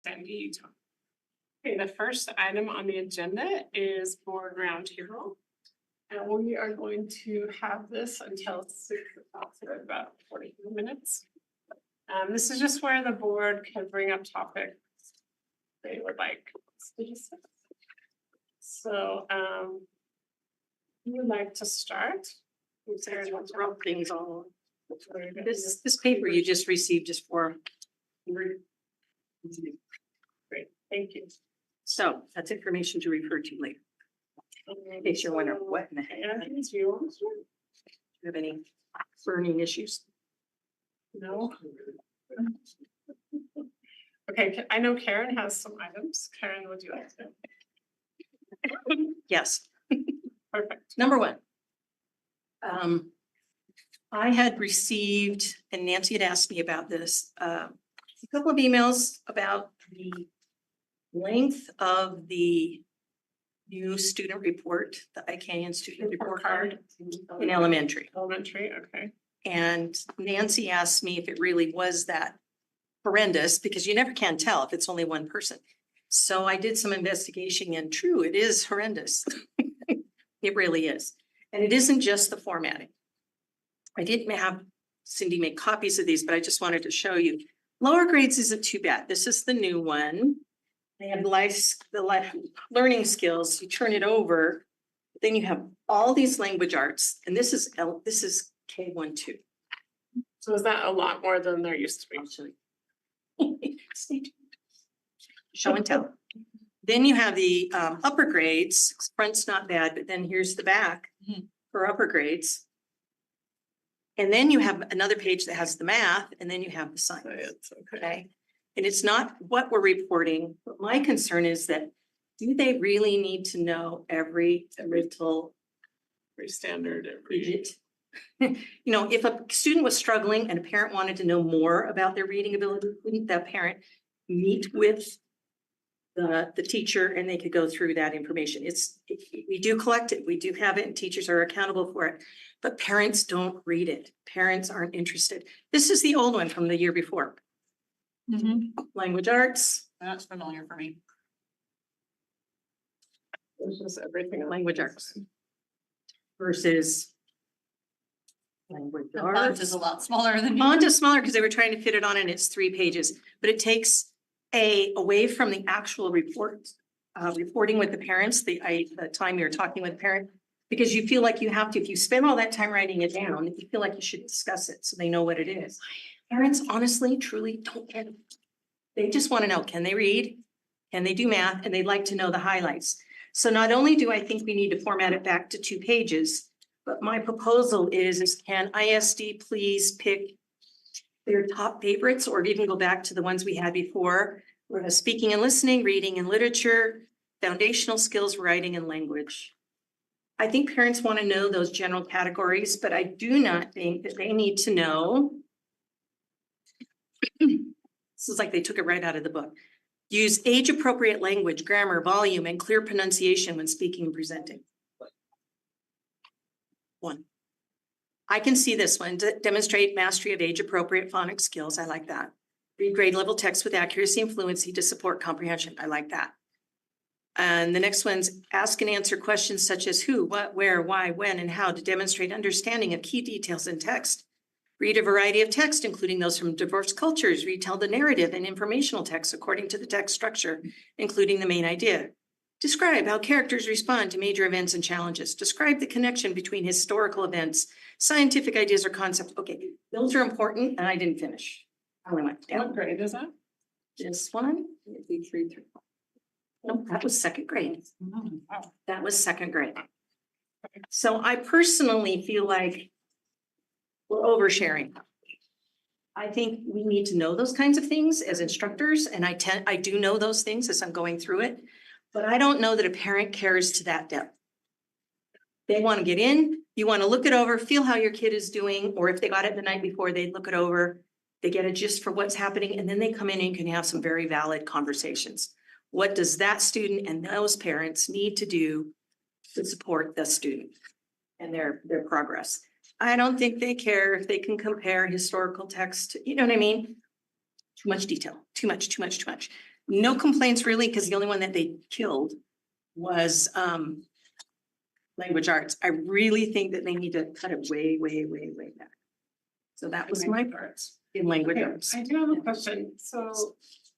Sandy, Utah. Okay, the first item on the agenda is board roundtable. And we are going to have this until 6 o'clock, so about 40 minutes. This is just where the board can bring up topics they would like to discuss. So, who would like to start? Rub things all. This paper you just received is for. Great, thank you. So that's information to refer to later. In case you're wondering what in the heck. And do you want to start? Do you have any burning issues? No. Okay, I know Karen has some items. Karen, would you like to? Yes. Perfect. Number one. I had received, and Nancy had asked me about this, a couple of emails about the length of the new student report, the ICANN student report card in elementary. Elementary, okay. And Nancy asked me if it really was that horrendous, because you never can tell if it's only one person. So I did some investigation, and true, it is horrendous. It really is. And it isn't just the formatting. I didn't have Cindy make copies of these, but I just wanted to show you. Lower grades isn't too bad. This is the new one. They have the life learning skills. You turn it over, then you have all these language arts, and this is K1, 2. So is that a lot more than there used to be? Actually. Stay tuned. Show and tell. Then you have the upper grades. Front's not bad, but then here's the back for upper grades. And then you have another page that has the math, and then you have the science. Okay. And it's not what we're reporting, but my concern is that do they really need to know every little Standard, digit? You know, if a student was struggling and a parent wanted to know more about their reading ability, wouldn't that parent meet with the teacher and they could go through that information? We do collect it, we do have it, and teachers are accountable for it, but parents don't read it. Parents aren't interested. This is the old one from the year before. Language arts. That's familiar for me. It's just everything. Language arts versus language The font arts. is a lot smaller than. Font is smaller because they were trying to fit it on and it's 3 pages, but it takes away from the actual reporting with the parents, the time you're talking with the parent, because you feel like you have to, if you spend all that time writing it down, you feel like you should discuss it so they know what it is. Parents honestly, truly don't care. They just want to know, can they read? Can they do math? And they'd like to know the highlights. So not only do I think we need to format it back to 2 pages, but my proposal is can ISD please pick their top favorites, or even go back to the ones we had before, speaking and listening, reading and literature, foundational skills, writing and language. I think parents want to know those general categories, but I do not think that they need to know. This is like they took it right out of the book. Use age-appropriate language, grammar, volume, and clear pronunciation when speaking and presenting. 1. I can see this one. Demonstrate mastery of age-appropriate phonics skills. I like that. Read grade level text with accuracy and fluency to support comprehension. I like that. And the next one's ask and answer questions such as who, what, where, why, when, and how to demonstrate understanding of key details in text. Read a variety of text, including those from diverse cultures. Retell the narrative and informational text according to the text structure, including the main idea. Describe how characters respond to major events and challenges. Describe the connection between historical events, scientific ideas or concepts. Okay, those are important, and I didn't finish. I only went down. What grade is that? This one, 3. No, that was 2nd grade. That was 2nd grade. So I personally feel like we're oversharing. I think we need to know those kinds of things as instructors, and I do know those things as I'm going through it, but I don't know that a parent cares to that depth. They want to get in, you want to look it over, feel how your kid is doing, or if they got it the night before, they look it over, they get a gist for what's happening, and then they come in and can have some very valid conversations. What does that student and those parents need to do to support the student and their progress? I don't think they care if they can compare historical text. You know what I mean? Too much detail, too much. No complaints really, because the only one that they killed was language arts. I really think that they need to cut it way, way, way, way back. So that was my part in language Okay, arts. I do have a question. So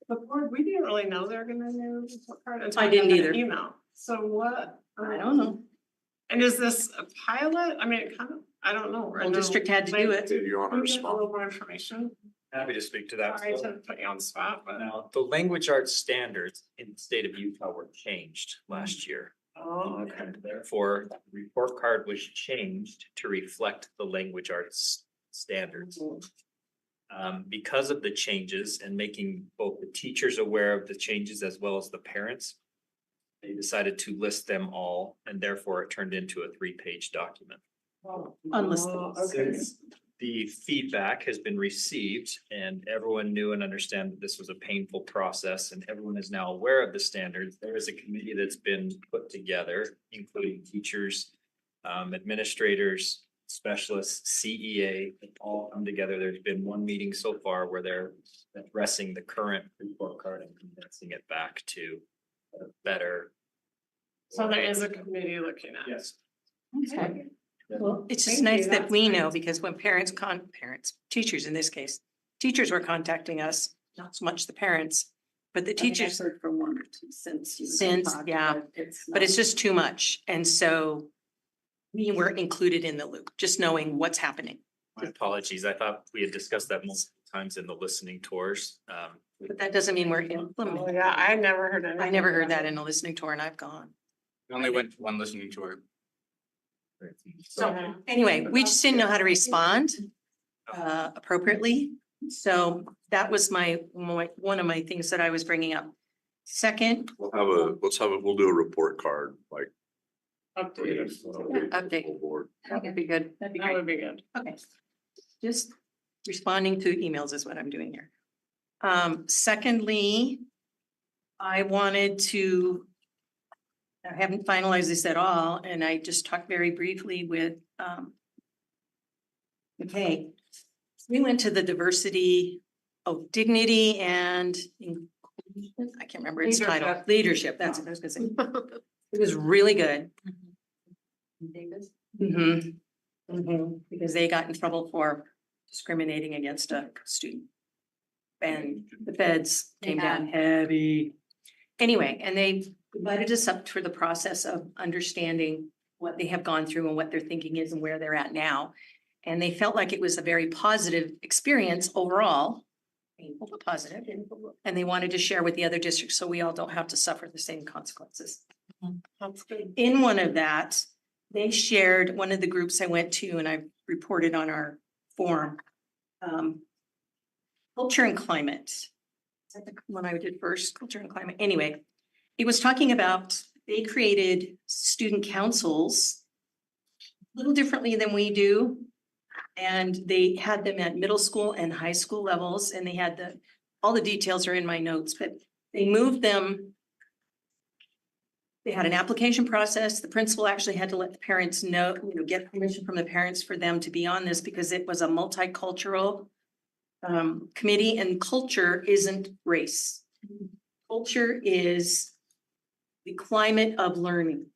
the board, we didn't really know they were gonna do report card until I we got didn't that either. email. So what? I don't know. And is this a pilot? I mean, it kind of, I don't know. Whole district had to do it. Did you want to Can we get a respond? little more information? Happy to speak to that. Sorry to put you on the spot, but. Now, the language arts standards in the state of Utah were changed last year. Oh, okay. And therefore, the report card was changed to reflect the language arts standards. Because of the changes and making both the teachers aware of the changes as well as the parents, they decided to list them all, and therefore it turned into a 3-page document. Unlisted. Oh, okay. Since the feedback has been received and everyone knew and understand that this was a painful process and everyone is now aware of the standards, there is a committee that's been put together, including teachers, administrators, specialists, CEA, all come together. There's been one meeting so far where they're addressing the current report card and condensing it back to a better. So there is a committee looking at. Yes. Okay. Well, it's just Thank nice you, that that's we know, nice. because when teachers in this case, teachers were contacting us, not so much the parents, but the teachers. Heard from one or two since. Yeah, but it's just too much. And so we were included in the loop, just knowing what's happening. My apologies. I thought we had discussed that multiple times in the listening tours. But that doesn't mean we're Oh, implementing. yeah, I never heard anything. I never heard about that it. in a listening tour, and I've gone. We only went to one listening tour. So, Anyway, we just didn't know how to respond appropriately. So that was one of my things that I was bringing up. Second, We'll do a report card, like. updated. update. Full board. That would be good. That'd be That great. would be good. Okay. Just responding to emails is what I'm doing here. Secondly, I haven't finalized this at all, and I just talked very briefly with, okay. We went to the diversity of dignity and inclusion. I can't remember its title. Leadership, that's what I was gonna say. It was really good. Because they got in trouble for discriminating against a student. And the feds came down heavy. Anyway, and they invited us up for the process of understanding what they have gone through and what their thinking is and where they're at now. And they felt like it was a very positive experience overall. Painful but positive. And they wanted to share with the other districts so we all don't have to suffer the same consequences. That's good. In one of that, they shared, one of the groups I went to, and I reported on our forum. Culture and climate. Is that the one I did first, culture and climate? Anyway, it was talking about, they created student councils a little differently than we do. And they had them at middle school and high school levels, and they had all the details are in my notes, but they moved them. They had an application process. The principal actually had to let the parents know, get permission from the parents for them to be on this because it was a multicultural committee, and culture isn't race. Culture is the climate of learning.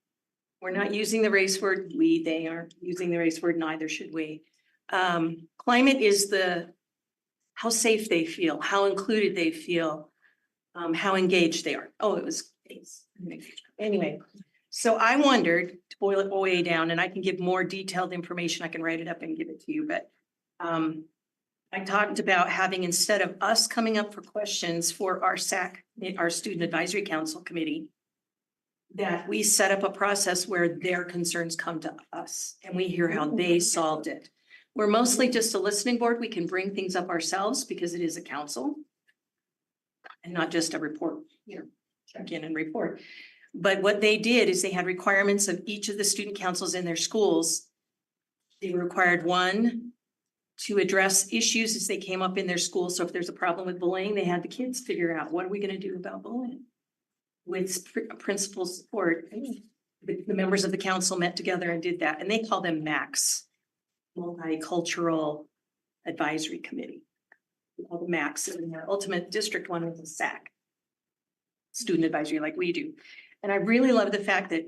We're not using the race word we, they aren't using the race word, neither should we. Climate is how safe they feel, how included they feel, how engaged they are. Oh, it was anyway. So I wondered, to boil it way down, and I can give more detailed information, I can write it up and give it to you, but I talked about having, instead of us coming up for questions for our SAC, our Student Advisory Council Committee, that we set up a process where their concerns come to us and we hear how they solved it. We're mostly just a listening board. We can bring things up ourselves because it is a council and not just a report, check in and report. But what they did is they had requirements of each of the student councils in their schools. They required one to address issues as they came up in their school. So if there's a problem with bullying, they had the kids figure out, what are we going to do about bullying? With principal support, the members of the council met together and did that, and they call them MACs, Multicultural Advisory Committee. We call them MACs, and their ultimate district one was a SAC. student advisory like we do. And I really love the fact that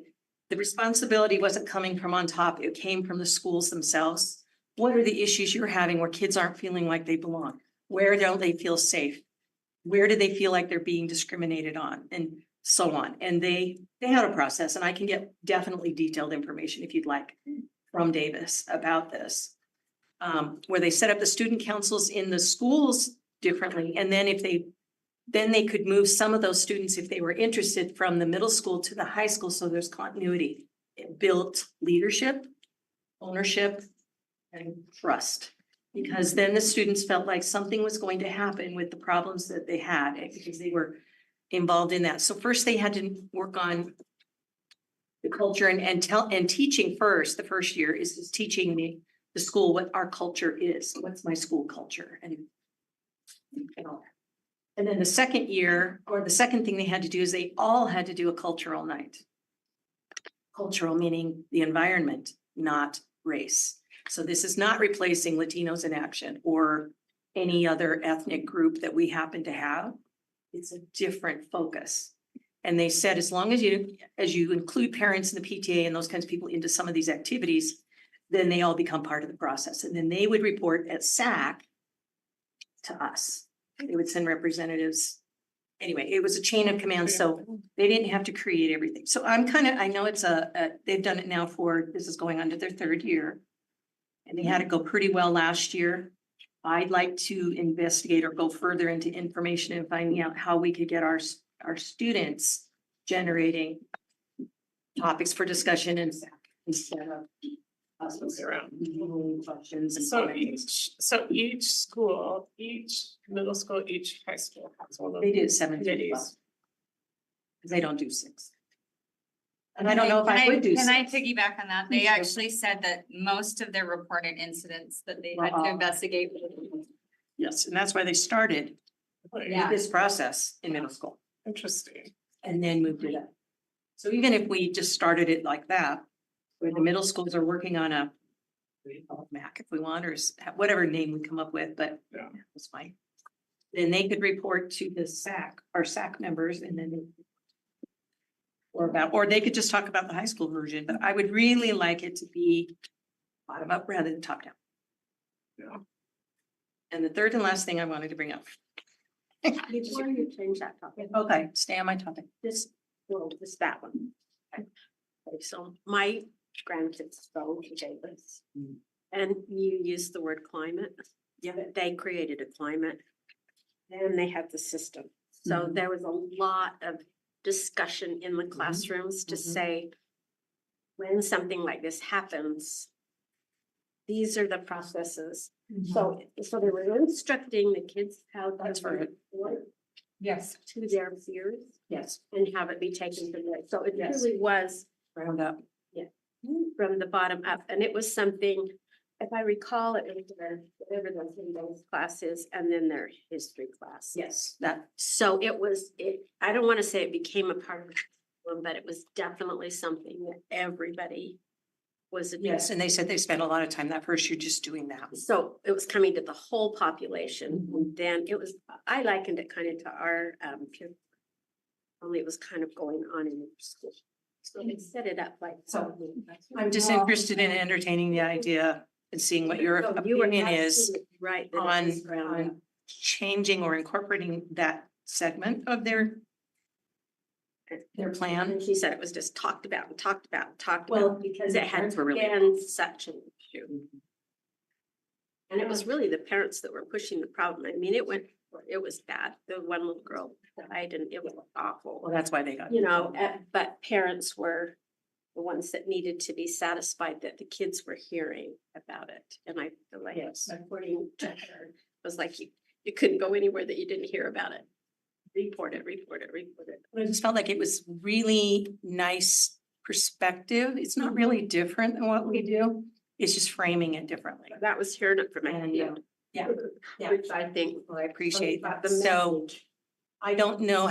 the responsibility wasn't coming from on top, it came from the schools themselves. What are the issues you're having where kids aren't feeling like they belong? Where don't they feel safe? Where do they feel like they're being discriminated on and so on? And they had a process, and I can get definitely detailed information if you'd like from Davis about this. Where they set up the student councils in the schools differently, and then then they could move some of those students if they were interested from the middle school to the high school, so there's continuity. It built leadership, ownership, and trust. Because then the students felt like something was going to happen with the problems that they had, because they were involved in that. So first they had to work on the culture and teaching first. The first year is teaching the school what our culture is. What's my school culture? And all that. And then the second year, or the second thing they had to do is they all had to do a cultural night. Cultural meaning the environment, not race. So this is not replacing Latinos in Action or any other ethnic group that we happen to have. It's a different focus. And they said, as long as you include parents and the PTA and those kinds of people into some of these activities, then they all become part of the process. And then they would report at SAC to us. They would send representatives. Anyway, it was a chain of command, so they didn't have to create everything. So I know it's they've done it now this is going on to their third year. And they had it go pretty well last year. I'd like to investigate or go further into information and finding out how we could get our students generating topics for discussion and instead of us Around. questions and So comments. each school, each middle school, each high school has one of They did 7 through 12. committees. Because they don't do 6. And I don't know if I would do. Can I 6. piggyback on that? They Sure. actually said that most of their reported incidents that they had to investigate. Yes, and that's why they started Yeah. this process in middle school Interesting. and then moved it up. So even if we just started it like that, where the middle schools are working on a MAC if we want, or whatever name we come up with, but Yeah. that's fine. Then they could report to the SAC, our SAC members, and then or they could just talk about the high school version, but I would really like it to be bottom up rather than top down. Yeah. And the third and last thing I wanted to bring up. Before you change that topic, Okay, stay on my topic. that one. Okay, so my grandkids go to Davis. And you use the word climate. Yeah. They created a climate. Then they had the system. So there was a lot of discussion in the classrooms to say, when something like this happens, these are the processes. So they were instructing the kids how That's to right. report Yes. to their peers Yes, and have it be taken from there. So it Yes. really was round up. from the bottom up. And it was something, if I recall, it was their, whatever their those classes and then their history class. Yes, that, So I don't want to say it became a part of the curriculum, but it was definitely something that everybody was. yes, and they said they spent a lot of time that first year just doing that. So it was coming to the whole population. And then I likened it kind of to our, only it was kind of going on in the school. So they set it up like. So, I'm just interested in entertaining the idea and seeing what your No, you were opinion is absolutely right. that it was ground up. on changing or incorporating that segment of their plan. And she said it was just talked about and talked about and talked Well, about because it had parents were really been such an issue. And it was really the parents that were pushing the problem. I mean, it was bad. The one little girl died and it was awful. Well, that's why they got. You know, but parents were the ones that needed to be satisfied that the kids were hearing about it. And I feel like Yes. according to her, it was like you couldn't go anywhere that you didn't hear about it. Report it. I just felt like it was really nice perspective. It's not really different than what we do. It's just framing it differently. That was hearing it from a And, kid. yeah. Yeah. Which I think. Well, I appreciate that. The So message. I don't know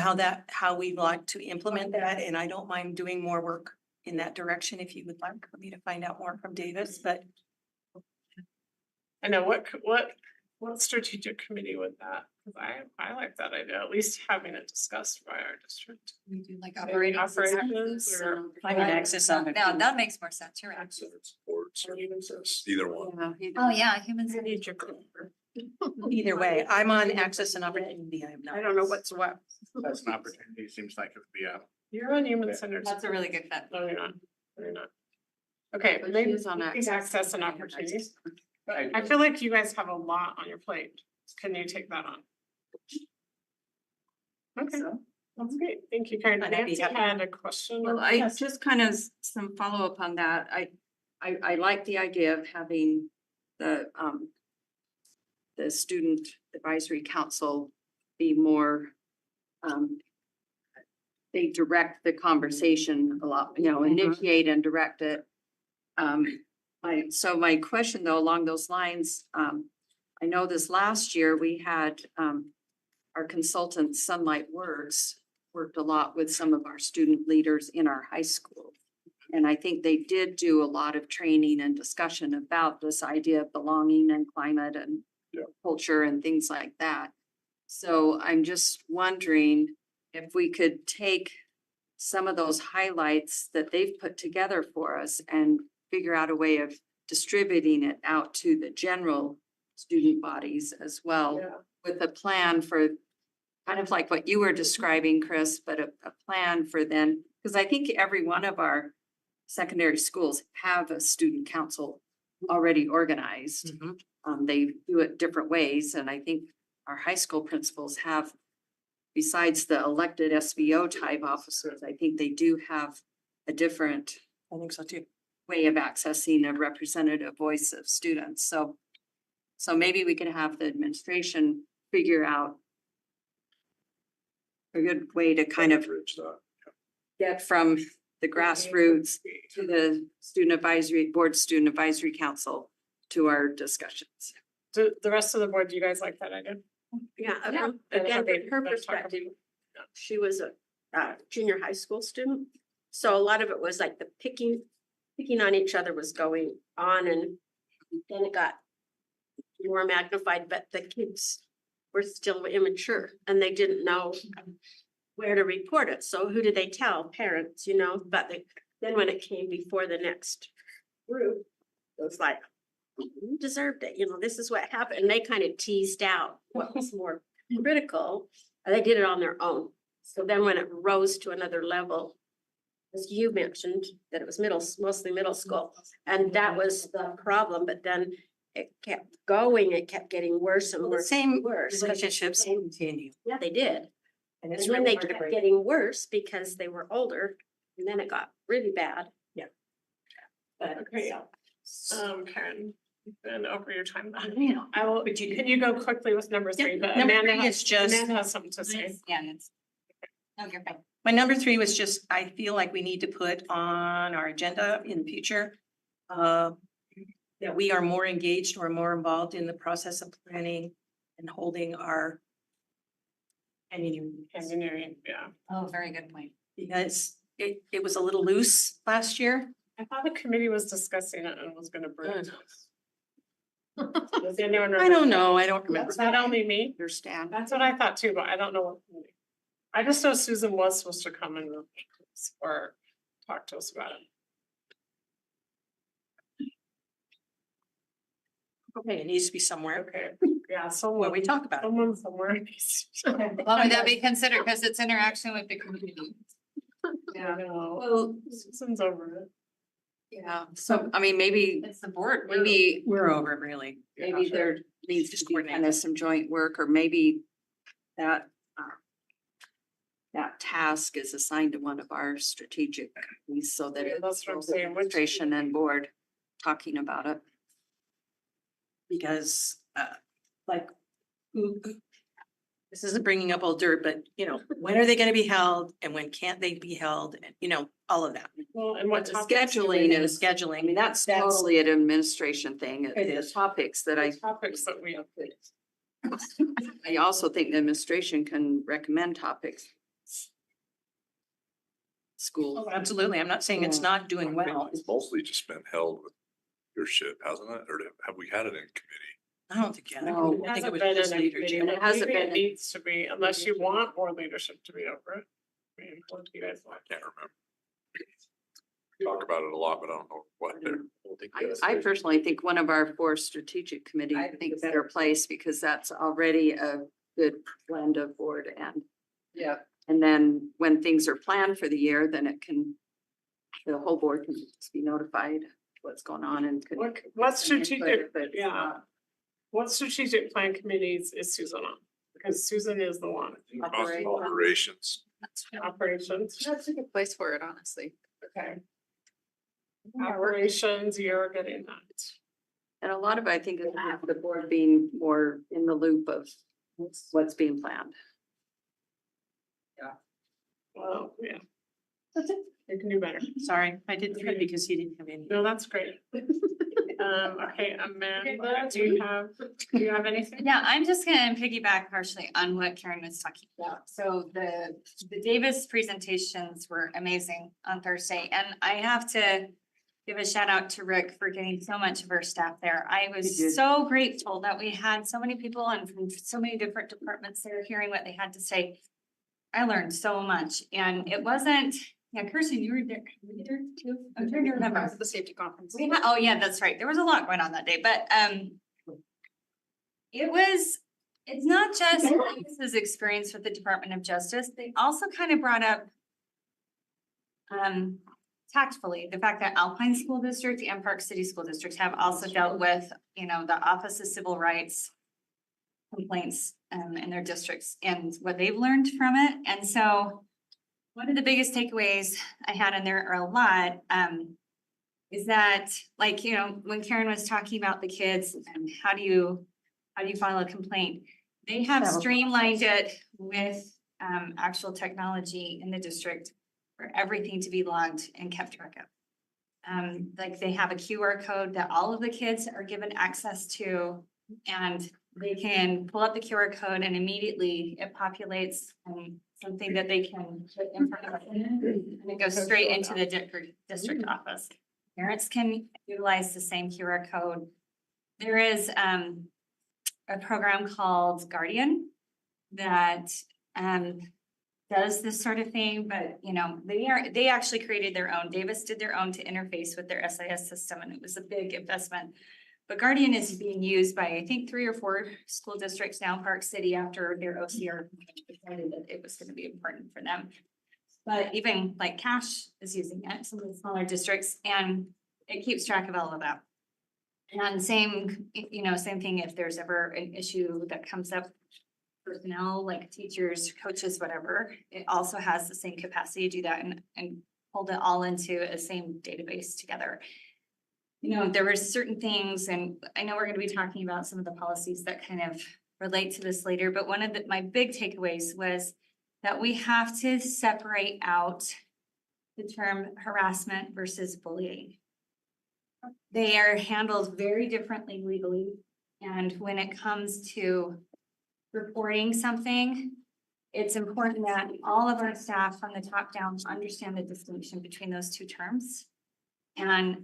how we'd like to implement that, and I don't mind doing more work in that direction if you would like for me to find out more from Davis, but I know what What strategic committee would that, because I like that idea, at least having it discussed by our district. We do like Maybe operations. operations or. Climate access on. No, that makes more sense, you're right. Access, sports, or either one. Oh, yeah, humans. Either way, I'm on access and opportunity. I am not. I don't know what's what. That's an opportunity, seems like it would be a. You're on human centered. That's a really good fit. No, you're not. No, you're not. Okay, But maybe she's on access and opportunities. But I feel like you guys have a lot on your plate. Can you take that on? Okay, that's great. Thank you, Karen. I'd be Nancy happy. had a question. Well, I just kind of some follow-up on that. I like the idea of having the student advisory council be more, they direct the conversation a lot, initiate and direct it. So my question though, along those lines, I know this last year we had, our consultant Sunlight Words worked a lot with some of our student leaders in our high school. And I think they did do a lot of training and discussion about this idea of belonging and climate and culture and things like that. So I'm just wondering if we could take some of those highlights that they've put together for us and figure out a way of distributing it out to the general student bodies as well, with a plan for kind of like what you were describing, Chris, but a plan for then, because I think every one of our secondary schools have a student council already organized. They do it different ways, and I think our high school principals have, besides the elected SBO type officers, I think they do have a different I think so too. way of accessing a representative voice of students. So maybe we could have the administration figure out a good way to kind of Bridge that. get from the grassroots to the student advisory board, student advisory council to our discussions. Do the rest of the board, do you guys like that idea? Yeah, Yeah. again, Okay, from her let's talk about- perspective, she was a junior high school student. So a lot of it was like the picking on each other was going on, and then it got more magnified, but the kids were still immature and they didn't know where to report it. So who did they tell? Parents, but then when it came before the next group, it was like, you deserved it, this is what happened. And they kind of teased out what was more critical. And they did it on their own. So then when it rose to another level, as you mentioned, that it was mostly middle school, and that was the problem, but then it kept going, it kept getting worse and The worse. same worse. relationships continue. Yeah, they did. And And it's then really they hard to kept break. getting worse because they were older, and then it got really bad. But- Okay, Karen, you've been over your time. Yeah. I will, can you go quickly with number Yeah, three? But number Amanda three has- is just- Amanda has something to say. Yeah, it's. No, you're fine. My number three was just, I feel like we need to put on our agenda in the future. That we are more engaged or more involved in the process of planning and holding our. Engineering, yeah. Oh, very good point. Because it was a little loose last year. I thought the committee was discussing it and was gonna bring it. Does anyone remember? I don't know, I don't remember. Was that only me? Understand? That's what I thought too, but I don't know what. committee. I just know Susan was supposed to come and or talk to us about it. Okay, it needs to be somewhere Okay, yeah, where someone, we talk about it. someone somewhere. needs to- Well, would that be considered, because it's interaction with the community? I know. Well, Susan's over it. yeah, so I mean, maybe, It's the board. maybe, We're over it, really. maybe there needs to be kind of some joint work, or maybe that that task is assigned to one of our strategic, committees so that Yeah, it's that's what I'm both saying, which- administration and board talking about it. Because, like, this isn't bringing up old dirt, but, when are they gonna be held and when can't they be held? And, all of that. Well, and what The topics do we scheduling need? is, Scheduling. I mean, that's totally an administration thing. It The is. topics that I Topics that we. also think the administration can recommend topics. School. Oh, absolutely. I'm not saying it's not doing well. It's mostly just been held with leadership, hasn't it? Or have we had it in committee? I don't think, yeah. No. I think it Hasn't was been just in a leadership. committee. It hasn't Maybe been it in- needs to be, unless you want more leadership to be over it. I mean, what do you guys want? Can't remember. Talk about it a lot, but I don't know what they're. I personally think one of our four strategic committees I would think be a better place because that's already a good blend of board and. Yeah. And then when things are planned for the year, then it can, the whole board can just be notified what's going on and. could- What strategic, But, yeah. What strategic plan committees is Susan on? Because Susan is the one. Operations. Operations, That's a good place for it, honestly. okay. Operations, you're getting that. And a lot of, I think, is the board being more in the loop of what's being planned. Well, yeah. That's it. You can do better. Sorry, I did three because you didn't have any. No, that's great. Okay, Amanda, do you have anything? Yeah, I'm just gonna piggyback partially on what Karen was talking about. So the Davis presentations were amazing on Thursday, and I have to give a shout out to Rick for getting so much of our staff there. I He did. was so grateful that we had so many people and from so many different departments there hearing what they had to say. I learned so much, and it wasn't, yeah, Kirsten, you were there too? I'm trying to remember. The safety conference. We had, oh yeah, that's right. There was a lot going on that day, but it's not just Davis's experience with the Department of Justice. They also kind of brought up tactfully, the fact that Alpine School District and Park City School Districts have also dealt with, the Office of Civil Rights complaints in their districts and what they've learned from it. And so one of the biggest takeaways I had in there, or a lot, is that, like, when Karen was talking about the kids and how do you file a complaint? They have streamlined it with actual technology in the district for everything to be logged and kept track of. Like they have a QR code that all of the kids are given access to, and they can pull up the QR code and immediately it populates something that they can put information in, and it goes straight into the district office. Parents can utilize the same QR code. There is a program called Guardian that does this sort of thing, but they actually created their own. Davis did their own to interface with their SIS system, and it was a big investment. But Guardian is being used by, I think, 3 or 4 school districts now, Park City, after their OCR decided that it was going to be important for them. But even like Cash is using it, some of the smaller districts, and it keeps track of all of that. And same thing if there's ever an issue that comes up, personnel like teachers, coaches, whatever, it also has the same capacity to do that and hold it all into a same database together. There were certain things, and I know we're going to be talking about some of the policies that kind of relate to this later, but one of my big takeaways was that we have to separate out the term harassment versus bullying. They are handled very differently legally, and when it comes to reporting something, it's important that all of our staff from the top down understand the distinction between those two terms. And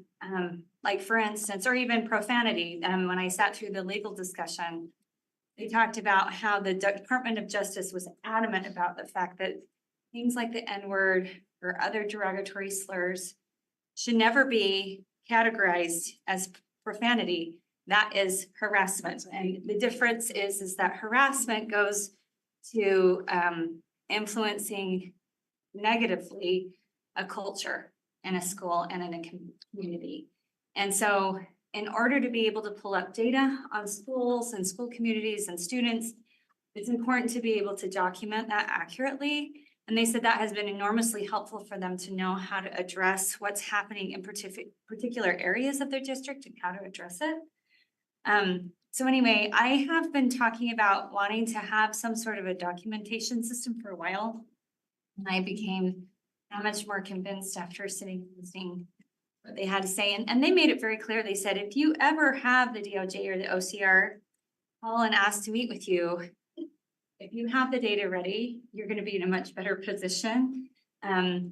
like for instance, or even profanity, when I sat through the legal discussion, they talked about how the Department of Justice was adamant about the fact that things like the N-word or other derogatory slurs should never be categorized as profanity. That is harassment. And the difference is that harassment goes to influencing negatively a culture in a school and in a community. And so in order to be able to pull up data on schools and school communities and students, it's important to be able to document that accurately. And they said that has been enormously helpful for them to know how to address what's happening in particular areas of their district and how to address it. So anyway, I have been talking about wanting to have some sort of a documentation system for a while. And I became that much more convinced after sitting and listening what they had to say. And they made it very clear. They said, if you ever have the DOJ or the OCR call and ask to meet with you, if you have the data ready, you're going to be in a much better position. And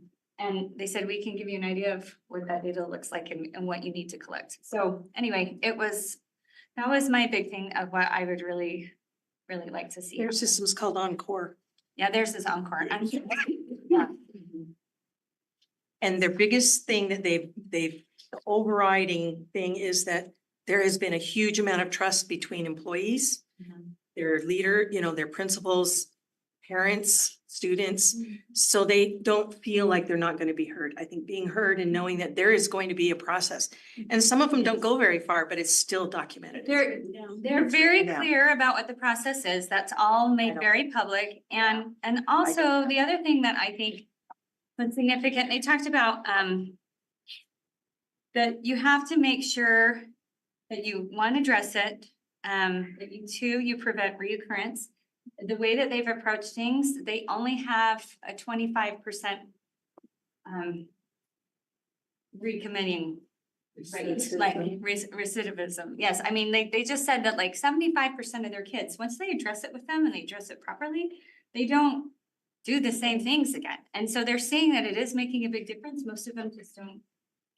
they said, we can give you an idea of what that data looks like and what you need to collect. So anyway, that That was my big thing of what I would really, really like to see. Their system's called Encore. Yeah, there's this encore. Yeah. And their biggest thing that the overriding thing is that there has been a huge amount of trust between employees, their leader, their principals, parents, students. So they don't feel like they're not going to be heard. I think being heard and knowing that there is going to be a process. And some of them don't go very far, but it's still documented. They're very Yeah. clear about what the process is. That's all made very public. And also the other thing that I think was significant, they talked about that you have to make sure that you, one, address it, that you, two, you prevent reoccurrence. The way that they've approached things, they only have a 25% recommitting rate, like recidivism. Yes, I mean, they just said that like 75% of their kids, once they address it with them and they address it properly, they don't do the same things again. And so they're seeing that it is making a big difference. Most of them just don't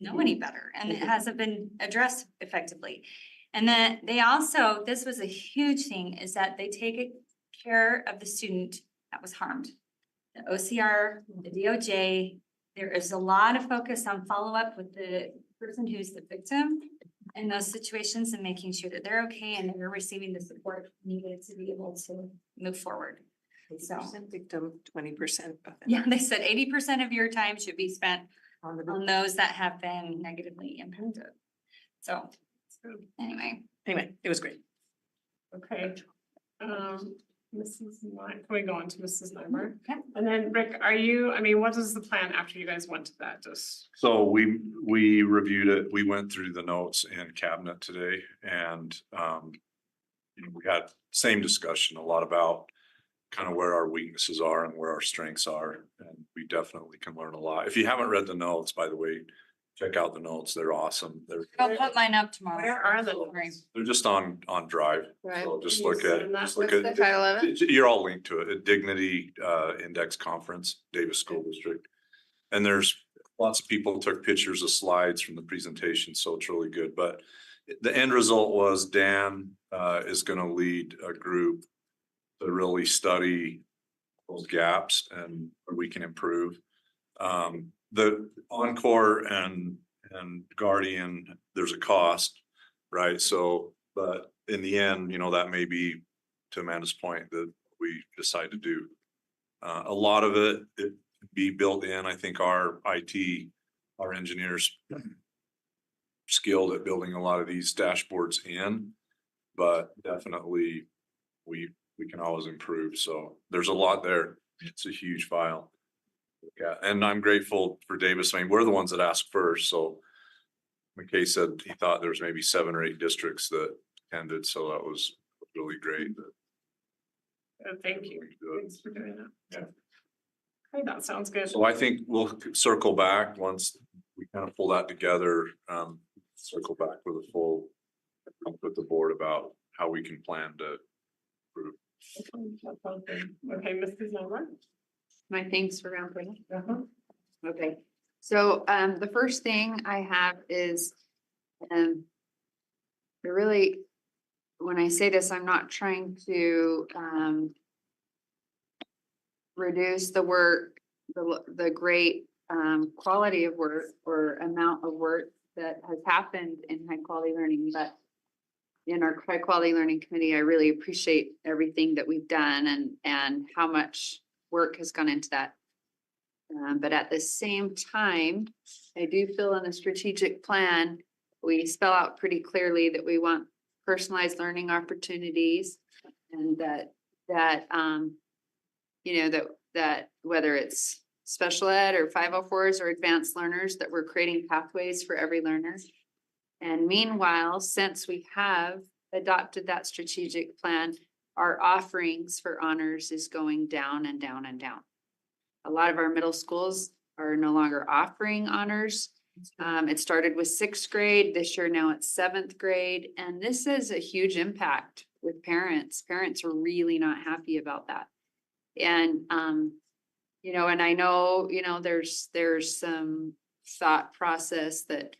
know any better, and it hasn't been addressed effectively. And then they also, this was a huge thing, is that they take care of the student that was harmed. The OCR, the DOJ, there is a lot of focus on follow-up with the person who's the victim in those situations and making sure that they're okay and they're receiving the support needed to be able to move forward. So, Victim, 20%. yeah, they said 80% of your time should be spent on those that have been negatively impacted. So, anyway. Anyway, it was great. Okay. Mrs. Nye, can we go on to Mrs. Nyberg? Okay. And then Rick, what is the plan after you guys went to that? Just, So we reviewed it. We went through the notes in cabinet today and, we had same discussion, a lot about kind of where our weaknesses are and where our strengths are. And we definitely can learn a lot. If you haven't read the notes, by the way, check out the notes. They're awesome. I'll put mine up tomorrow. where are the Right. notes? They're just on Drive. Right. So just Can you look at, send that just look with at, the title of it? you're all linked to it, a Dignity Index Conference, Davis School District. And there's lots of people took pictures of slides from the presentation, so it's really good. But the end result was Dan is gonna lead a group to really study those gaps and where we can improve. The Encore and Guardian, there's a cost, right? So, but in the end, that may be, to Amanda's point, that we decide to do. A lot of it be built in. I think our IT, our engineers skilled at building a lot of these dashboards in, but definitely we can always improve. So there's a lot there. It's a huge file. Yeah, and I'm grateful for Davis. I mean, we're the ones that asked first, so McKay said he thought there was maybe 7 or 8 districts that attended, so that was really great. Thank you. Thanks for doing that. Yeah. Okay, that sounds good. So I think we'll circle back once we kind of pull that together, circle back with a full, with the board about how we can plan to improve. Okay, Mrs. Nyberg? My thanks for round three. Uh-huh. Okay, so the first thing I have is really, when I say this, I'm not trying to reduce the work, the great quality of work or amount of work that has happened in high quality learning, but in our high quality learning committee, I really appreciate everything that we've done and how much work has gone into that. But at the same time, I do feel in the strategic plan, we spell out pretty clearly that we want personalized learning opportunities and that whether it's special ed or 504s or advanced learners, that we're creating pathways for every learner. And meanwhile, since we have adopted that strategic plan, our offerings for honors is going down and down and down. A lot of our middle schools are no longer offering honors. It started with 6th grade. This year now it's 7th grade. And this is a huge impact with parents. Parents are really not happy about that. And, and I know, there's some thought process that,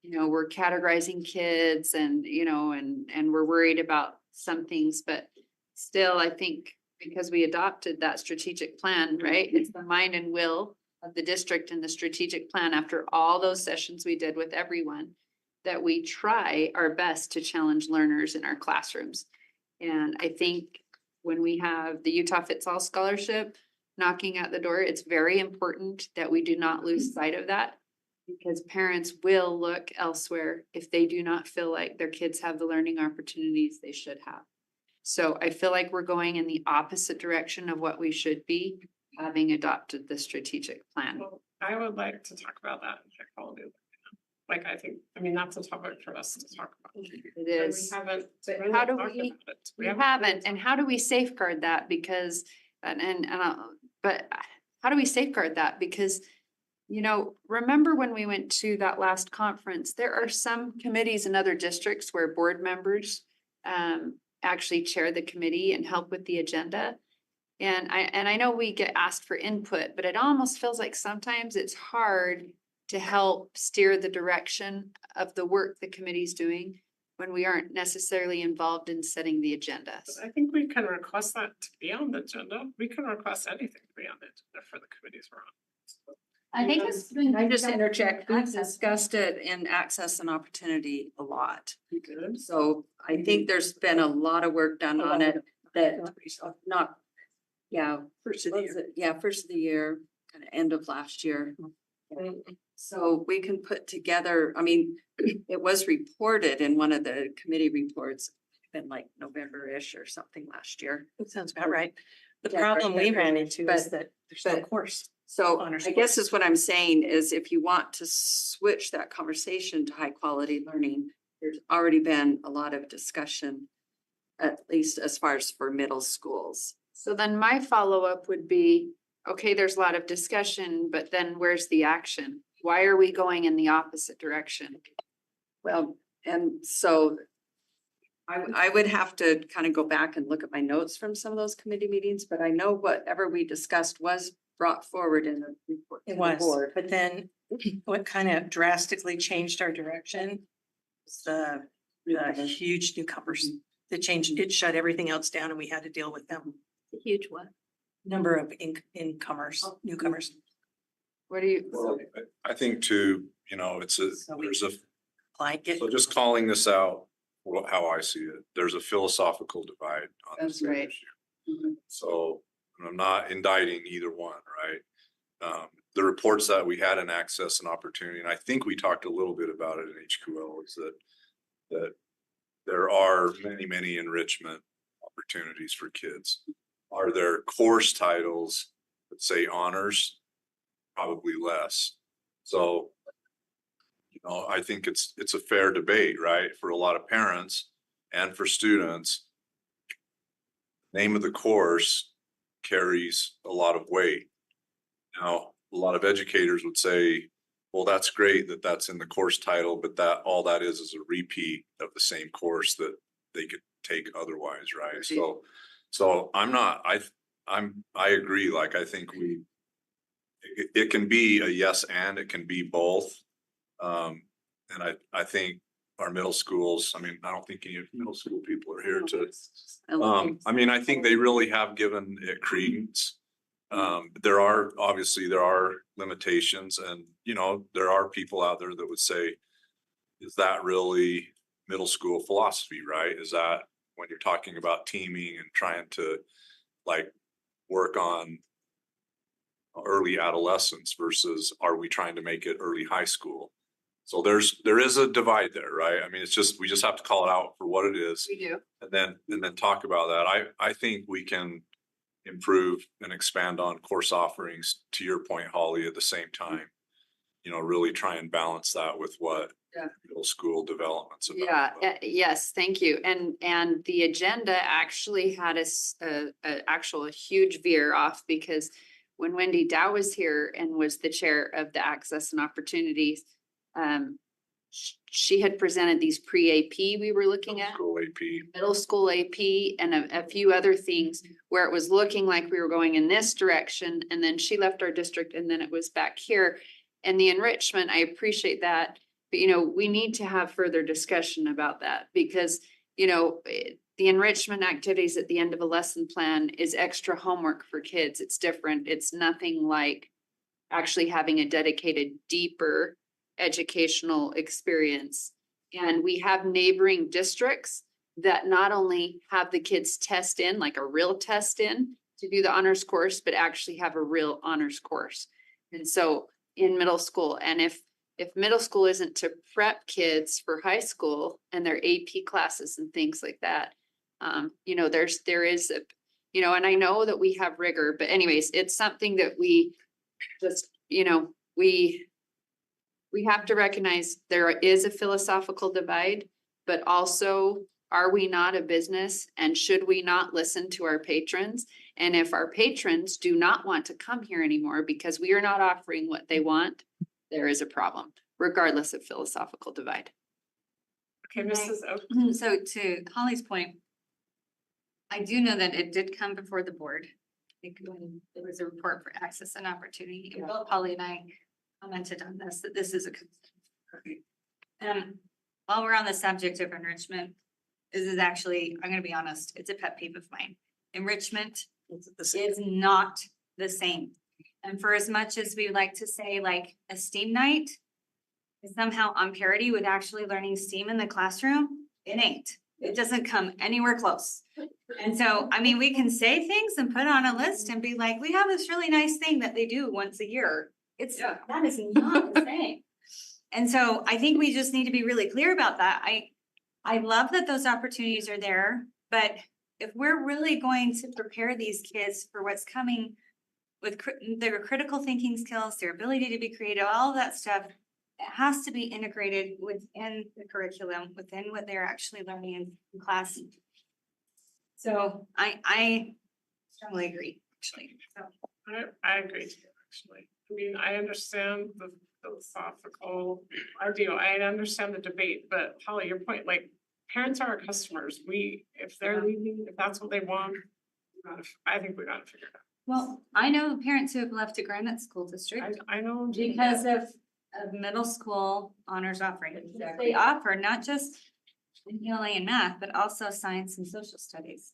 we're categorizing kids and, and we're worried about some things, but still, I think because we adopted that strategic plan, right? It's the mind and will of the district and the strategic plan after all those sessions we did with everyone, that we try our best to challenge learners in our classrooms. And I think when we have the Utah Fits All Scholarship knocking at the door, it's very important that we do not lose sight of that, because parents will look elsewhere if they do not feel like their kids have the learning opportunities they should have. So I feel like we're going in the opposite direction of what we should be, having adopted the strategic plan. Well, I would like to talk about that in high quality. Like, I mean, that's a topic for us to talk about. It is. We haven't. But really how do talked we- about it. We haven't, and how do we safeguard that? Because, but how do we safeguard that? Because, remember when we went to that last conference, there are some committees in other districts where board members actually chair the committee and help with the agenda. And I know we get asked for input, but it almost feels like sometimes it's hard to help steer the direction of the work the committee's doing when we aren't necessarily involved in setting the agendas. I think we can request that to be on the agenda. We can request anything to be on the agenda for the committees we're on. I think it's been. I just interject, we've discussed it in access and opportunity a lot. Good. So I think there's been a lot of work done on it that not, First of the year. first of the year, kind of end of last year. Mm. So we can put together, I mean, it was reported in one of the committee reports, been like November-ish or something last year. That sounds about right. The Yeah, problem we right. ran into is But- that there's no but- course. So On our I guess is what I'm saying is if you want to switch that conversation to high quality learning, there's already been a lot of discussion, at least as far as for middle schools. So then my follow-up would be, okay, there's a lot of discussion, but then where's the action? Why are we going in the opposite direction? Well, and so I would have to kind of go back and look at my notes from some of those committee meetings, but I know whatever we discussed was brought forward in the report to It the was, board. but then what kind of drastically changed our direction? was The huge newcomers that changed, it shut everything else down and we had to deal with them. Huge one. Number of incomers, newcomers. What do you? Well, I think too, it's there's a, Like it. so just calling this out, how I see it, there's a philosophical divide on this That's right. issue. Mhm. So I'm not indicting either one, right? The reports that we had in access and opportunity, and I think we talked a little bit about it in HQL, is that there are many enrichment opportunities for kids. Are there course titles that say honors? Probably less. So, I think it's a fair debate, right? For a lot of parents and for students. Name of the course carries a lot of weight. Now, a lot of educators would say, well, that's great that that's in the course title, but all that is a repeat of the same course that they could take otherwise, right? So I agree, like, I think it can be a yes and it can be both. And I think our middle schools, I mean, I don't think any middle school people are here to, I mean, I think they really have given it credence. There are limitations and, there are people out there that would say, is that really middle school philosophy, right? Is that when you're talking about teaming and trying to work on early adolescence versus are we trying to make it early high school? So there is a divide there, right? I mean, we just have to call it out for what it is. We do. And then talk about that. I think we can improve and expand on course offerings, to your point, Holly, at the same time. Really try and balance that with what middle school development's about. Yeah, yes, thank you. And the agenda actually had a huge veer off because when Wendy Dow was here and was the chair of the Access and Opportunities, she had presented these pre-AP we were looking at. School AP. Middle school AP and a few other things where it was looking like we were going in this direction. And then she left our district and then it was back here. And the enrichment, I appreciate that. But we need to have further discussion about that because, the enrichment activities at the end of a lesson plan is extra homework for kids. It's different. It's nothing like actually having a dedicated, deeper educational experience. And we have neighboring districts that not only have the kids test in, like a real test in to do the honors course, but actually have a real honors course. And so in middle school, and if middle school isn't to prep kids for high school and their AP classes and things like that, there is a, and I know that we have rigor, but anyways, it's something that we just, we have to recognize there is a philosophical divide, but also, are we not a business and should we not listen to our patrons? And if our patrons do not want to come here anymore because we are not offering what they want, there is a problem, regardless of philosophical divide. Okay, Mrs. Oak. So to Holly's point, I do know that it did come before the board. I think when there was a report for access and opportunity, and both Holly and I commented on this, that this is a concern. While we're on the subject of enrichment, this is actually, I'm gonna be honest, it's a pet peeve of mine. Enrichment is not the same. And for as much as we like to say like a STEAM night is somehow on parity with actually learning STEAM in the classroom, it ain't. It doesn't come anywhere close. And so, I mean, we can say things and put on a list and be like, we have this really nice thing that they do once a year. That is not the same. And so I think we just need to be really clear about that. I love that those opportunities are there, but if we're really going to prepare these kids for what's coming with their critical thinking skills, their ability to be creative, all of that stuff, it has to be integrated within the curriculum, within what they're actually learning in class. So I strongly agree, actually. So. I agree too, actually. I mean, I understand the philosophical, I do, I understand the debate, but Holly, your point, like, parents are our customers. If they're leaving, if that's what they want, I think we gotta figure it out. Well, I know parents who have left a Granite School District I know. because of middle school honors offering. They offer not just ELA and math, but also science and social studies.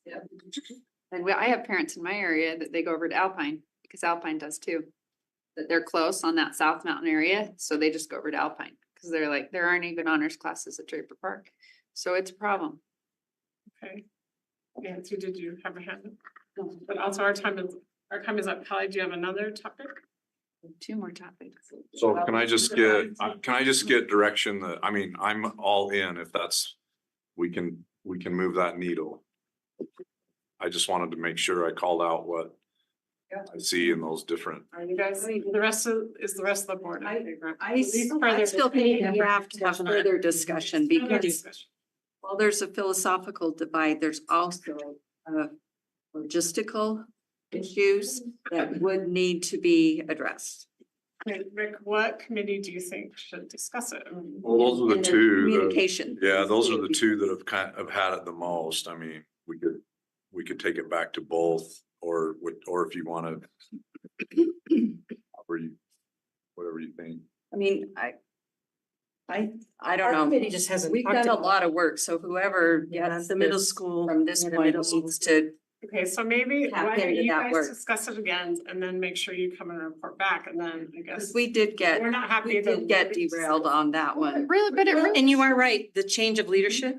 And I have parents in my area that they go over to Alpine because Alpine does too. That they're close on that South Mountain area, so they just go over to Alpine because they're like, there aren't even honors classes at Draper Park. So it's a problem. Okay. Nancy, did you have a hand? No. But also our time is up. Holly, do you have another topic? 2 more topics. So can I just get direction that, I mean, I'm all in if that's, we can move that needle. I just wanted to make sure I called out what I see in those different. Are you guys, the rest of the board? I still think we have to have further discussion because while there's a philosophical divide, there's also logistical issues that would need to be addressed. Okay, Rick, what committee do you think should discuss it? Well, those are the And then two. communication. Yeah, those are the two that have had it the most. I mean, we could take it back to both or if you want to, whatever you think. I mean, I don't know. Committee just hasn't. We've talked done a about lot of work, so whoever gets the middle this school. from this the point middle school. needs to, Okay, so maybe Tap why don't into you that guys work. discuss it again and then make sure you come and report back and then I guess. we did We're not happy. get derailed on that one. Really, but And you are right, the change of leadership.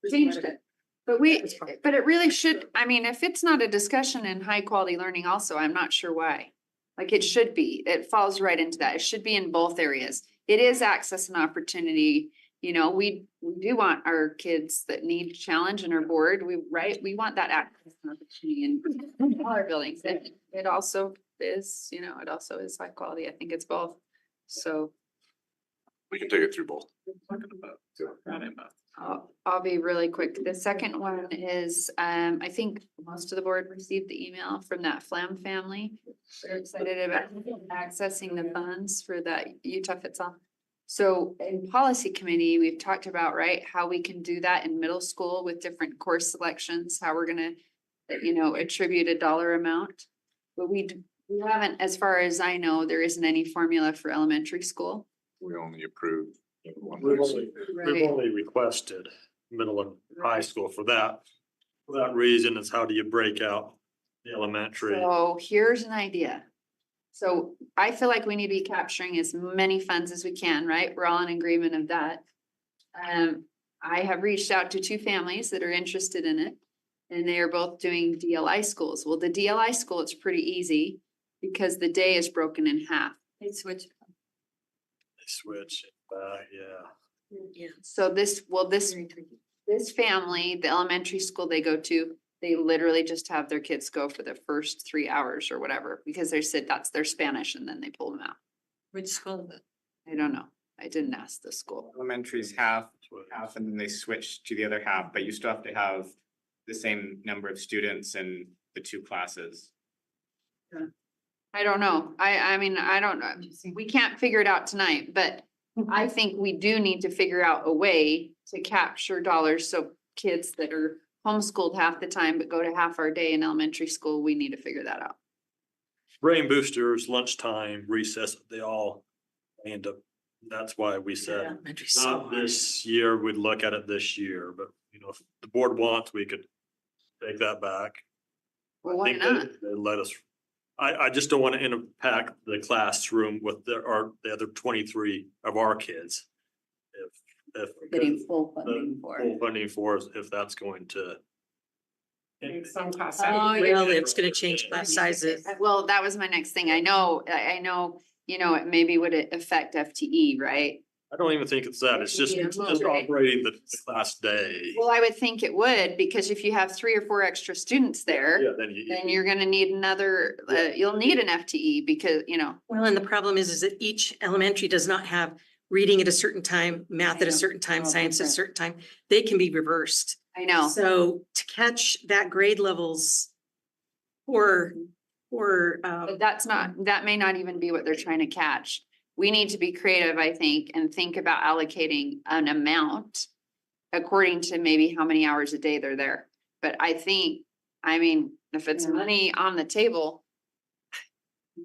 changed it. But it really should, I mean, if it's not a discussion in high quality learning also, I'm not sure why. Like it should be, it falls right into that. It should be in both areas. It is access and opportunity. We do want our kids that need challenge and are bored. We want that access and opportunity in all our buildings. It also is, it also is high quality. I think it's both. So. We can take it through both. I'll be really quick. The second one is, I think most of the board received the email from that Flam family. They're excited about accessing the funds for that Utah Fits All. So in policy committee, we've talked about, right, how we can do that in middle school with different course selections, how we're gonna, attribute a dollar amount. But we haven't, as far as I know, there isn't any formula for elementary school. We only approved We've only, Right. we've only requested middle and high school for that. For that reason, is how do you break out the elementary? So here's an idea. So I feel like we need to be capturing as many funds as we can, right? We're all in agreement of that. I have reached out to two families that are interested in it. And they are both doing DLI schools. Well, the DLI school, it's pretty easy because the day is broken in half. They switch. They switch, yeah. Yeah. So this family, the elementary school they go to, they literally just have their kids go for the first 3 hours or whatever, because they said that's their Spanish and then they pull them out. Which school is it? I don't know. I didn't ask the school. Elementary's half, and then they switch to the other half, but you still have to have the same number of students in the two classes. I don't know. I mean, I don't know. We can't figure it out tonight, but I think we do need to figure out a way to capture dollars. So kids that are homeschooled half the time, but go to half our day in elementary school, we need to figure that out. Brain boosters, lunchtime, recess, they all end up, that's why we said, Elementary so not hard. this year, we'd look at it this year, but you know, if the board wants, we could take that back. Well, I why think not? they let us, I just don't want to impact the classroom with the other 23 of our kids. If. Getting full the funding for it. Full funding for us, if that's going to. Make some class. Oh, size. Well, it's gonna change class sizes. Well, that was my next thing. I know, you know, it maybe would affect FTE, right? I don't even think it's that, it's just, Yeah, it's just right. operating the class day. Well, I would think it would, because if you have 3 or 4 extra students there, Yeah, then you. then you're gonna need another, you'll need an FTE because, you know. Well, and the problem is that each elementary does not have reading at a certain time, math at I a know. certain time, Oh, science at a okay. certain time. They can be reversed. I know. So to catch that grade levels or, But that may not even be what they're trying to catch. We need to be creative, I think, and think about allocating an amount according to maybe how many hours a day they're there. But I think, I mean, if it's money on the table,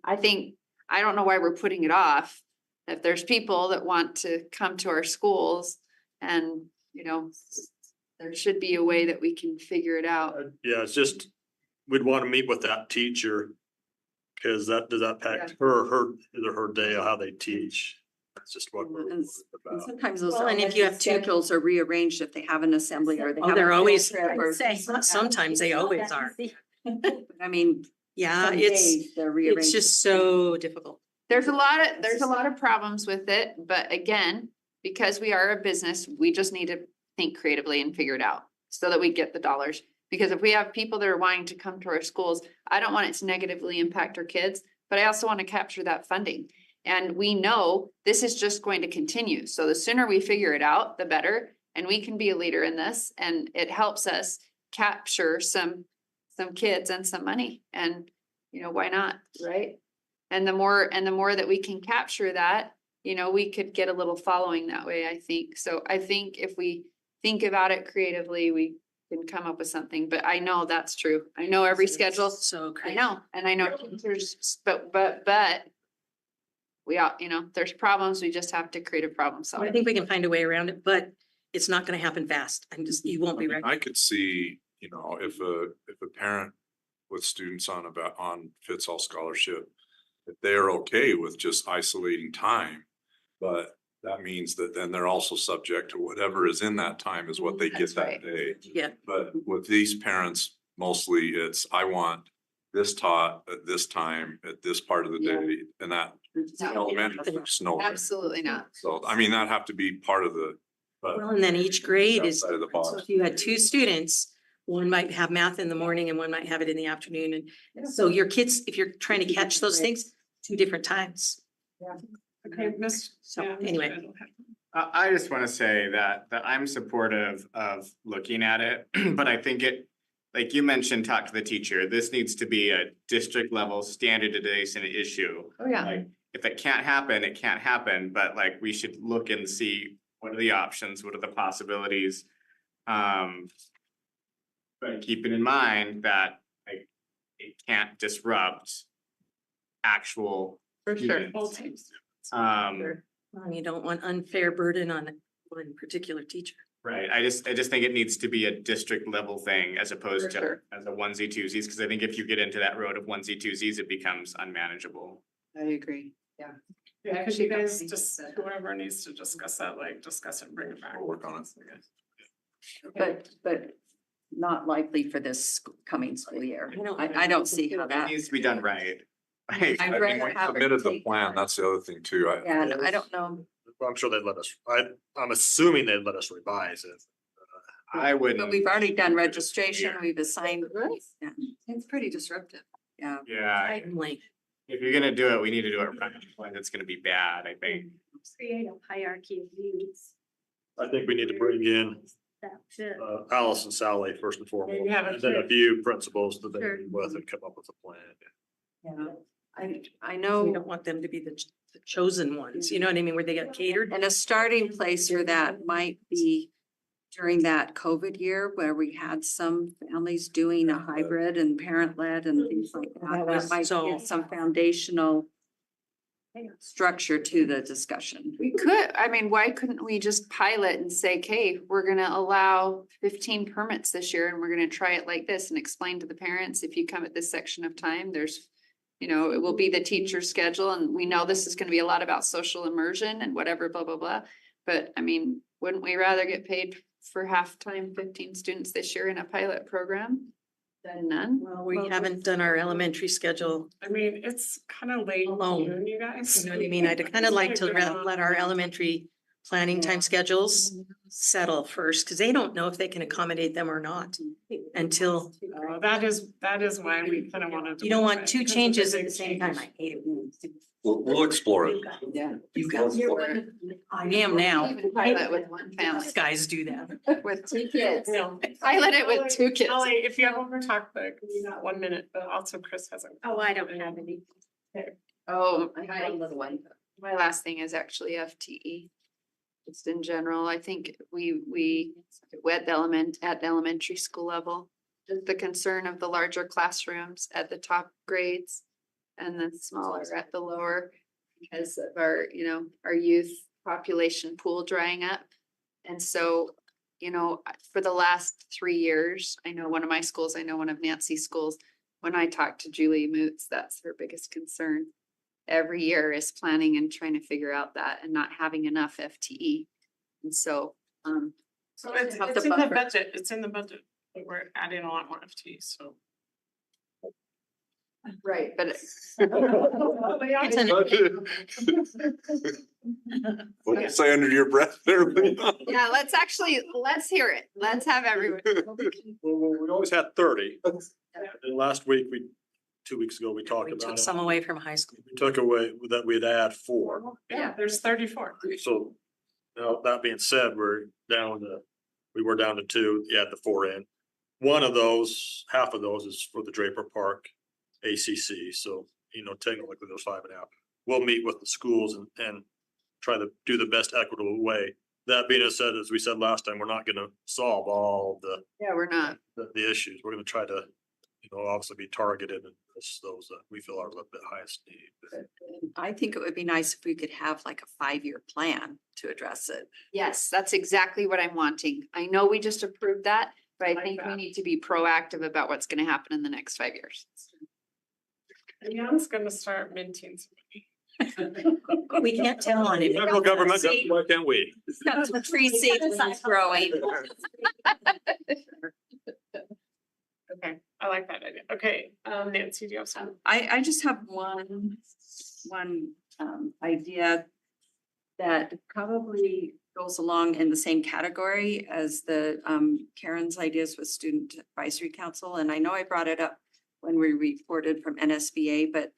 I don't know why we're putting it off. If there's people that want to come to our schools and, you know, there should be a way that we can figure it out. Yeah, it's just, we'd want to meet with that teacher. Cause does that impact her day, how they teach? That's just what we're And about. sometimes those Well, and if you have two- schedules are rearranged if they have an assembly or they oh, have. they're a always, field trip or- sometimes they always are. I mean, Yeah, some it's, days they're rearranged. it's just so difficult. There's a lot of problems with it, but again, because we are a business, we just need to think creatively and figure it out so that we get the dollars. Because if we have people that are wanting to come to our schools, I don't want it to negatively impact our kids, but I also want to capture that funding. And we know this is just going to continue. So the sooner we figure it out, the better. And we can be a leader in this, and it helps us capture some kids and some money. And, you know, why not, right? And the more that we can capture that, you know, we could get a little following that way, I think. So I think if we think about it creatively, we can come up with something, but I know that's true. I know every schedule, So I crazy. know, and I know teachers, but we all, you know, there's problems, we just have to create a problem So I solver. think we can find a way around it, but it's not gonna happen fast. You won't be ready. I could see, you know, if a parent with students on fits all scholarship, if they're okay with just isolating time, but that means that then they're also subject to whatever is in that time is what they get That's that right. day. Yeah. But with these parents, mostly it's, I want this taught at this time, at this part of the Yeah. day, and that elementary, there's no. Absolutely not. So, I mean, that'd have to be part of the. Well, and then each grade is, Outside of the different. So box. if you had two students, one might have math in the morning and one might have it in the afternoon. And so your kids, if you're trying to catch those things, 2 different times. Okay, Miss. So, yeah, Mr. anyway. Edelhead. I just want to say that I'm supportive of looking at it, but I think like you mentioned, talk to the teacher. This needs to be a district level standardization issue. Oh, yeah. Like, if it can't happen, it can't happen, but like, we should look and see what are the options, what are the possibilities? But keeping in mind that like, it can't disrupt actual For sure. students. Full teams. Um, You don't want unfair burden on one particular teacher. Right, I just think it needs to be a district level thing as opposed For to sure. as a onesie twosies, because I think if you get into that road of onesie twosies, it becomes unmanageable. I agree. Yeah, could actually you don't guys think just, that- whoever needs to discuss that, like, discuss it, and bring it back. We'll work on it. But not likely for this coming school year. I don't- I don't see how It that, needs to be done right. I'd I mean, rather we have it submitted the take plan, time. that's the other thing too. and I don't know, I'm sure they'd let us, I'm assuming they'd let us revise it. I but wouldn't, we've already done registration, we've assigned, yeah, It's pretty disruptive. yeah. yeah, Like, if you're gonna do it, we need to do it right, otherwise it's gonna be bad, I think. Create a hierarchy of needs I think we need to bring in that fit. Alice and Sally first and foremost, Maybe have a and then a few. few principals that they Sure. meet with and come up with a plan. Yeah, I we know, don't want them to be the chosen ones, you know what I mean, where they get catered. and a starting place for that might be during that COVID year where we had some families doing a hybrid and parent-led and things like that. That That was might so- give some foundational structure to the discussion. We could, I mean, why couldn't we just pilot and say, okay, we're gonna allow 15 permits this year and we're gonna try it like this and explain to the parents, if you come at this section of time, there's, you know, it will be the teacher's schedule and we know this is gonna be a lot about social immersion and whatever, blah, blah, blah. But I mean, wouldn't we rather get paid for half-time 15 students this year in a pilot program than none? Well, we haven't done our elementary schedule, I mean, it's kind of late Alone. June, you guys. you know what I mean? I'd kind of like to let our elementary planning time schedules settle first, because they don't know if they can accommodate them or not until, That is why we kind of wanted to. you don't move want it, two because of changes the at the big same time. change. I hate it. We'll explore it. Yeah. You guys, Or I am now. even pilot with one family, Most guys do that. with 2 kids. No. Pilot it with 2 kids. Holly, if you have one more talk, but you got 1 minute, but also Chris hasn't. Oh, I don't have any. Oh, I have a little one. my last thing is actually FTE. Just in general, I think we at the elementary school level, just the concern of the larger classrooms at the top grades and the smaller at the lower because of our, you know, our youth population pool drying up. And so, you know, for the last 3 years, I know one of my schools, I know one of Nancy's schools, when I talked to Julie Moots, that's her biggest concern every year is planning and trying to figure out that and not having enough FTE. And so, So it's Have it's the in the buffer. budget, it's in the budget, but we're adding a lot more FTE, so. right, but It's an- What do you say under your breath there? Leon? yeah, let's hear it. Let's have everyone. Well, we always had 30. And last week, 2 weeks ago, we talked We about took it. some away from high school. We took away that we'd add 4. Yeah, there's 34. So now that being said, we were down to 2, you add the 4 in. One of those, half of those is for the Draper Park ACC. So, you know, technically there's 5.5. We'll meet with the schools and try to do the best equitable way. That being said, as we said last time, we're not gonna solve all Yeah, we're not. the issues. We're gonna try to, you know, obviously be targeted and address those that we feel are a little bit highest need. I think it would be nice if we could have like a 5-year plan to address it. Yes, that's exactly what I'm wanting. I know we just approved that, but I Like think we that. need to be proactive about what's gonna happen in the next 5 years. Leon's gonna start minting some money. We can't tell on it. Federal government, why can't we? Tree seeds is growing. Okay, I like that idea. Okay, Nancy, do you have some? I just have one idea that probably goes along in the same category as the Karen's ideas with Student Advisory Council. And I know I brought it up when we reported from NSBA, but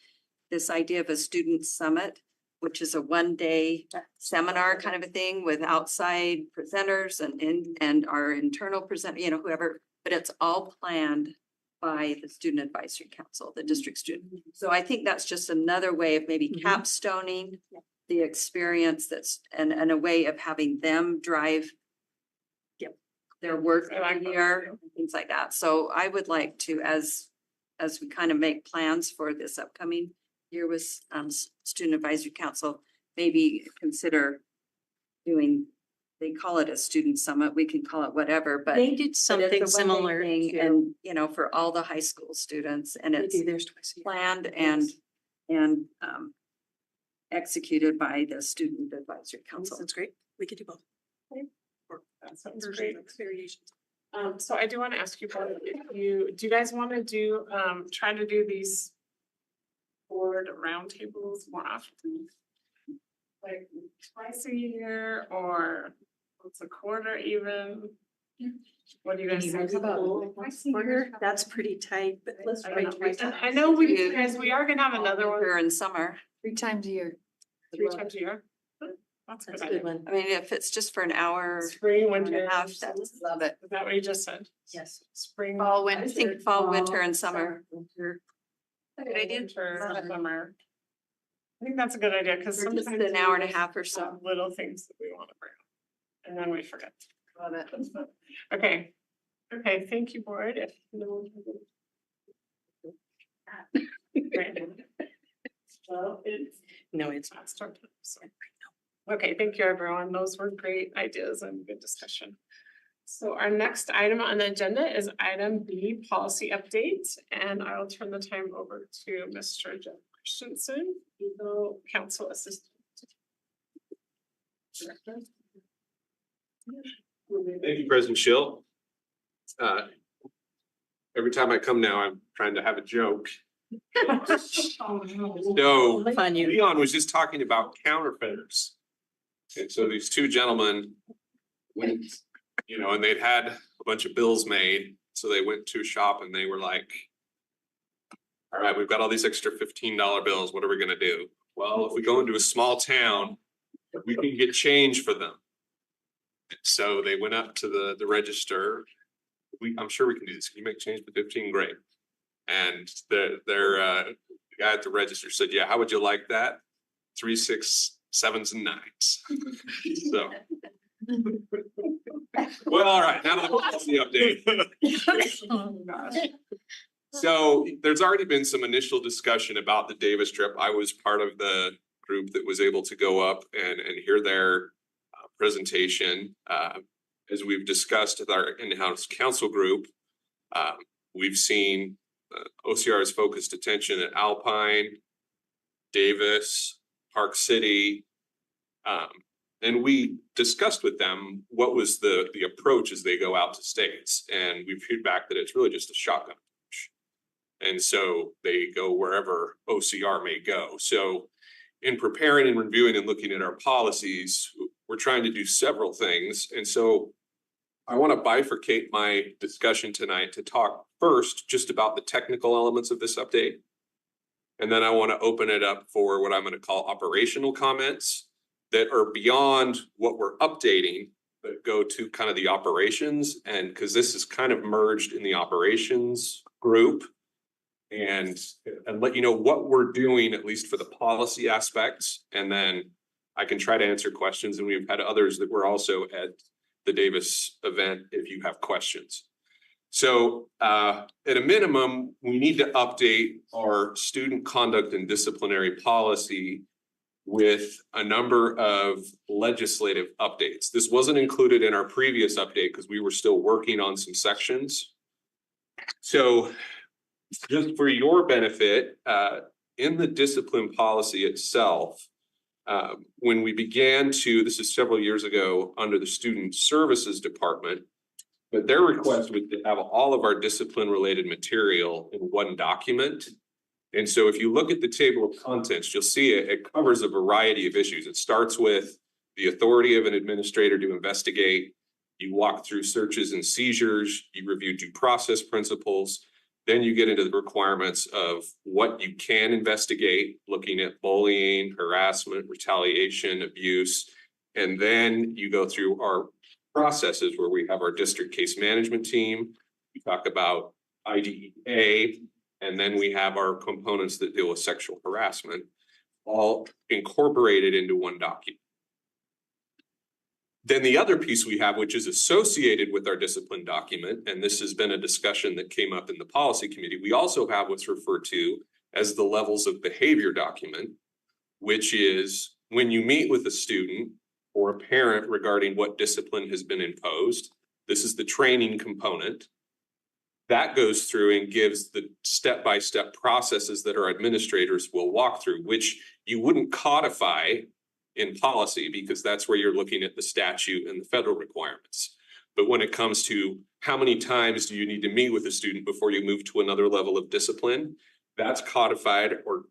this idea of a student summit, which is a 1-day seminar kind of a thing with outside presenters and our internal presenter, you know, whoever, but it's all planned by the Student Advisory Council, the district student. So I think that's just another way of maybe Mhm. capstoning the experience and a way of having them drive their work I like every that. year, things like that. So I would like to, as we kind of make plans for this upcoming year with Student Advisory Council, maybe consider doing, they call it a student summit, we can call it whatever, but. They did but it's something a one-day similar thing to, And, you know, for all the high school students, and they it's do theirs twice a year. planned and executed by the Student Advisory Council. That's great. We could do both. That sounds Versions, great. variations. So I do want to ask you, both, if you, do you guys want to do, try to do these board roundtables more often? Like twice a year or once a quarter even? What do you guys think? That's pretty tight, but let's I try don't know. twice. And I know we, guys, we are gonna have another one Winter and summer. 3 times a year. 3 times a year. That's a That's good a good idea. one. I mean, if it's just for an hour, Spring, hour and winter, a half, is that's, Love it. that what you just said? Yes. Spring. Fall, I winter. think fall, winter and summer. Winter, Good idea. winter, summer. I think that's a good idea, because Or sometimes. just an hour and a we half or have so. Little things that we want to bring up, and then we forget. Love it. Okay, okay, thank you, board. If no one has a- Well, it's No, it's not start time, so. Okay, thank you, everyone. Those were great ideas and good discussion. So our next item on the agenda is item B, policy update, and I will turn the time over to Mr. Jeff Christensen, legal counsel assistant. Director. Thank you, President Schill. Every time I come now, I'm trying to have a joke. So fun. You. Leon was just talking about counterfeiters. And so these two gentlemen went, you know, and they'd had a bunch of bills made. So they went to a shop and they were like, all right, we've got all these extra $15 bills. What are we gonna do? Well, if we go into a small town, we can get change for them. So they went up to the register. I'm sure we can do this. Can you make change for 15? Great. And the guy at the register said, yeah, how would you like that? 3, 6, 7s and 9s. So. Well, all right, now to the policy update. Oh, gosh. So there's already been some initial discussion about the Davis trip. I was part of the group that was able to go up and hear their presentation. As we've discussed with our in-house council group, we've seen OCR's focused attention at Alpine, Davis, Park City. And we discussed with them what was the approach as they go out to states. And we've feedback that it's really just a shotgun approach. And so they go wherever OCR may go. So in preparing and reviewing and looking at our policies, we're trying to do several things. And so I want to bifurcate my discussion tonight to talk first just about the technical elements of this update. And then I want to open it up for what I'm going to call operational comments that are beyond what we're updating, but go to kind of the operations. And because this is kind of merged in the operations group, and let you know what we're doing, at least for the policy aspects. And then I can try to answer questions. And we've had others that were also at the Davis event if you have questions. So at a minimum, we need to update our student conduct and disciplinary policy with a number of legislative updates. This wasn't included in our previous update because we were still working on some sections. So just for your benefit, in the discipline policy itself, when we began to, this is several years ago under the Student Services Department, but their request was to have all of our discipline related material in one document. And so if you look at the table of contents, you'll see it covers a variety of issues. It starts with the authority of an administrator to investigate. You walk through searches and seizures, you review due process principles. Then you get into the requirements of what you can investigate, looking at bullying, harassment, retaliation, abuse. And then you go through our processes where we have our district case management team. We talk about IDEA, and then we have our components that deal with sexual harassment, all incorporated into one document. Then the other piece we have, which is associated with our discipline document, and this has been a discussion that came up in the policy committee, we also have what's referred to as the levels of behavior document, which is when you meet with a student or a parent regarding what discipline has been imposed, this is the training component. That goes through and gives the step-by-step processes that our administrators will walk through, which you wouldn't codify in policy because that's where you're looking at the statute and the federal requirements. But when it comes to how many times do you need to meet with a student before you move to another level of discipline, that's codified or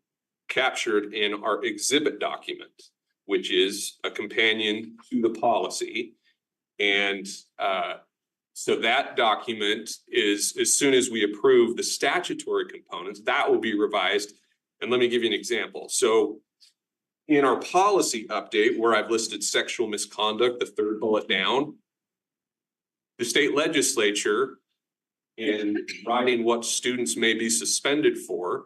captured in our exhibit document, which is a companion to the policy. And so that document is, as soon as we approve the statutory components, that will be revised. And let me give you an example. So in our policy update, where I've listed sexual misconduct, the third bullet down, the state legislature, in writing what students may be suspended for,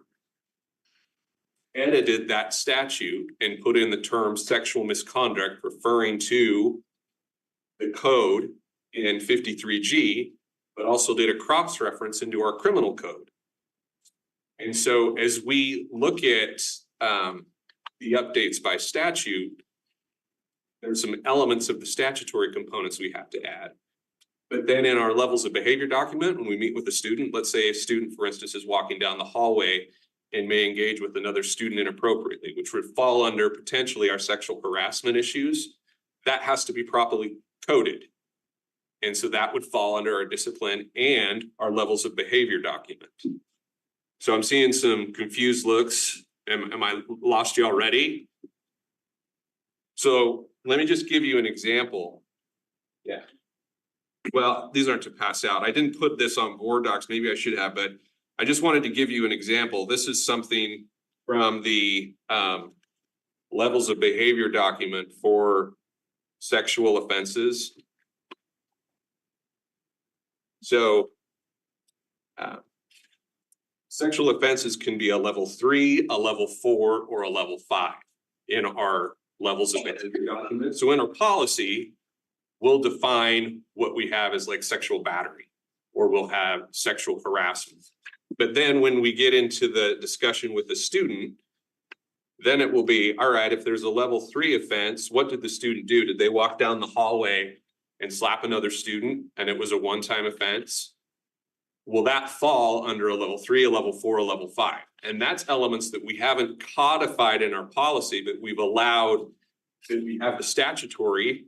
edited that statute and put in the term sexual misconduct, referring to the code in 53G, but also did a cross-reference into our criminal code. And so as we look at the updates by statute, there's some elements of the statutory components we have to add. But then in our levels of behavior document, when we meet with a student, let's say a student, for instance, is walking down the hallway and may engage with another student inappropriately, which would fall under potentially our sexual harassment issues, that has to be properly coded. And so that would fall under our discipline and our levels of behavior document. So I'm seeing some confused looks. Am I lost you already? So let me just give you an example. Yeah. Well, these aren't to pass out. I didn't put this on board docs. Maybe I should have, but I just wanted to give you an example. This is something from the levels of behavior document for sexual offenses. So sexual offenses can be a level 3, a level 4, or a level 5 in our levels of behavior document. So in our policy, we'll define what we have as like sexual battery, or we'll have sexual harassment. But then when we get into the discussion with the student, then it will be, all right, if there's a level 3 offense, what did the student do? Did they walk down the hallway and slap another student and it was a one-time offense? Will that fall under a level 3, a level 4, a level 5? And that's elements that we haven't codified in our policy, but we've allowed that we have the statutory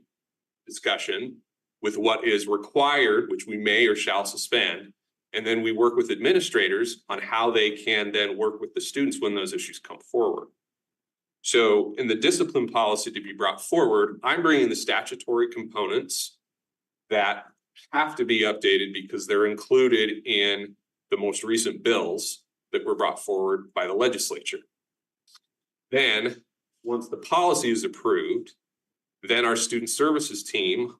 discussion with what is required, which we may or shall suspend. And then we work with administrators on how they can then work with the students when those issues come forward. So in the discipline policy to be brought forward, I'm bringing the statutory components that have to be updated because they're included in the most recent bills that were brought forward by the legislature. Then, once the policy is approved, then our student services team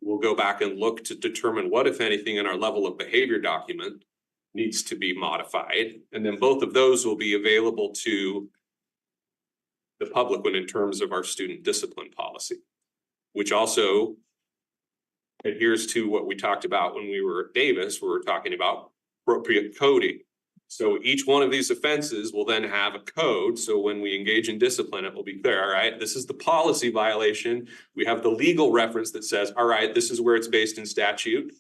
will go back and look to determine what, if anything, in our level of behavior document needs to be modified. And then both of those will be available to the public when in terms of our student discipline policy, which also adheres to what we talked about when we were at Davis, where we're talking about appropriate coding. So each one of these offenses will then have a code. So when we engage in discipline, it will be clear, all right, this is the policy violation. We have the legal reference that says, all right, this is where it's based in statute.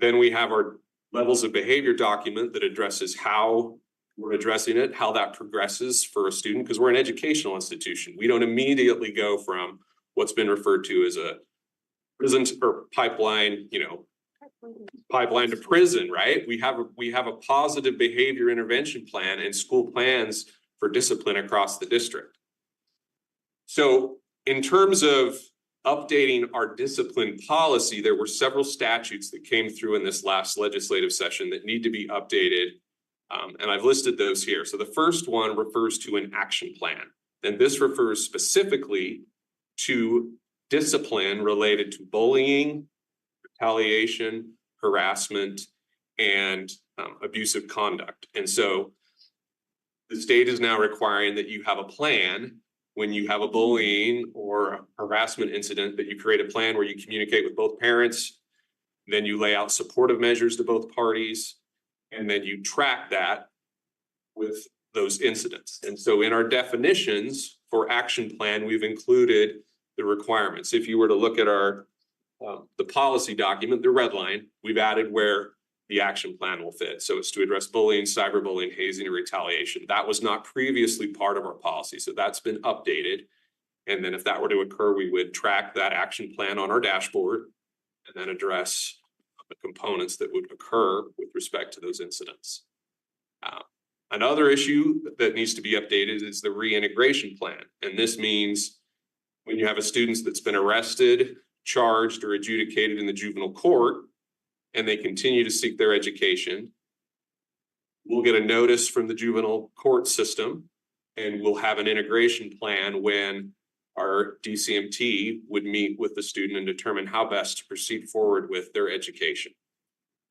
Then we have our levels of behavior document that addresses how we're addressing it, how that progresses for a student, because we're an educational institution. We don't immediately go from what's been referred to as a prison or pipeline, pipeline to prison, right? We have a positive behavior intervention plan and school plans for discipline across the district. So in terms of updating our discipline policy, there were several statutes that came through in this last legislative session that need to be updated. And I've listed those here. So the first one refers to an action plan. And this refers specifically to discipline related to bullying, retaliation, harassment, and abusive conduct. And so the state is now requiring that you have a plan when you have a bullying or harassment incident, that you create a plan where you communicate with both parents, then you lay out supportive measures to both parties, and then you track that with those incidents. And so in our definitions for action plan, we've included the requirements. If you were to look at our the policy document, the red line, we've added where the action plan will fit. So it's to address bullying, cyberbullying, hazing, and retaliation. That was not previously part of our policy, so that's been updated. And then if that were to occur, we would track that action plan on our dashboard and then address the components that would occur with respect to those incidents. Another issue that needs to be updated is the reintegration plan. And this means when you have a student that's been arrested, charged, or adjudicated in the juvenile court, and they continue to seek their education, we'll get a notice from the juvenile court system, and we'll have an integration plan when our DCMT would meet with the student and determine how best to proceed forward with their education.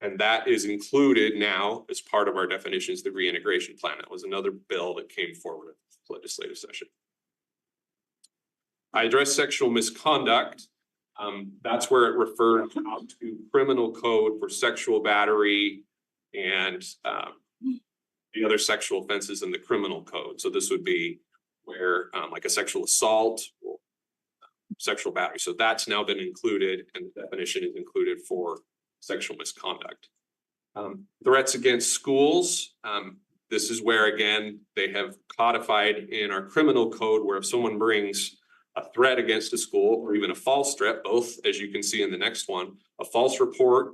And that is included now as part of our definitions, the reintegration plan. That was another bill that came forward at the legislative session. I addressed sexual misconduct. That's where it referred out to criminal code for sexual battery and the other sexual offenses in the criminal code. So this would be where like a sexual assault or sexual battery. So that's now been included, and the definition is included for sexual misconduct. Threats against schools. This is where, again, they have codified in our criminal code where if someone brings a threat against a school or even a false threat, both, as you can see in the next one, a false report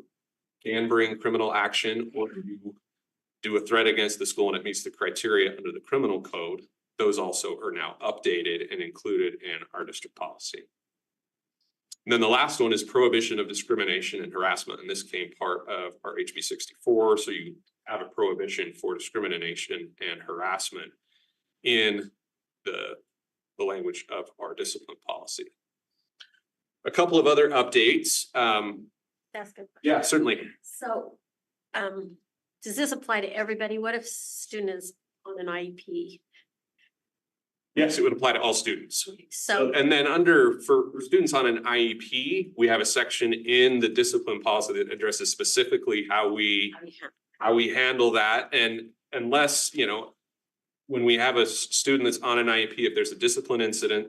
can bring criminal action, or you do a threat against the school and it meets the criteria under the criminal code. Those also are now updated and included in our district policy. And then the last one is prohibition of discrimination and harassment. And this came part of our HB 64. So you have a prohibition for discrimination and harassment in the language of our discipline policy. A couple of other updates. That's good. Yeah, certainly. So, does this apply to everybody? What if student is on an IEP? Yes, it would apply to all students. So, And then for students on an IEP, we have a section in the discipline policy that addresses specifically how we handle that. And unless, when we have a student that's on an IEP, if there's a discipline incident,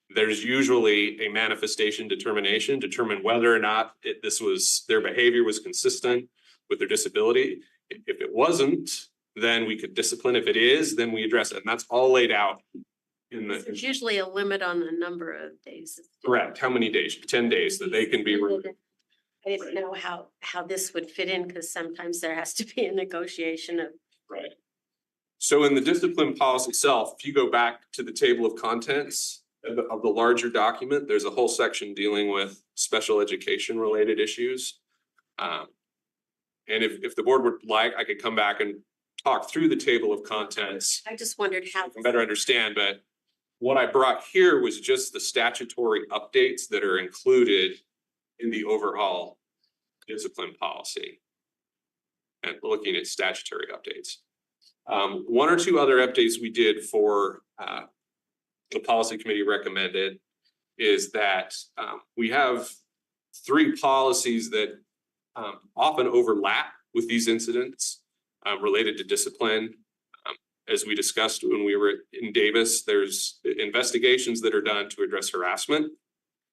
there's usually a manifestation determination, determine whether or not their behavior was consistent with their disability. If it wasn't, then we could discipline. If it is, then we address it. And that's all laid out in the. there's usually a limit on the number of days. Correct. How many days? 10 days that they can be removed. I didn't know how this would fit in, because sometimes there has to be a negotiation of. Right. So in the discipline policy itself, if you go back to the table of contents of the larger document, there's a whole section dealing with special education related issues. And if the board would like, I could come back and talk through the table of contents. I just wondered how. You can better understand, but what I brought here was just the statutory updates that are included in the overall discipline policy. And looking at statutory updates. One or two other updates we did for the policy committee recommended is that we have 3 policies that often overlap with these incidents related to discipline. As we discussed when we were in Davis, there's investigations that are done to address harassment.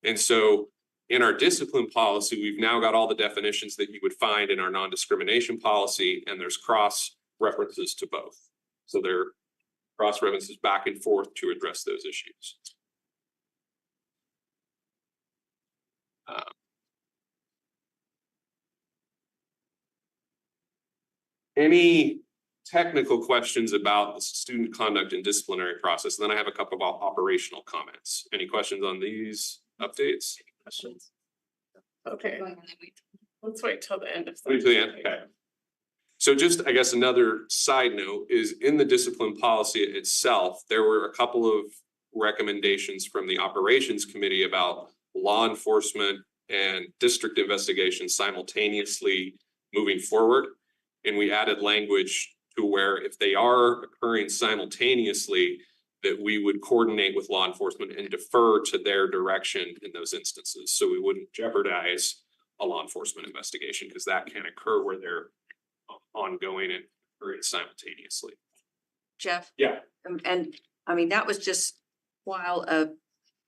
And so in our discipline policy, we've now got all the definitions that you would find in our non-discrimination policy, and there's cross references to both. So there are cross references back and forth to address those issues. Any technical questions about the student conduct and disciplinary process? And then I have a couple of operational comments. Any questions on these updates? Questions? Okay, let's wait till the end of. Wait till the end, okay. So just, I guess, another side note is in the discipline policy itself, there were a couple of recommendations from the operations committee about law enforcement and district investigations simultaneously moving forward. And we added language to where if they are occurring simultaneously, that we would coordinate with law enforcement and defer to their direction in those instances. So we wouldn't jeopardize a law enforcement investigation, because that can occur where they're ongoing and occurring simultaneously. Jeff? Yeah. And I mean, that was just while a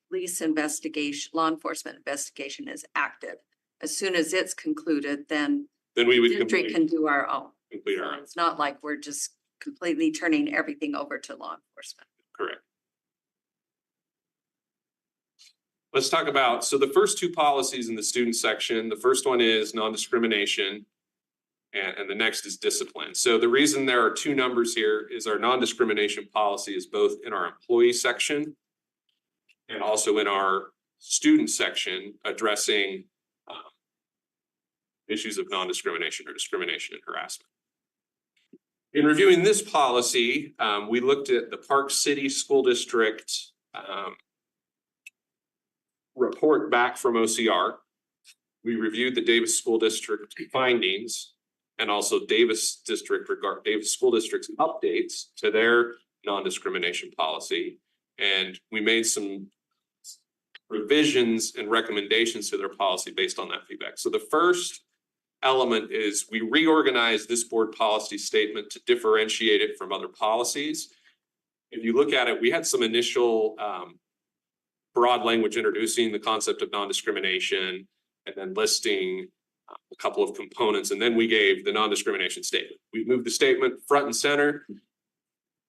police investigation, law enforcement investigation is active. As soon as it's concluded, then Then we would district can do our own. complete So our, it's not like we're just completely turning everything over to law enforcement. correct. Let's talk about, so the first two policies in the student section, the first one is non-discrimination. And the next is discipline. So the reason there are two numbers here is our non-discrimination policy is both in our employee section and also in our student section addressing issues of non-discrimination or discrimination and harassment. In reviewing this policy, we looked at the Park City School District report back from OCR. We reviewed the Davis School District findings and also Davis School District's updates to their non-discrimination policy. And we made some revisions and recommendations to their policy based on that feedback. So the first element is we reorganized this board policy statement to differentiate it from other policies. If you look at it, we had some initial broad language introducing the concept of non-discrimination and then listing a couple of components, and then we gave the non-discrimination statement. We moved the statement front and center,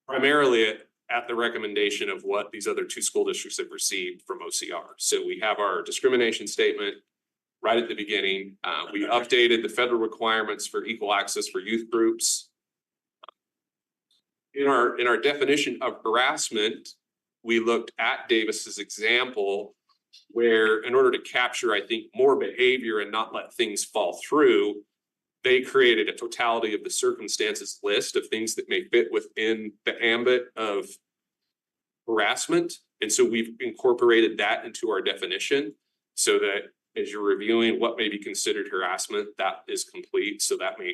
primarily at the recommendation of what these other two school districts have received from OCR. So we have our discrimination statement right at the beginning. We updated the federal requirements for equal access for youth groups. In our definition of harassment, we looked at Davis's example where in order to capture, I think, more behavior and not let things fall through, they created a totality of the circumstances list of things that may fit within the ambit of harassment. And so we've incorporated that into our definition so that as you're reviewing what may be considered harassment, that is complete. So that may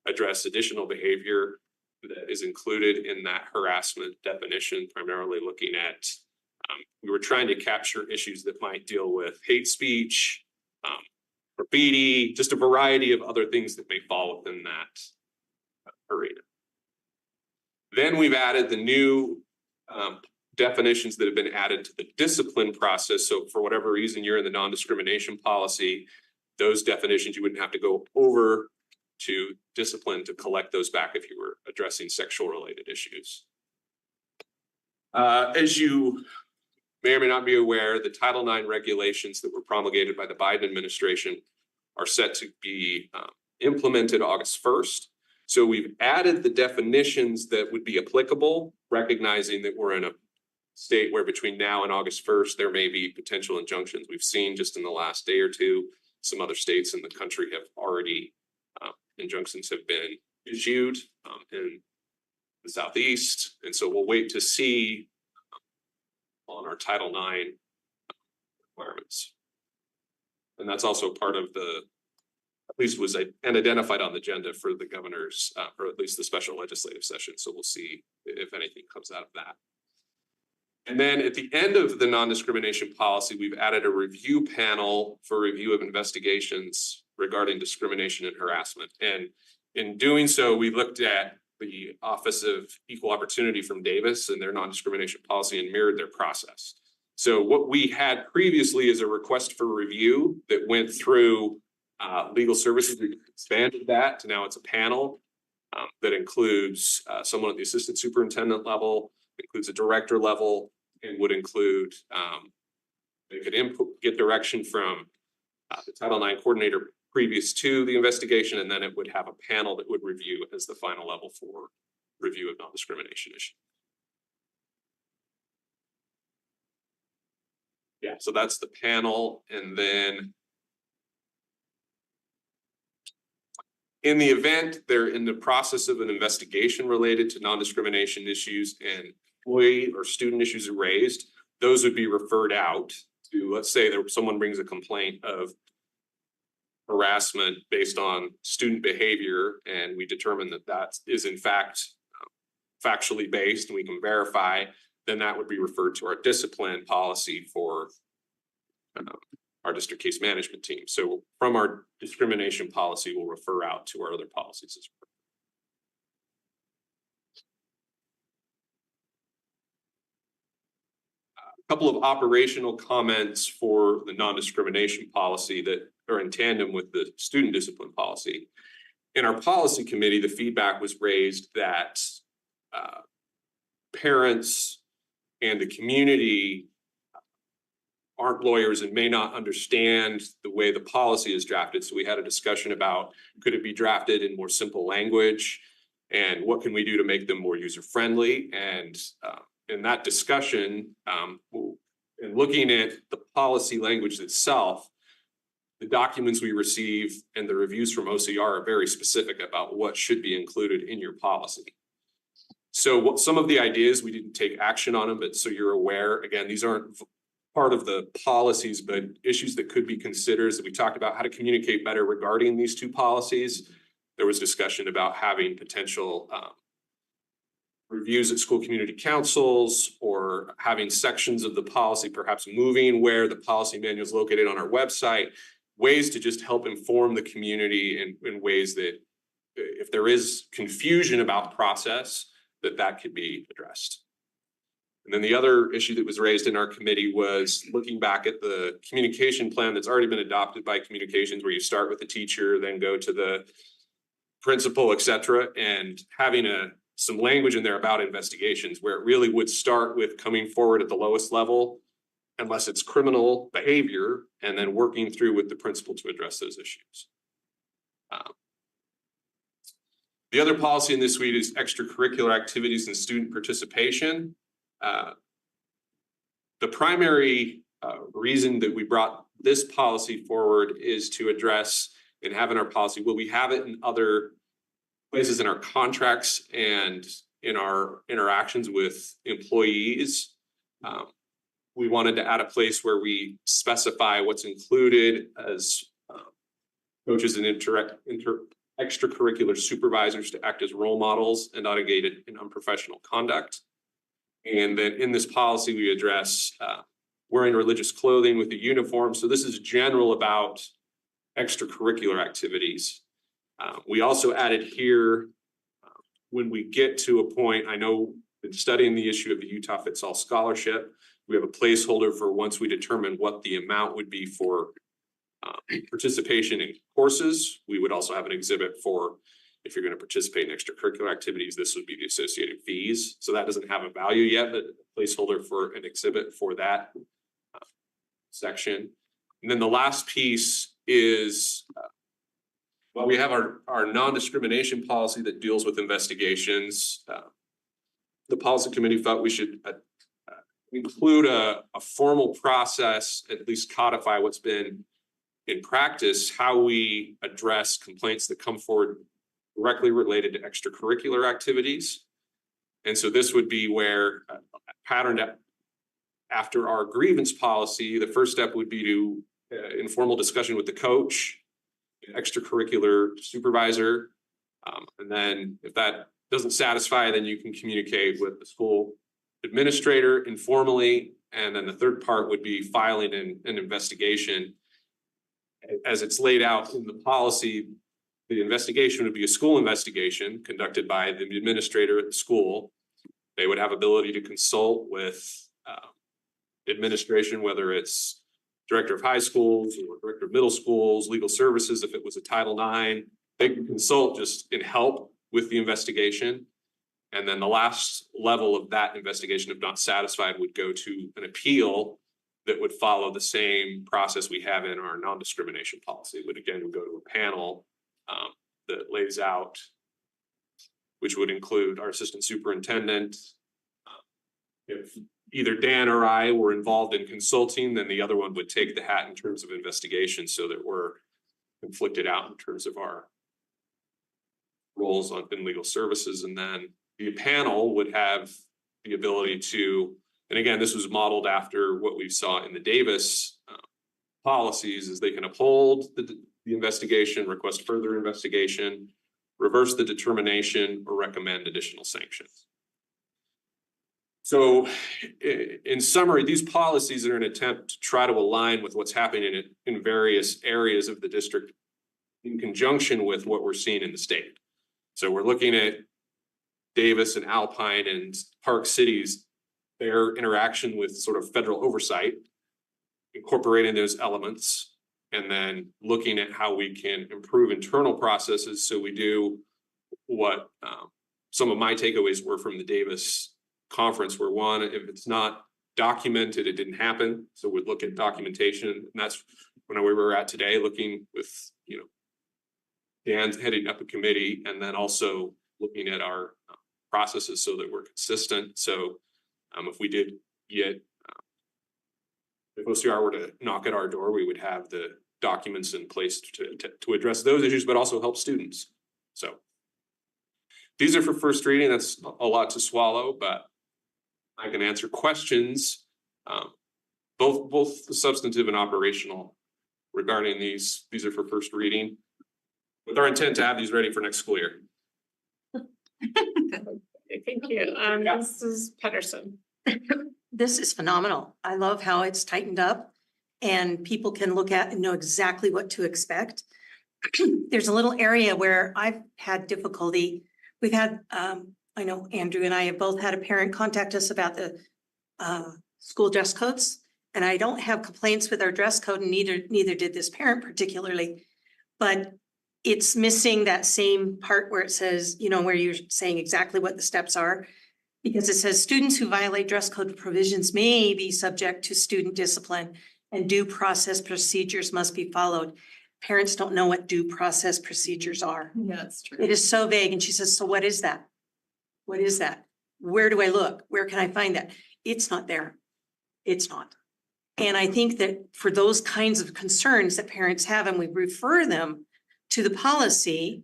address additional behavior that is included in that harassment definition, primarily looking at we were trying to capture issues that might deal with hate speech, graffiti, just a variety of other things that may fall within that arena. Then we've added the new definitions that have been added to the discipline process. So for whatever reason you're in the non-discrimination policy, those definitions, you wouldn't have to go over to discipline to collect those back if you were addressing sexual related issues. As you may or may not be aware, the Title IX regulations that were promulgated by the Biden administration are set to be implemented August 1st. So we've added the definitions that would be applicable, recognizing that we're in a state where between now and August 1st, there may be potential injunctions. We've seen just in the last day or two, some other states in the country have already, injunctions have been issued in the Southeast. And so we'll wait to see on our Title IX requirements. And that's also part of the, at least was identified on the agenda for the governor's, or at least the special legislative session. So we'll see if anything comes out of that. And then at the end of the non-discrimination policy, we've added a review panel for review of investigations regarding discrimination and harassment. And in doing so, we looked at the Office of Equal Opportunity from Davis and their non-discrimination policy and mirrored their process. So what we had previously is a request for review that went through legal services. We expanded that to now it's a panel that includes someone at the assistant superintendent level, includes a director level, and would include they could get direction from the Title IX coordinator previous to the investigation, and then it would have a panel that would review as the final level for review of non-discrimination issues. Yeah, so that's the panel. And then in the event they're in the process of an investigation related to non-discrimination issues and employee or student issues are raised, those would be referred out to, let's say there someone brings a complaint of harassment based on student behavior, and we determine that that is in fact factually based and we can verify, then that would be referred to our discipline policy for our district case management team. So from our discrimination policy, we'll refer out to our other policies as well. couple of operational comments for the non-discrimination policy that are in tandem with the student discipline policy. In our policy committee, the feedback was raised that parents and the community aren't lawyers and may not understand the way the policy is drafted. So we had a discussion about, could it be drafted in more simple language? And what can we do to make them more user-friendly? And in that discussion, and looking at the policy language itself, the documents we receive and the reviews from OCR are very specific about what should be included in your policy. So what some of the ideas, we didn't take action on them, but so you're aware, again, these aren't part of the policies, but issues that could be considered. So we talked about how to communicate better regarding these two policies. There was discussion about having potential reviews at school community councils, or having sections of the policy perhaps moving where the policy manual is located on our website, ways to just help inform the community in ways that if there is confusion about process, that could be addressed. And then the other issue that was raised in our committee was looking back at the communication plan that's already been adopted by communications, where you start with the teacher, then go to the principal, et cetera, and having some language in there about investigations, where it really would start with coming forward at the lowest level, unless it's criminal behavior, and then working through with the principal to address those issues. The other policy in this suite is extracurricular activities and student participation. The primary reason that we brought this policy forward is to address and have in our policy, will we have it in other places in our contracts and in our interactions with employees. We wanted to add a place where we specify what's included as coaches and extracurricular supervisors to act as role models and not engage in unprofessional conduct. And then in this policy, we address wearing religious clothing with a uniform. So this is general about extracurricular activities. We also added here, when we get to a point, I know in studying the issue of the Utah Fits All Scholarship, we have a placeholder for once we determine what the amount would be for participation in courses. We would also have an exhibit for if you're going to participate in extracurricular activities, this would be the associated fees. So that doesn't have a value yet, but a placeholder for an exhibit for that section. And then the last piece is, well, we have our non-discrimination policy that deals with investigations. The policy committee thought we should include a formal process, at least codify what's been in practice, how we address complaints that come forward directly related to extracurricular activities. And so this would be where patterned after our grievance policy, the first step would be to informal discussion with the coach, extracurricular supervisor. And then if that doesn't satisfy, then you can communicate with the school administrator informally. And then the third part would be filing an investigation. As it's laid out in the policy, the investigation would be a school investigation conducted by the administrator at the school. They would have ability to consult with administration, whether it's director of high schools or director of middle schools, legal services, if it was a Title IX, they can consult just in help with the investigation. And then the last level of that investigation, if not satisfied, would go to an appeal that would follow the same process we have in our non-discrimination policy. It would again go to a panel that lays out, which would include our assistant superintendent. If either Dan or I were involved in consulting, then the other one would take the hat in terms of investigation so that we're conflicted out in terms of our roles in legal services. And then the panel would have the ability to, and again, this was modeled after what we saw in the Davis policies, is they can uphold the investigation, request further investigation, reverse the determination, or recommend additional sanctions. So in summary, these policies are an attempt to try to align with what's happening in various areas of the district in conjunction with what we're seeing in the state. So we're looking at Davis and Alpine and Park Cities their interaction with sort of federal oversight, incorporating those elements, and then looking at how we can improve internal processes so we do what some of my takeaways were from the Davis conference, where one, if it's not documented, it didn't happen. So we'd look at documentation, and that's when we were at today, looking with, you know, Dan's heading up a committee, and then also looking at our processes so that we're consistent. So if we did get if OCR were to knock at our door, we would have the documents in place to address those issues, but also help students. So these are for first reading. That's a lot to swallow, but I can answer questions, both substantive and operational regarding these. These are for first reading, with our intent to have these ready for next school year. Thank you. Mrs. Pedersen. This is phenomenal. I love how it's tightened up and people can look at and know exactly what to expect. There's a little area where I've had difficulty. We've had, I know Andrew and I have both had a parent contact us about the school dress codes. And I don't have complaints with our dress code, and neither did this parent particularly. But it's missing that same part where it says, you know, where you're saying exactly what the steps are. Because it says students who violate dress code provisions may be subject to student discipline, and due process procedures must be followed. Parents don't know what due process procedures are. Yeah, that's true. It is so vague. And she says, so what is that? What is that? Where do I look? Where can I find that? It's not there. It's not. And I think that for those kinds of concerns that parents have, and we refer them to the policy,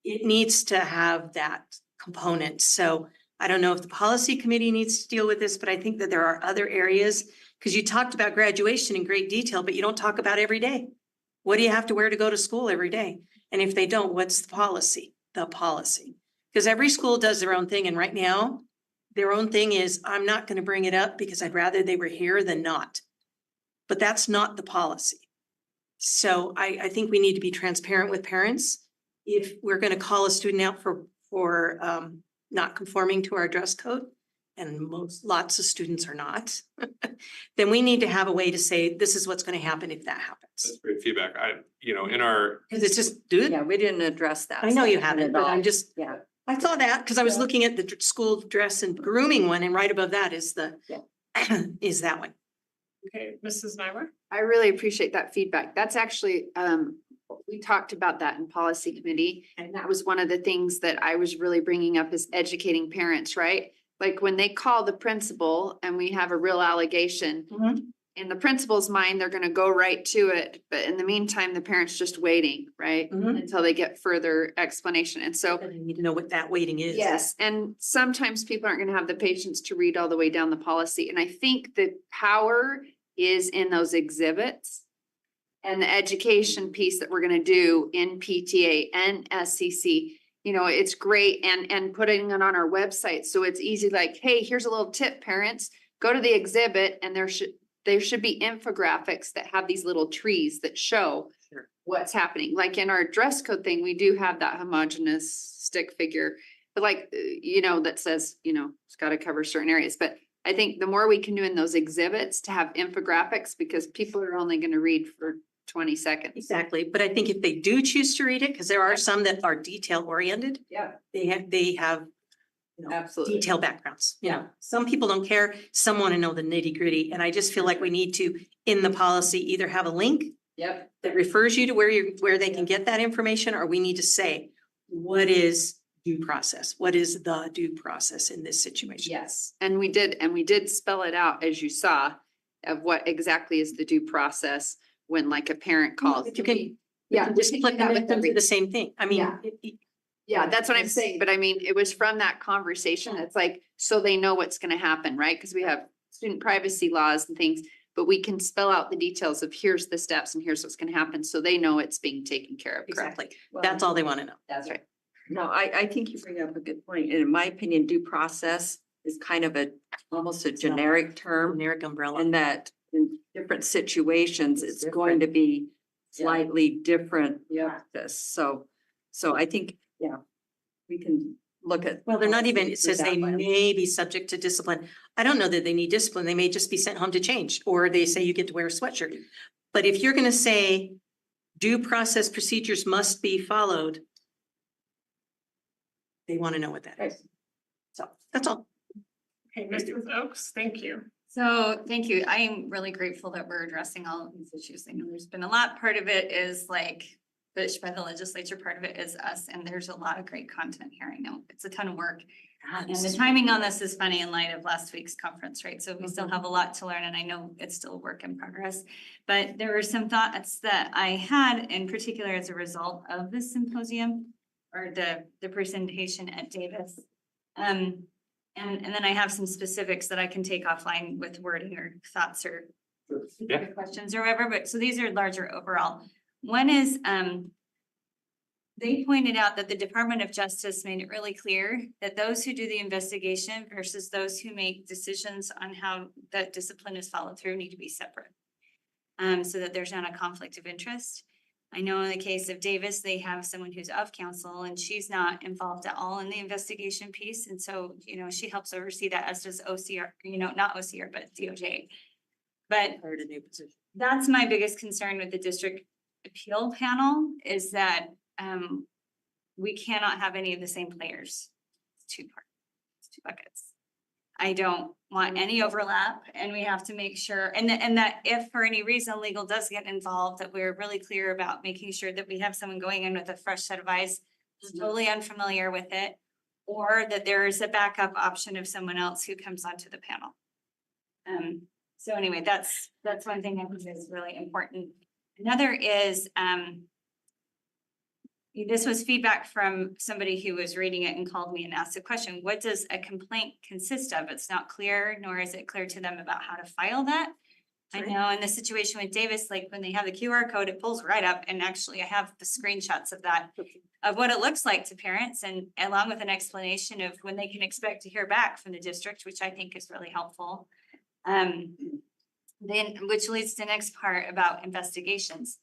it needs to have that component. So I don't know if the policy committee needs to deal with this, but I think that there are other areas, because you talked about graduation in great detail, but you don't talk about every day. What do you have to wear to go to school every day? And if they don't, what's the policy? The policy. Because every school does their own thing. And right now, their own thing is, I'm not going to bring it up because I'd rather they were here than not. But that's not the policy. So I think we need to be transparent with parents. If we're going to call a student out for not conforming to our dress code, and lots of students are not, then we need to have a way to say, this is what's going to happen if that happens. That's great feedback. In our, Because it's just, dude, Yeah, we didn't address that. I know you section haven't, at but all. I'm just, Yeah. I saw that because I was looking at the school dress and grooming one, and right above that is the, is that one. Okay, Mrs. Nywer. I really appreciate that feedback. That's actually, we talked about that in policy committee. And that was one of the things that I was really bringing up, is educating parents, right? Like when they call the principal and we have a real allegation, in the principal's mind, they're gonna go right to it. But in the meantime, the parent's just waiting, right? Mhm. Until they get further explanation. And so And I need to know what that waiting is. yes, and sometimes people aren't gonna have the patience to read all the way down the policy, and I think the power is in those exhibits. And the education piece that we're gonna do in PTA and SCC, you know, it's great, and putting it on our website, so it's easy, like, hey, here's a little tip, parents, go to the exhibit, and there should be infographics that have these little trees that show Sure. what's happening. Like in our dress code thing, we do have that homogeneous stick figure, but like, that says, it's gotta cover certain areas. But I think the more we can do in those exhibits to have infographics, because people are only gonna read for 20 seconds. Exactly. But I think if they do choose to read it, because there are some that are detail oriented, Yeah, they have absolutely. detailed backgrounds. Some people don't care. Some want to know the nitty gritty. And I just feel like we need to, in the policy, either have a link Yep. that refers you to where they can get that information, or we need to say, what is due process? What is the due process in this situation? Yes, and we did spell it out, as you saw, of what exactly is the due process when like a parent calls. You can, Yeah, just we can click do that and with let them do every- the same thing. I mean, Yeah. Yeah, that's what I'm saying, but I mean, it was from that conversation, it's like, so they know what's gonna happen, right? Cause we have student privacy laws and things, but we can spell out the details of here's the steps and here's what's gonna happen, so they know it's being taken care of correctly. exactly. That's all they want to know. That's right. No, I think you bring up a good point. And in my opinion, due process is kind of almost a generic term. Generic umbrella. And that in different situations, it's going to be slightly different Yeah. practice. So I think, we can look at. Well, they're not even, it policy through says they that lens. may be subject to discipline. I don't know that they need discipline. They may just be sent home to change, or they say you get to wear a sweatshirt. But if you're gonna say due process procedures must be followed, they want to know what that is. So that's all. Okay, Mrs. Oaks, thank you. So, thank you. I am really grateful that we're addressing all of these issues. I know there's been a lot. Part of it is like pushed by the legislature. Part of it is us, and there's a lot of great content here. I know it's a ton of work. And the timing on this is funny in light of last week's conference, right? So we still have a lot to learn, and I know it's still a work in progress. But there were some thoughts that I had in particular as a result of this symposium or the presentation at Davis. And then I have some specifics that I can take offline with wording or thoughts or specific questions or whatever, but so these are larger overall. One is, they pointed out that the Department of Justice made it really clear that those who do the investigation versus those who make decisions on how that discipline is followed through need to be separate. So that there's not a conflict of interest. I know in the case of Davis, they have someone who's of counsel and she's not involved at all in the investigation piece. And so, you know, she helps oversee that, as does OCR, you know, not OCR, but DOJ. But Hired a new position. that's my biggest concern with the district appeal panel is that we cannot have any of the same players. It's two parts, it's two buckets. I don't want any overlap, and we have to make sure, and that if for any reason legal does get involved, that we're really clear about making sure that we have someone going in with a fresh set of eyes, who's totally unfamiliar with it, or that there is a backup option of someone else who comes onto the panel. So anyway, that's one thing I think is really important. Another is, this was feedback from somebody who was reading it and called me and asked a question. What does a complaint consist of? It's not clear, nor is it clear to them about how to file that. I know in the situation with Davis, like when they have the QR code, it pulls right up, and actually I have the screenshots of that, of what it looks like to parents, and along with an explanation of when they can expect to hear back from the district, which I think is really helpful. Then, which leads to the next part about investigations.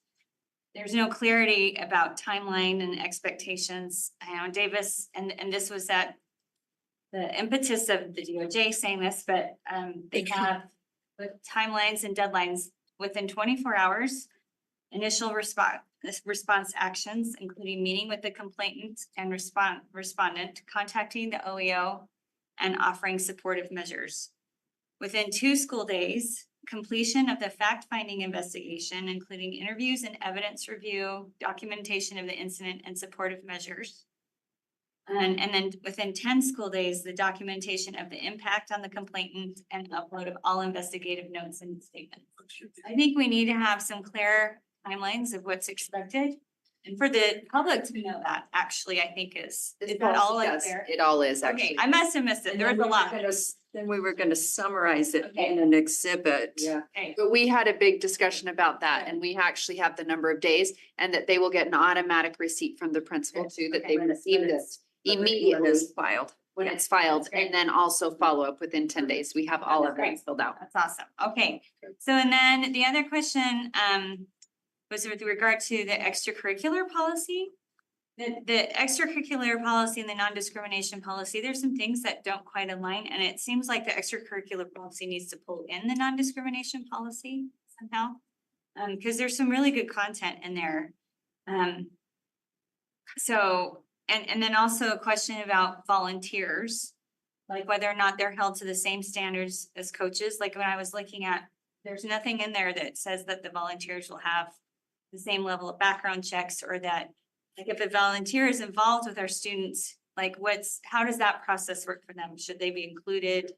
There's no clarity about timeline and expectations. I know Davis, and this was at the impetus of the DOJ saying this, but they have the timelines and deadlines within 24 hours. Initial response actions, including meeting with the complainant and respondent, contacting the OEO, and offering supportive measures. Within 2 school days, completion of the fact-finding investigation, including interviews and evidence review, documentation of the incident, and supportive measures. And then within 10 school days, the documentation of the impact on the complainant and upload of all investigative notes and statements. I think we need to have some clear timelines of what's expected. And for the public to know that, actually, I think is that all like Yes, there? it all is Okay, actually. I must have missed it. There was a lot. Then we were gonna summarize it Okay. in an exhibit. Yeah. Okay. But we had a big discussion about that, and we actually have the number of days, and that they will get an automatic receipt from the principal too, that they When it's- received when it it's- When immediately it's filed. when it's filed, great. and then also follow up within 10 days. We have all of Great. that filled out. That's awesome. Okay, so and then the other question was with regard to the extracurricular policy. The extracurricular policy and the non-discrimination policy, there's some things that don't quite align, and it seems like the extracurricular policy needs to pull in the non-discrimination policy somehow. Because there's some really good content in there. So, and then also a question about volunteers, like whether or not they're held to the same standards as coaches. Like when I was looking at, there's nothing in there that says that the volunteers will have the same level of background checks, or that, like if a volunteer is involved with our students, like how does that process work for them? Should they be included?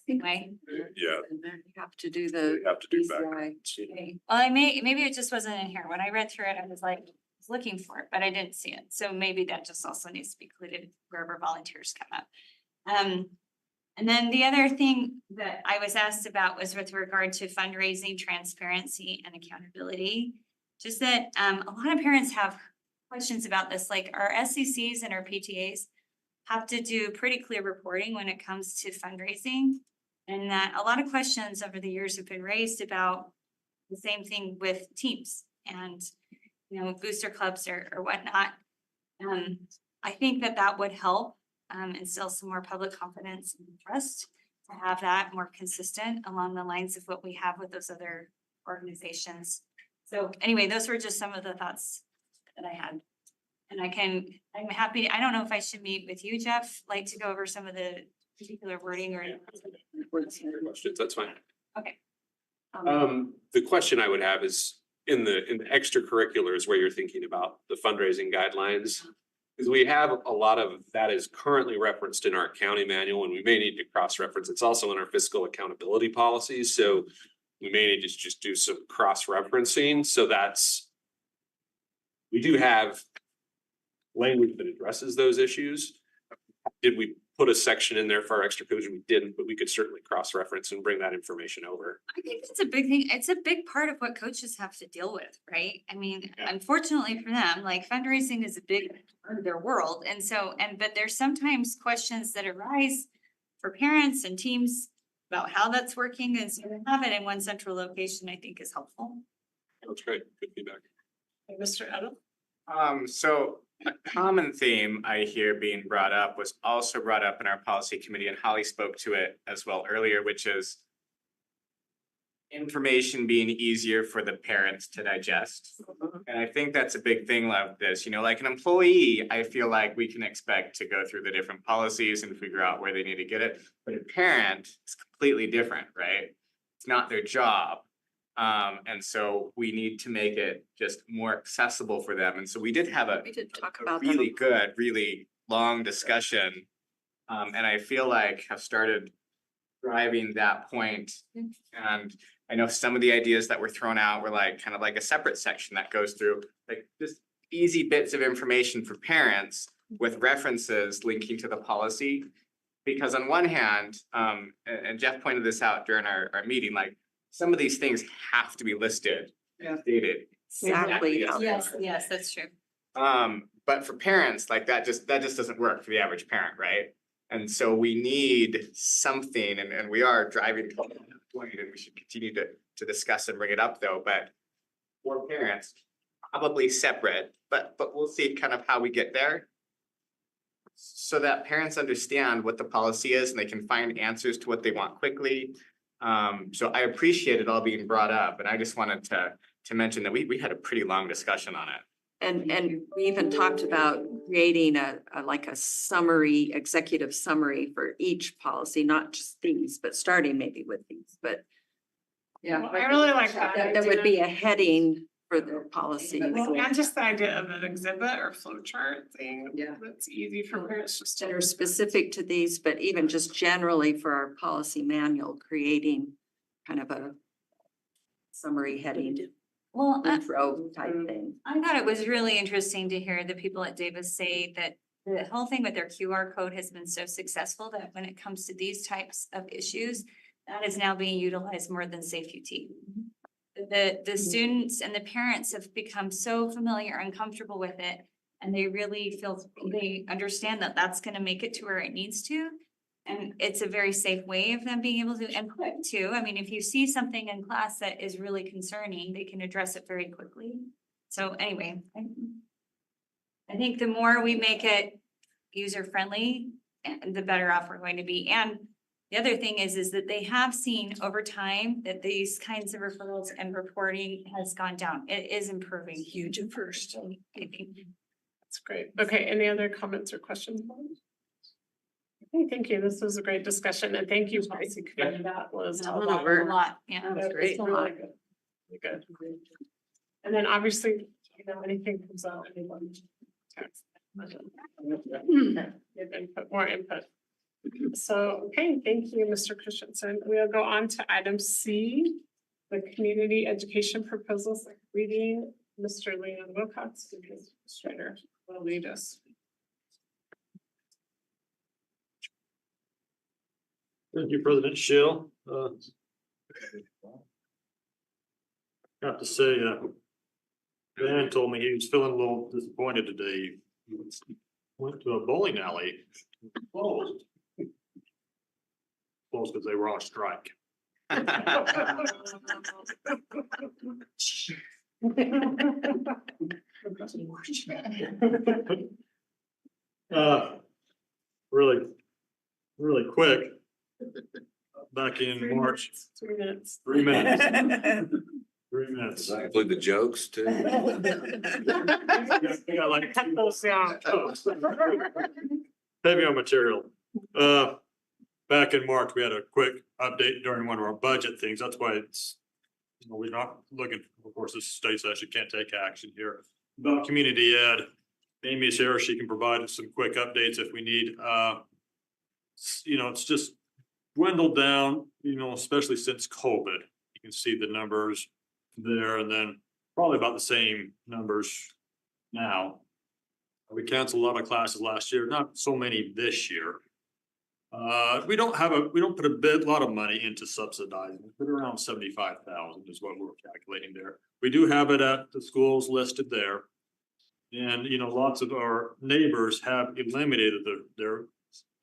Way? Yeah, And then you have to do they the have to do BCI. background. Okay. Well, maybe it just wasn't in here. When I read through it, I was like, looking for it, but I didn't see it. So maybe that just also needs to be included wherever volunteers come up. And then the other thing that I was asked about was with regard to fundraising, transparency, and accountability. Just that a lot of parents have questions about this, like our SCCs and our PTAs have to do pretty clear reporting when it comes to fundraising. And that a lot of questions over the years have been raised about the same thing with teams and, you know, booster clubs or whatnot. I think that would help instill some more public confidence and trust to have that more consistent along the lines of what we have with those other organizations. So anyway, those were just some of the thoughts that I had. And I'm happy, I don't know if I should meet with you, Jeff, like to go over some of the particular wording or. Questions, that's fine. Okay. The question I would have is in the extracurriculars where you're thinking about the fundraising guidelines. Because we have a lot of that is currently referenced in our accounting manual and we may need to cross-reference. It's also in our fiscal accountability policies. So we may need to just do some cross-referencing. So we do have language that addresses those issues. Did we put a section in there for our extracurriculars? We didn't, but we could certainly cross-reference and bring that information over. I think that's a big thing. It's a big part of what coaches have to deal with, right? I mean, unfortunately for them, like fundraising is a big part of their world. And so, but there's sometimes questions that arise for parents and teams about how that's working. And so to have it in one central location, I think is helpful. That's great. Good feedback. Hey, Mr. Adam? So a common theme I hear being brought up was also brought up in our policy committee, and Holly spoke to it as well earlier, which is information being easier for the parents to digest. And I think that's a big thing of this, like an employee, I feel like we can expect to go through the different policies and figure out where they need to get it. But a parent is completely different, right? It's not their job. And so we need to make it just more accessible for them. And so we did have We did talk about that. really good, really long discussion. And I feel like have started driving that point. And I know some of the ideas that were thrown out were like kind of like a separate section that goes through like just easy bits of information for parents with references linking to the policy. Because on one hand, and Jeff pointed this out during our meeting, like some of these things have to be listed, stated. Exactly. Yes, that's true. But for parents, like that just doesn't work for the average parent, right? And so we need something, and we are driving to that point, and we should continue to discuss and bring it up though, but for parents, probably separate, but we'll see kind of how we get there. So that parents understand what the policy is and they can find answers to what they want quickly. So I appreciate it all being brought up, and I just wanted to mention that we had a pretty long discussion on it. And we even talked about creating a summary, executive summary for each policy, not just these, but starting maybe with these, but. Well, I really like that. That would be a heading for the policy. Well, and just the idea of an exhibit or flow chart thing. Yeah. That's easy for parents just That to. are specific to these, but even just generally for our policy manual, creating kind of a summary heading, Well, intro type thing. I thought it was really interesting to hear the people at Davis say that the whole thing with their QR code has been so successful that when it comes to these types of issues, that is now being utilized more than Safe UT. The students and the parents have become so familiar and comfortable with it, and they really they understand that that's gonna make it to where it needs to. And it's a very safe way of them being able to, and quick too. I mean, if you see something in class that is really concerning, they can address it very quickly. So anyway, I think the more we make it user-friendly, the better off we're going to be. And the other thing is that they have seen over time that these kinds of referrals and reporting has gone down. It is improving. Huge and first. So I think That's great. Okay, any other comments or questions? Okay, thank you. This was a great discussion, and thank you, policy committee. That was a That went lot. over. a lot, yeah. That was That great. was really good. Really good. And then obviously, anything comes out, anyone. Give input, more input. So, okay, thank you, Mr. Christensen. We'll go on to item C, the community education proposals, reading. Mr. Leon Wilcox, the administrator, will lead us. Thank you, President Schill. Have to say, Dan told me he was feeling a little disappointed today. He went to a bowling alley, closed. Closed because they were on strike. really quick. Back in March, 3 minutes. 3 minutes. 3 minutes. Does that include the jokes too? We got like Cut those down. heavy on material. Back in March, we had a quick update during one of our budget things. That's why it's, we're not looking, of course, this state session can't take action here. About community ed, Amy's here. She can provide some quick updates if we need. It's just dwindled down, especially since COVID. You can see the numbers there, and then probably about the same numbers now. We canceled a lot of classes last year, not so many this year. We don't put a lot of money into subsidizing, we put around 75,000 is what we're calculating there. We do have it at the schools listed there. And, lots of our neighbors have eliminated their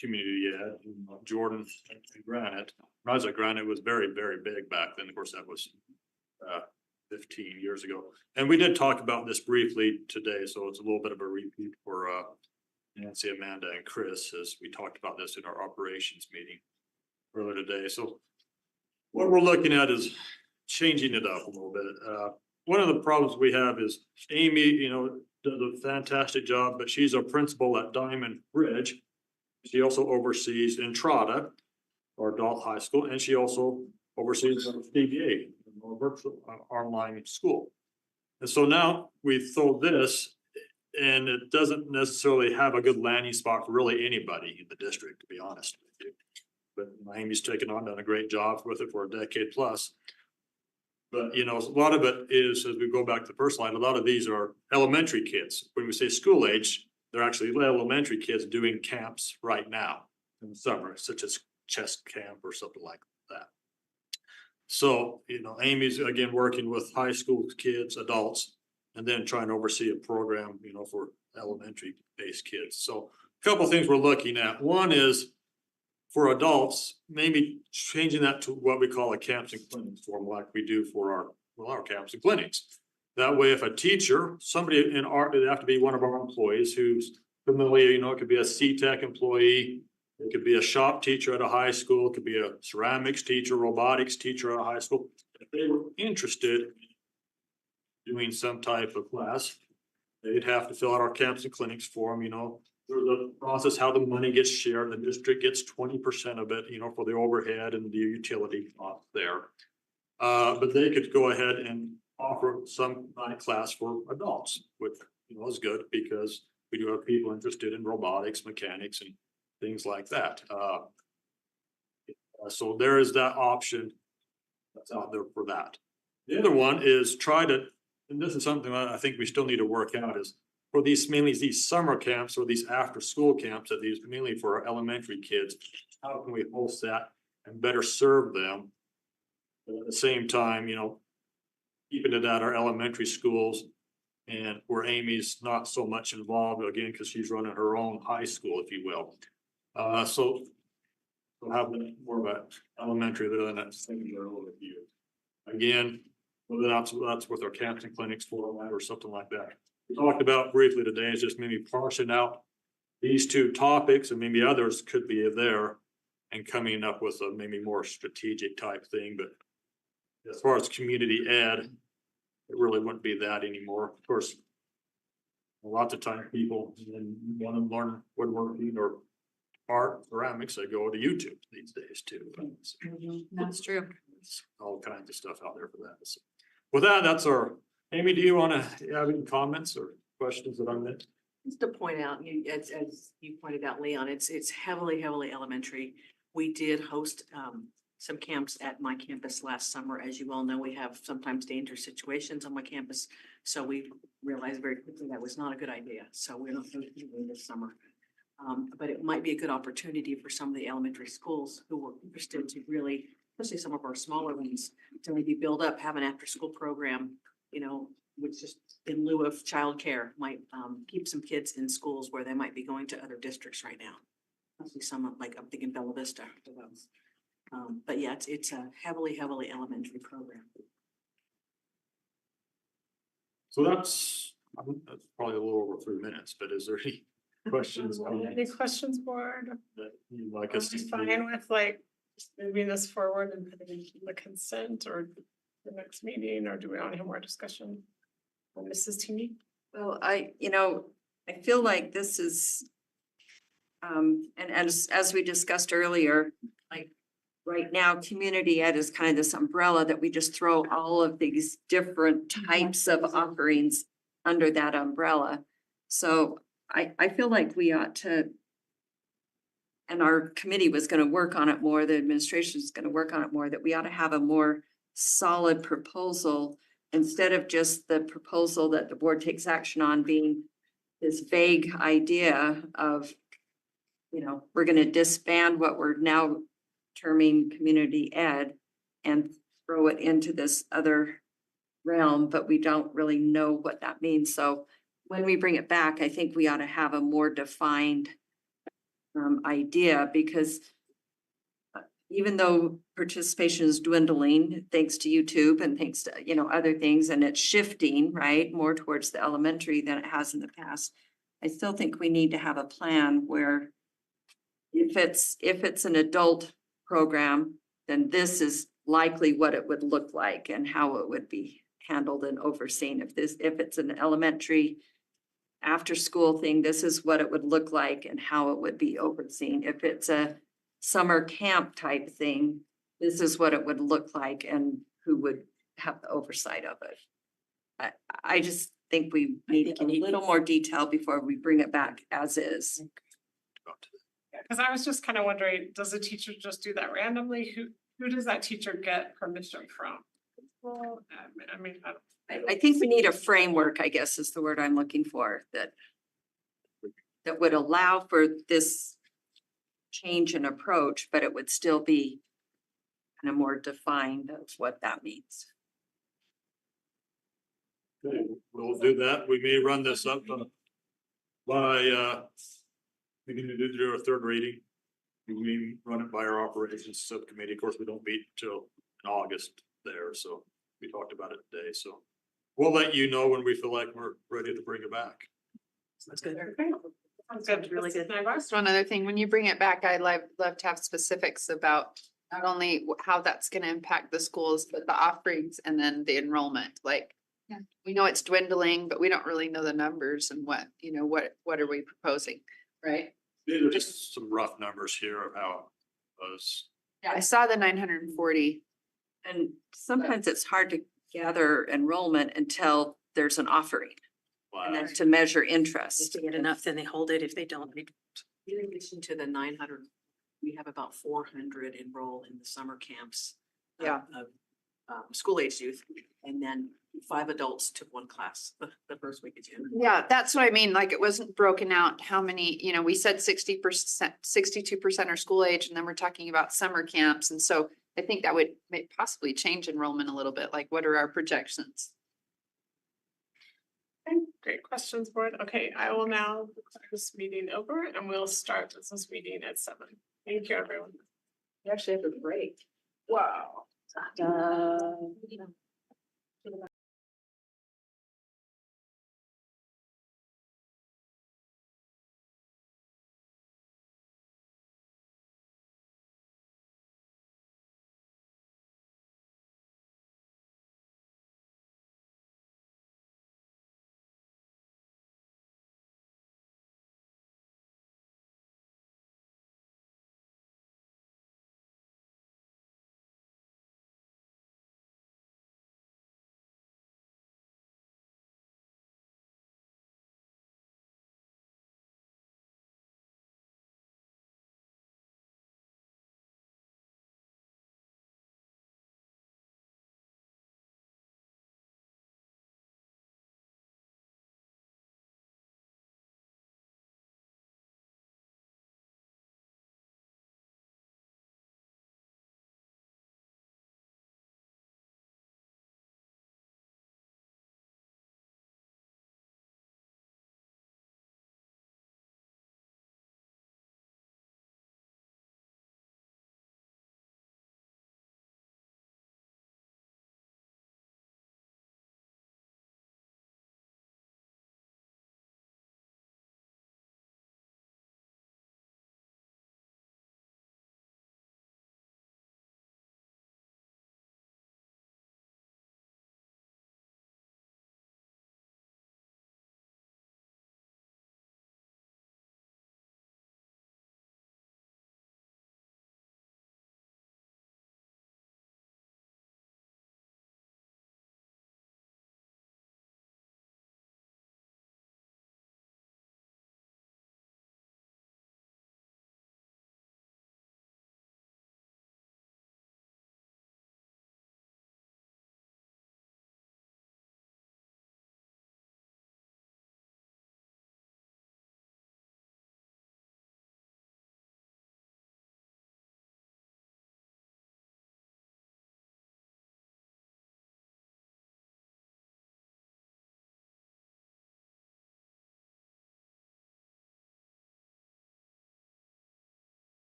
community ed, Jordan and Granite. When I was at Granite, it was very, very big back then. Of course, that was 15 years ago. And we did talk about this briefly today, so it's a little bit of a repeat for Nancy, Amanda, and Chris, as we talked about this in our operations meeting earlier today. So what we're looking at is changing it up a little bit. One of the problems we have is Amy, does a fantastic job, but she's a principal at Diamond Ridge. She also oversees Entrada, our adult high school, and she also oversees DBA, our virtual online school. And so now we throw this, and it doesn't necessarily have a good landing spot for really anybody in the district, to be honest with you. But Amy's taken on, done a great job with it for a decade plus. But, a lot of it is, as we go back to the first line, a lot of these are elementary kids. When we say school age, they're actually elementary kids doing camps right now in the summer, such as chess camp or something like that. So, Amy's again working with high school kids, adults, and then trying to oversee a program, for elementary based kids. So a couple of things we're looking at. One is for adults, maybe changing that to what we call a camps and clinics form, like we do for our camps and clinics. That way, if a teacher, somebody it'd have to be one of our employees who's familiar, it could be a C-Tech employee, it could be a shop teacher at a high school, it could be a ceramics teacher, robotics teacher at a high school. If they were interested in doing some type of class, they'd have to fill out our camps and clinics form, through the process, how the money gets shared. The district gets 20% of it, for the overhead and the utility cost there. But they could go ahead and offer some class for adults, which is good because we do have people interested in robotics, mechanics, and things like that. So there is that option that's out there for that. The other one is and this is something I think we still need to work out, is for mainly these summer camps or these after school camps, that these mainly for our elementary kids, how can we host that and better serve them? But at the same time, keeping it at our elementary schools, and where Amy's not so much involved again, because she's running her own high school, if you will. So we'll have more of an elementary than that secondary overview. Again, whether that's with our camps and clinics format or something like that. We talked about briefly today is just maybe parsing out these two topics, and maybe others could be there, and coming up with a maybe more strategic type thing. But as far as community ed, it really wouldn't be that anymore. Of course, lots of time people want to learn woodworking or art, ceramics, they go to YouTube these days too. That's true. All kinds of stuff out there for that. So with that, that's our, Amy, do you want to have any comments or questions that I meant? Just to point out, as you pointed out, Leon, it's heavily elementary. We did host some camps at my campus last summer. As you all know, we have sometimes dangerous situations on my campus. So we realized very quickly that was not a good idea. So we're not going to do it this summer. But it might be a good opportunity for some of the elementary schools who were interested to really, especially some of our smaller ones, to maybe build up, have an after-school program, which just in lieu of childcare might keep some kids in schools where they might be going to other districts right now. Mostly some, like I'm thinking Bella Vista. But yeah, it's a heavily elementary program. So that's probably a little over 3 minutes, but is there any questions Any questions, board? that you'd like Are us to? we fine with like just moving this forward and putting it in the consent or the next meeting, or do we want to have more discussion? Mrs. Teeny? Well, I feel like this is, and as we discussed earlier, like right now, community ed is kind of this umbrella that we just throw all of these different types of offerings under that umbrella. So I feel like we ought to, and our committee was gonna work on it more, the administration is gonna work on it more, that we ought to have a more solid proposal instead of just the proposal that the board takes action on being this vague idea of, we're gonna disband what we're now terming community ed and throw it into this other realm, but we don't really know what that means. So when we bring it back, I think we ought to have a more defined idea, because even though participation is dwindling, thanks to YouTube and thanks to, other things, and it's shifting, right, more towards the elementary than it has in the past. I still think we need to have a plan where if it's an adult program, then this is likely what it would look like and how it would be handled and overseen. If it's an elementary after school thing, this is what it would look like and how it would be overseen. If it's a summer camp type thing, this is what it would look like and who would have the oversight of it. I just think we need a little more detail before we bring it back as is. Cause I was just kind of wondering, does a teacher just do that randomly? Who does that teacher get permission from? Well, I mean, I think we need a framework, I guess is the word I'm looking for, that would allow for this change in approach, but it would still be kind of more defined of what that means. Okay, we'll do that. We may run this up by we can do a third reading. We may run it by our operations subcommittee. Of course, we don't meet till in August there, so we talked about it today, so we'll let you know when we feel like we're ready to bring it back. That's good. sounds good. Really good. Just one other thing, when you bring it back, I'd love to have specifics about not only how that's gonna impact the schools, but the offerings and then the enrollment, like. Yeah. We know it's dwindling, but we don't really know the numbers and what are we proposing, right? These are just some rough numbers here of how it was. Yeah, I saw the 940. And sometimes it's hard to gather enrollment until there's an offering and then to measure If interest. they get enough, then they hold it. If they don't, they don't. In addition to the 900, we have about 400 enroll in the summer camps. Yeah. Of school age youth, and then 5 adults to 1 class the first week of June. Yeah, that's what I mean. Like it wasn't broken out how many, we said 60%, 62% are school age, and then we're talking about summer camps. And so I think that would possibly change enrollment a little bit. Like what are our projections? Okay, great questions, board. Okay, I will now declare this meeting over and we'll start this meeting at 7. Thank you, everyone. We actually have a break. Wow.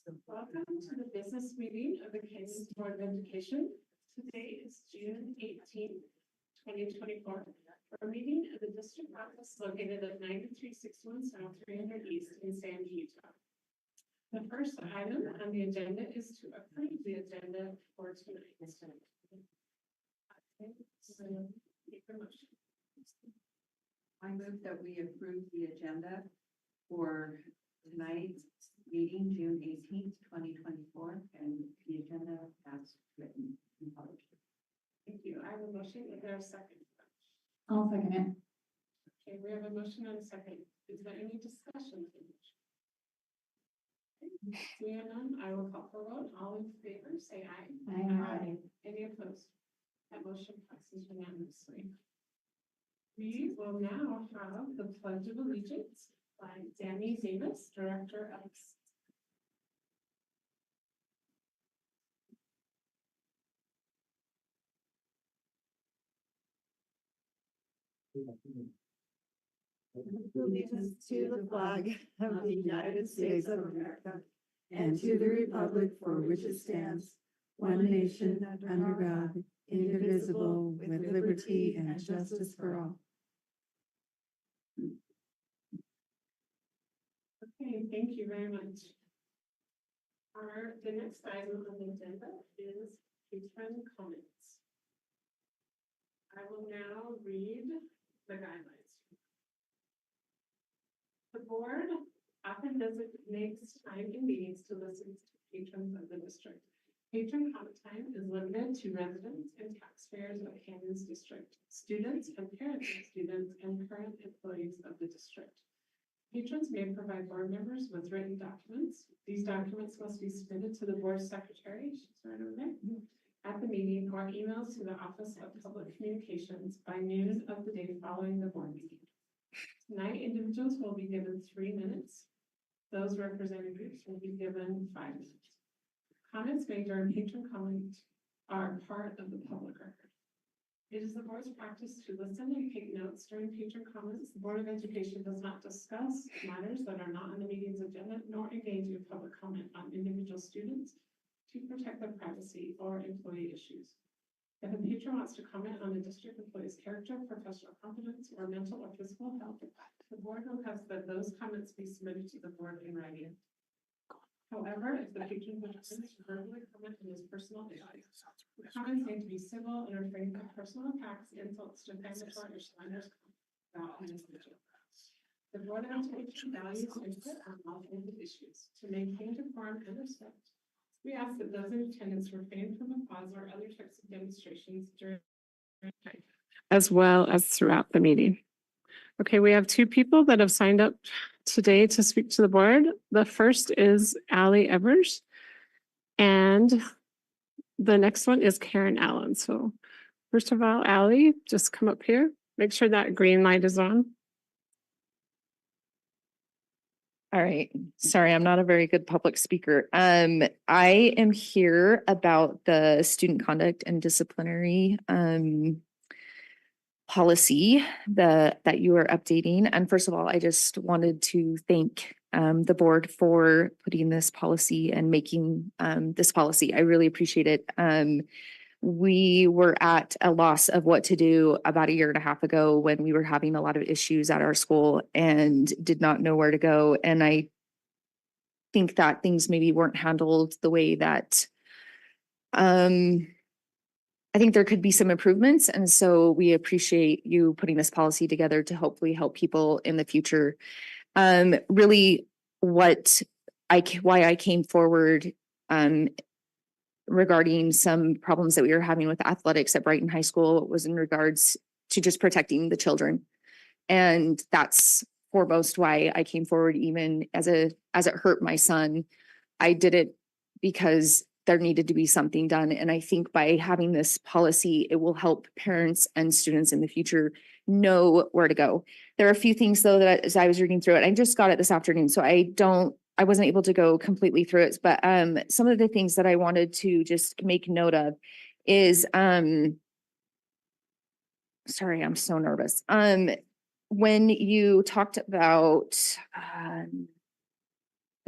Welcome to the business meeting of the Kansas Board of Education. Today is June 18th, 2024. Our meeting of the district office located at 9361 South 300 East in Sandy, Utah. The first item on the agenda is to approve the agenda for tonight. I move that we approve the agenda for tonight's meeting, June 18th, 2024, and the agenda as written and published. Thank you. I have a motion. Is there a second? I'll second it. Okay, we have a motion and a second. Is there any discussion? Seeing none, I will call for a vote. All in favor, say aye. Aye. Any opposed? That motion passes unanimously. We will now have the Pledge of Allegiance by Danny Davis, Director of. Allegiance to the flag of the United States of America and to the republic for which it stands, one nation under God, indivisible, with liberty and justice for all. Okay, thank you very much. The next item on the agenda is patron comments. I will now read the guidelines. The board often designates time in meetings to listen to patrons of the district. Patron comment time is limited to residents and taxpayers of Kansas District, students and parents of students, and current employees of the district. Patrons may provide board members with written documents. These documents must be submitted to the board secretary, she's right over there, at the meeting, or emails to the Office of Public Communications by noon of the day following the board meeting. Tonight, individuals will be given 3 minutes. Those representing groups will be given 5 minutes. Comments made during patron comment are part of the public record. It is the board's practice to listen and take notes during patron comments. The Board of Education does not discuss matters that are not on the meeting's agenda, nor engage in public comment on individual students to protect their privacy or employee issues. If a patron wants to comment on a district employee's character, professional competence, or mental or physical health, the board requests that those comments be submitted to the board in writing. However, if the patron determines to verbally comment on his personal issues, the comments need to be civil and refrain from personal attacks, insults, defamatory, or slanders about an individual. The board of education values input on all kinds of issues. To maintain decorum and respect, we ask that those in attendance refrain from applause or other types of demonstrations during as well as throughout the meeting. Okay, we have 2 people that have signed up today to speak to the board. The first is Allie Evers, and the next one is Karen Allen. So first of all, Allie, just come up here. Make sure that green light is on. All right. Sorry, I'm not a very good public speaker. I am here about the student conduct and disciplinary policy that you are updating. And first of all, I just wanted to thank the board for putting this policy and making this policy. I really appreciate it. We were at a loss of what to do about 1.5 years ago when we were having a lot of issues at our school and did not know where to go. And I think that things maybe weren't handled the way that I think there could be some improvements. And so we appreciate you putting this policy together to hopefully help people in the future. Really why I came forward regarding some problems that we were having with athletics at Brighton High School was in regards to just protecting the children. And that's foremost why I came forward, even as it hurt my son. I did it because there needed to be something done. And I think by having this policy, it will help parents and students in the future know where to go. There are a few things though that as I was reading through it, I just got it this afternoon, so I wasn't able to go completely through it, but some of the things that I wanted to just make note of is, sorry, I'm so nervous. When you talked about,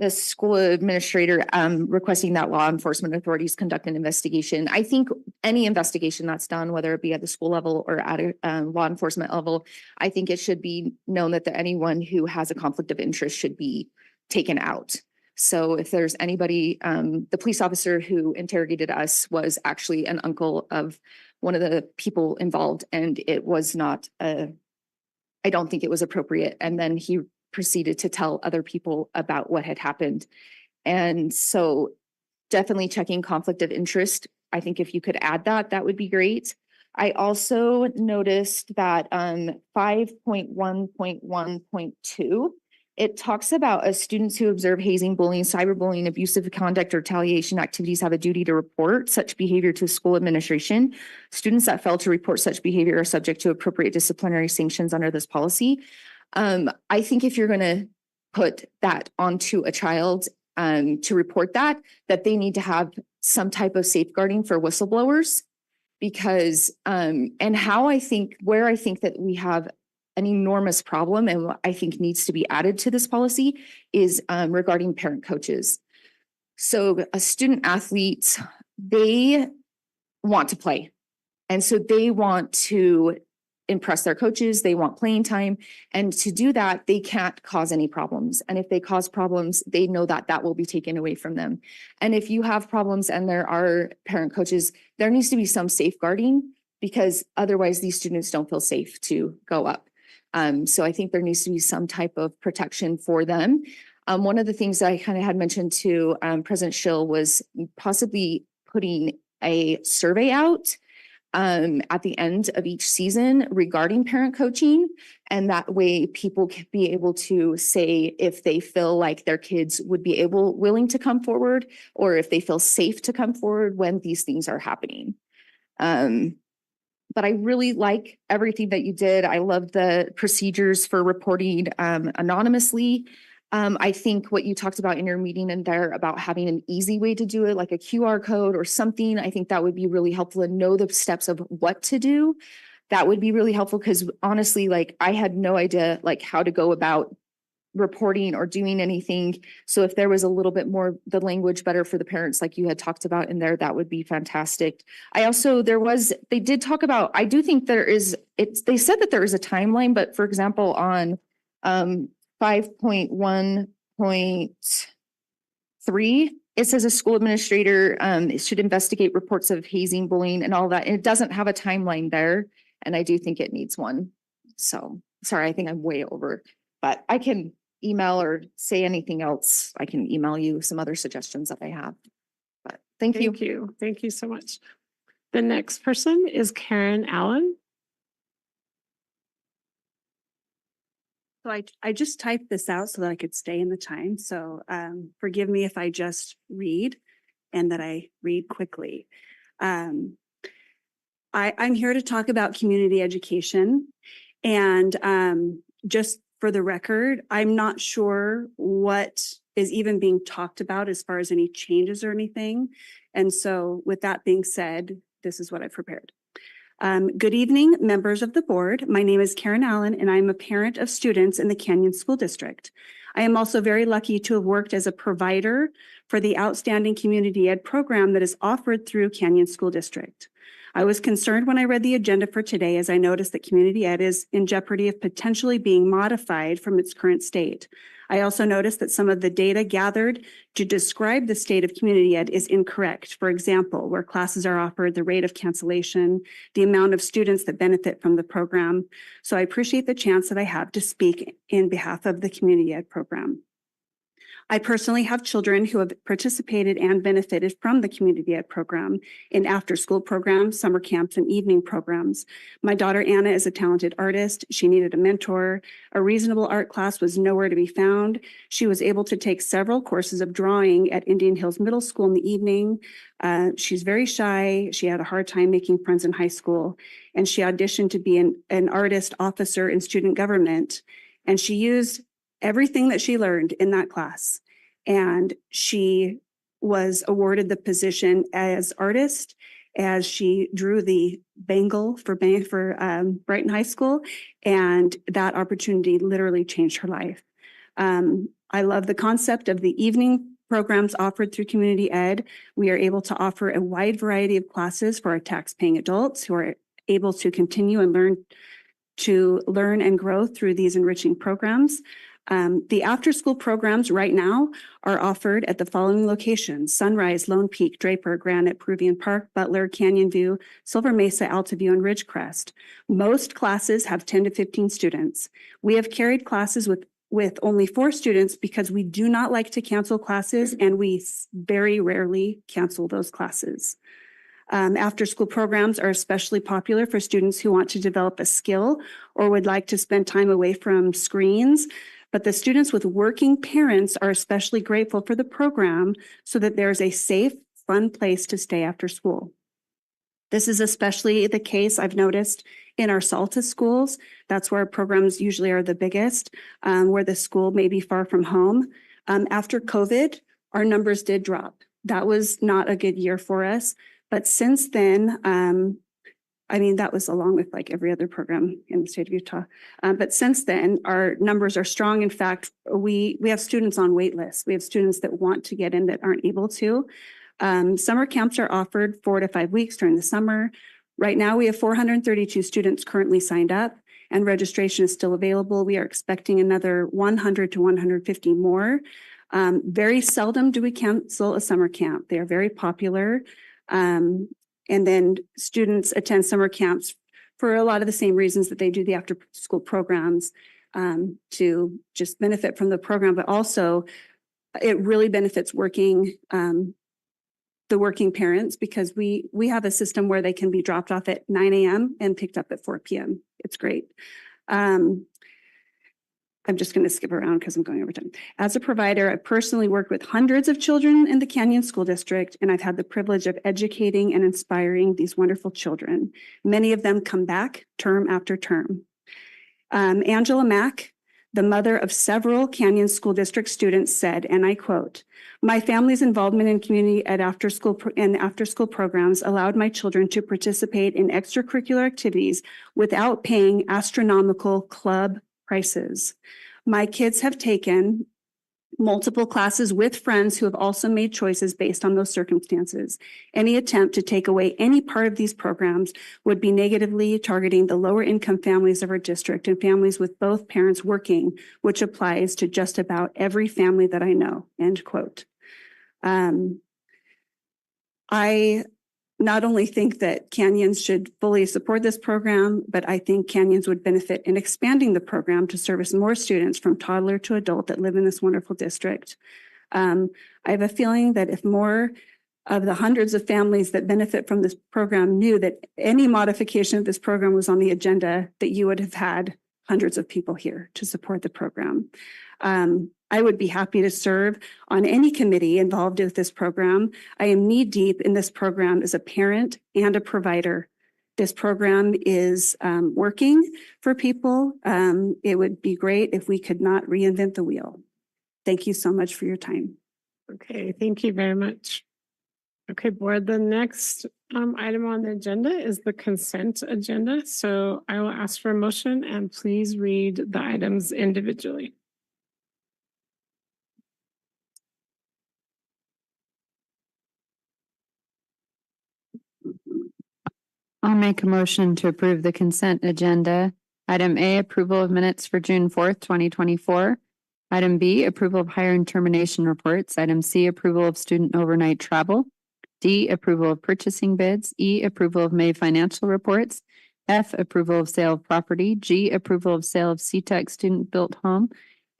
the school administrator requesting that law enforcement authorities conduct an investigation. I think any investigation that's done, whether it be at the school level or at a law enforcement level, I think it should be known that anyone who has a conflict of interest should be taken out. So if there's anybody, the police officer who interrogated us was actually an uncle of one of the people involved, and it was not I don't think it was appropriate. And then he proceeded to tell other people about what had happened. And so definitely checking conflict of interest. I think if you could add that, that would be great. I also noticed that 5.1.1.2, it talks about students who observe hazing, bullying, cyberbullying, abusive conduct, or retaliation activities have a duty to report such behavior to school administration. Students that fail to report such behavior are subject to appropriate disciplinary sanctions under this policy. I think if you're going to put that onto a child to report that they need to have some type of safeguarding for whistleblowers, because where I think that we have an enormous problem and what I think needs to be added to this policy is regarding parent coaches. So student athletes, they want to play. And so they want to impress their coaches, they want playing time. And to do that, they can't cause any problems. And if they cause problems, they know that that will be taken away from them. And if you have problems and there are parent coaches, there needs to be some safeguarding, because otherwise these students don't feel safe to go up. So I think there needs to be some type of protection for them. One of the things that I kind of had mentioned to President Schill was possibly putting a survey out at the end of each season regarding parent coaching. And that way people can be able to say if they feel like their kids would be willing to come forward, or if they feel safe to come forward when these things are happening. But I really like everything that you did. I love the procedures for reporting anonymously. I think what you talked about in your meeting in there about having an easy way to do it, like a QR code or something, I think that would be really helpful, and know the steps of what to do. That would be really helpful, because honestly, like I had no idea like how to go about reporting or doing anything. So if there was a little bit more, the language better for the parents, like you had talked about in there, that would be fantastic. I also, they did talk about, I do think they said that there is a timeline, but for example, on 5.1.3, it says a school administrator should investigate reports of hazing, bullying, and all that. And it doesn't have a timeline there. And I do think it needs one. So sorry, I think I'm way over, but I can email or say anything else. I can email you some other suggestions that I have. But thank you. Thank you. Thank you so much. The next person is Karen Allen. So I just typed this out so that I could stay in the time. So forgive me if I just read and that I read quickly. I'm here to talk about community education. And just for the record, I'm not sure what is even being talked about as far as any changes or anything. And so with that being said, this is what I've prepared. Good evening, members of the board. My name is Karen Allen, and I'm a parent of students in the Canyon School District. I am also very lucky to have worked as a provider for the outstanding community ed program that is offered through Canyon School District. I was concerned when I read the agenda for today, as I noticed that community ed is in jeopardy of potentially being modified from its current state. I also noticed that some of the data gathered to describe the state of community ed is incorrect. For example, where classes are offered, the rate of cancellation, the amount of students that benefit from the program. So I appreciate the chance that I have to speak in behalf of the community ed program. I personally have children who have participated and benefited from the community ed program in after-school programs, summer camps, and evening programs. My daughter Anna is a talented artist. She needed a mentor. A reasonable art class was nowhere to be found. She was able to take several courses of drawing at Indian Hills Middle School in the evening. She's very shy. She had a hard time making friends in high school, and she auditioned to be an artist officer in student government. And she used everything that she learned in that class. And she was awarded the position as artist as she drew the bangle for Brighton High School. And that opportunity literally changed her life. I love the concept of the evening programs offered through community ed. We are able to offer a wide variety of classes for our tax-paying adults who are able to continue and learn and grow through these enriching programs. The after-school programs right now are offered at the following locations: Sunrise, Lone Peak, Draper, Granite, Peruvian Park, Butler, Canyon View, Silver Mesa, Altaview, and Ridgecrest. Most classes have 10 to 15 students. We have carried classes with only 4 students because we do not like to cancel classes, and we very rarely cancel those classes. After-school programs are especially popular for students who want to develop a skill or would like to spend time away from screens. But the students with working parents are especially grateful for the program so that there's a safe, fun place to stay after school. This is especially the case, I've noticed, in our SALTA schools. That's where programs usually are the biggest, where the school may be far from home. After COVID, our numbers did drop. That was not a good year for us. But since then, that was along with like every other program in the state of Utah. But since then, our numbers are strong. In fact, we have students on wait lists. We have students that want to get in that aren't able to. Summer camps are offered 4 to 5 weeks during the summer. Right now, we have 432 students currently signed up, and registration is still available. We are expecting another 100 to 150 more. Very seldom do we cancel a summer camp. They are very popular. And then students attend summer camps for a lot of the same reasons that they do the after school programs, to just benefit from the program, but also it really benefits the working parents, because we have a system where they can be dropped off at 9 a.m. and picked up at 4 p.m. It's great. I'm just going to skip around because I'm going over time. As a provider, I personally worked with hundreds of children in the Canyon School District, and I've had the privilege of educating and inspiring these wonderful children. Many of them come back term after term. Angela Mack, the mother of several Canyon School District students, said, and I quote, "My family's involvement in community ed after-school programs allowed my children to participate in extracurricular activities without paying astronomical club prices. My kids have taken multiple classes with friends who have also made choices based on those circumstances. Any attempt to take away any part of these programs would be negatively targeting the lower income families of our district and families with both parents working, which applies to just about every family that I know," end quote. I not only think that Canyons should fully support this program, but I think Canyons would benefit in expanding the program to service more students from toddler to adult that live in this wonderful district. I have a feeling that if more of the hundreds of families that benefit from this program knew that any modification of this program was on the agenda, that you would have had hundreds of people here to support the program. I would be happy to serve on any committee involved with this program. I am knee-deep in this program as a parent and a provider. This program is working for people. It would be great if we could not reinvent the wheel. Thank you so much for your time. Okay, thank you very much. Okay, board, the next item on the agenda is the consent agenda. So I will ask for a motion, and please read the items individually. I'll make a motion to approve the consent agenda. Item A, approval of minutes for June 4th, 2024. Item B, approval of hire and termination reports. Item C, approval of student overnight travel. D, approval of purchasing bids. E, approval of May financial reports. F, approval of sale of property. G, approval of sale of CTEC student-built home.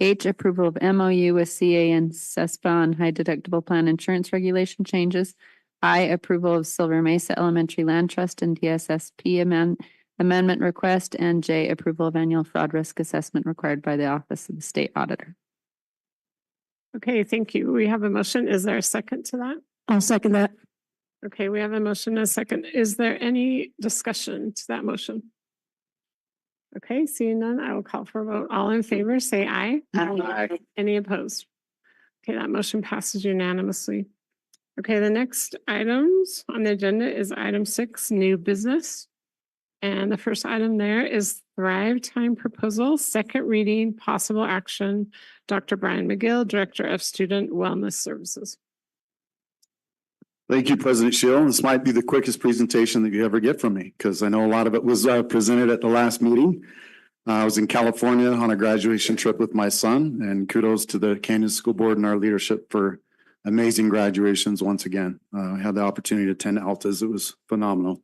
H, approval of MOU with CA and CESPA on high deductible plan insurance regulation changes. I, approval of Silver Mesa Elementary Land Trust and DSSP amendment request. And J, approval of annual fraud risk assessment required by the Office of the State Auditor. Okay, thank you. We have a motion. Is there a second to that? I'll second that. Okay, we have a motion and a second. Is there any discussion to that motion? Okay, seeing none, I will call for a vote. All in favor, say aye. Aye. Any opposed? Okay, that motion passes unanimously. Okay, the next items on the agenda is item 6, new business. And the first item there is Thrive Time Proposal, second reading, possible action. Dr. Brian McGill, Director of Student Wellness Services. Thank you, President Shill. This might be the quickest presentation that you ever get from me, because I know a lot of it was presented at the last meeting. I was in California on a graduation trip with my son, and kudos to the Canyon School Board and our leadership for amazing graduations once again. I had the opportunity to attend Alta's. It was phenomenal.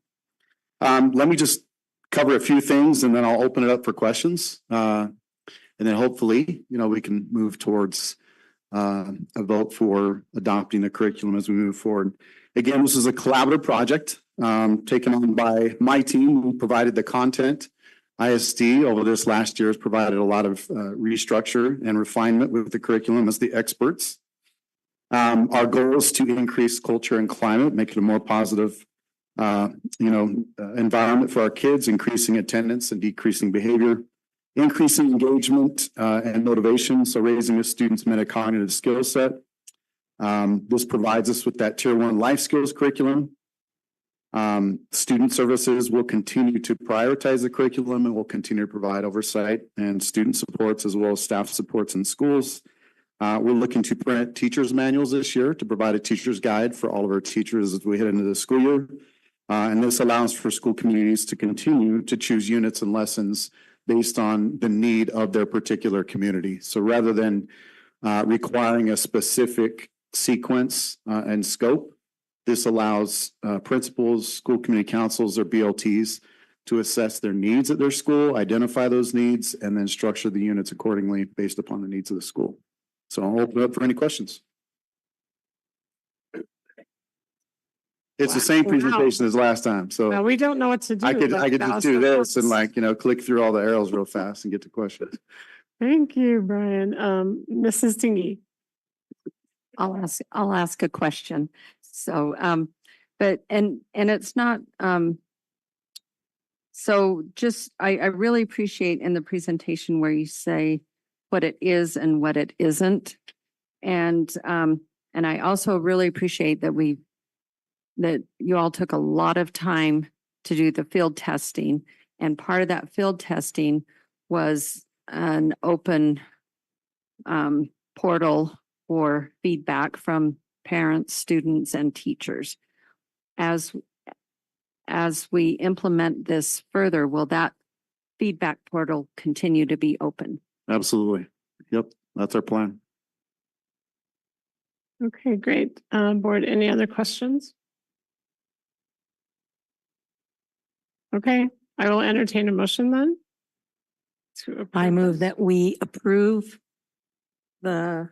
Let me just cover a few things and then I'll open it up for questions. And then hopefully, we can move towards a vote for adopting the curriculum as we move forward. Again, this is a collaborative project taken on by my team who provided the content. ISD over this last year has provided a lot of restructure and refinement with the curriculum as the experts. Our goal is to increase culture and climate, make it a more positive environment for our kids, increasing attendance and decreasing behavior, increasing engagement and motivation, so raising the students' metacognitive skill set. This provides us with that Tier 1 life skills curriculum. Student services will continue to prioritize the curriculum and will continue to provide oversight and student supports as well as staff supports in schools. We're looking to print teachers' manuals this year to provide a teacher's guide for all of our teachers as we head into the school year. And this allows for school communities to continue to choose units and lessons based on the need of their particular community. So rather than requiring a specific sequence and scope, this allows principals, school community councils, or BLTs to assess their needs at their school, identify those needs, and then structure the units accordingly based upon the needs of the school. So I'll open it up for any questions. It's the same presentation as last time, so Well, we don't know what to do. I could but that just was do the this and purpose. click through all the arrows real fast and get to questions. Thank you, Brian. Mrs. Tingy. I'll ask a question. So, but, and it's not, so just, I really appreciate in the presentation where you say what it is and what it isn't. And I also really appreciate that you all took a lot of time to do the field testing. And part of that field testing was an open portal for feedback from parents, students, and teachers. As we implement this further, will that feedback portal continue to be open? Absolutely. Yep, that's our plan. Okay, great. Board, any other questions? Okay, I will entertain a motion then. I move that we approve the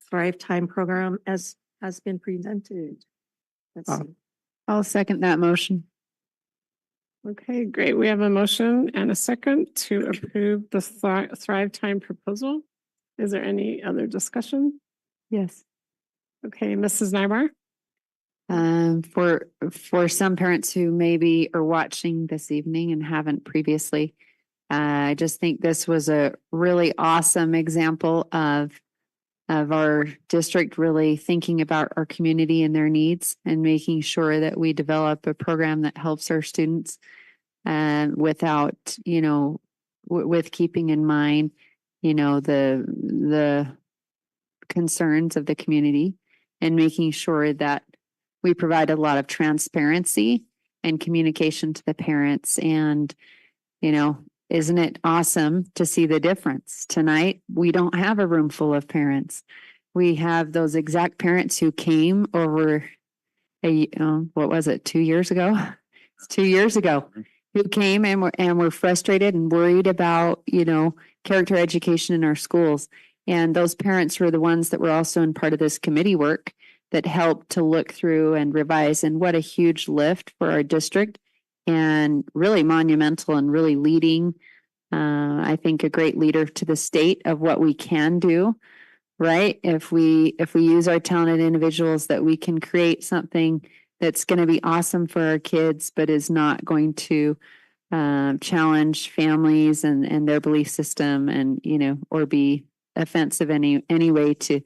Thrive Time program as has been presented. I'll second that motion. Okay, great. We have a motion and a second to approve the Thrive Time proposal. Is there any other discussion? Yes. Okay, Mrs. Nybar. For some parents who maybe are watching this evening and haven't previously, I just think this was a really awesome example of our district really thinking about our community and their needs and making sure that we develop a program that helps our students without, with keeping in mind, the concerns of the community and making sure that we provide a lot of transparency and communication to the parents. And, isn't it awesome to see the difference? Tonight, we don't have a room full of parents. We have those exact parents who came over what was it, 2 years ago? It's 2 years ago, who came and were frustrated and worried about, character education in our schools. And those parents were the ones that were also in part of this committee work that helped to look through and revise. And what a huge lift for our district, and really monumental and really leading, I think, a great leader to the state of what we can do, right? If we use our talented individuals, that we can create something that's going to be awesome for our kids, but is not going to challenge families and their belief system, and or be offensive any way to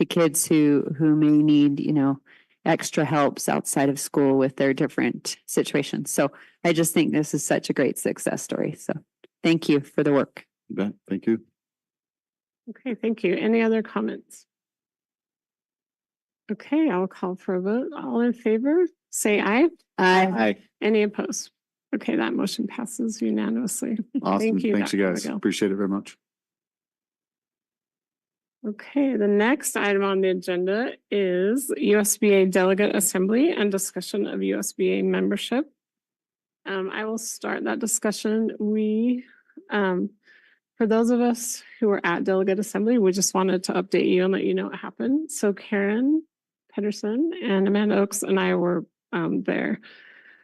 kids who may need extra helps outside of school with their different situations. So I just think this is such a great success story. So thank you for the work. You bet. Thank you. Okay, thank you. Any other comments? Okay, I'll call for a vote. All in favor, say aye. Aye. Any opposed? Okay, that motion passes unanimously. Awesome. Thank you, Thanks, you Dr. guys. Abigail. Appreciate it very much. Okay, the next item on the agenda is USBA Delegate Assembly and discussion of USBA membership. I will start that discussion. For those of us who were at Delegate Assembly, we just wanted to update you and let you know what happened. So Karen Pedersen and Amanda Oaks and I were there.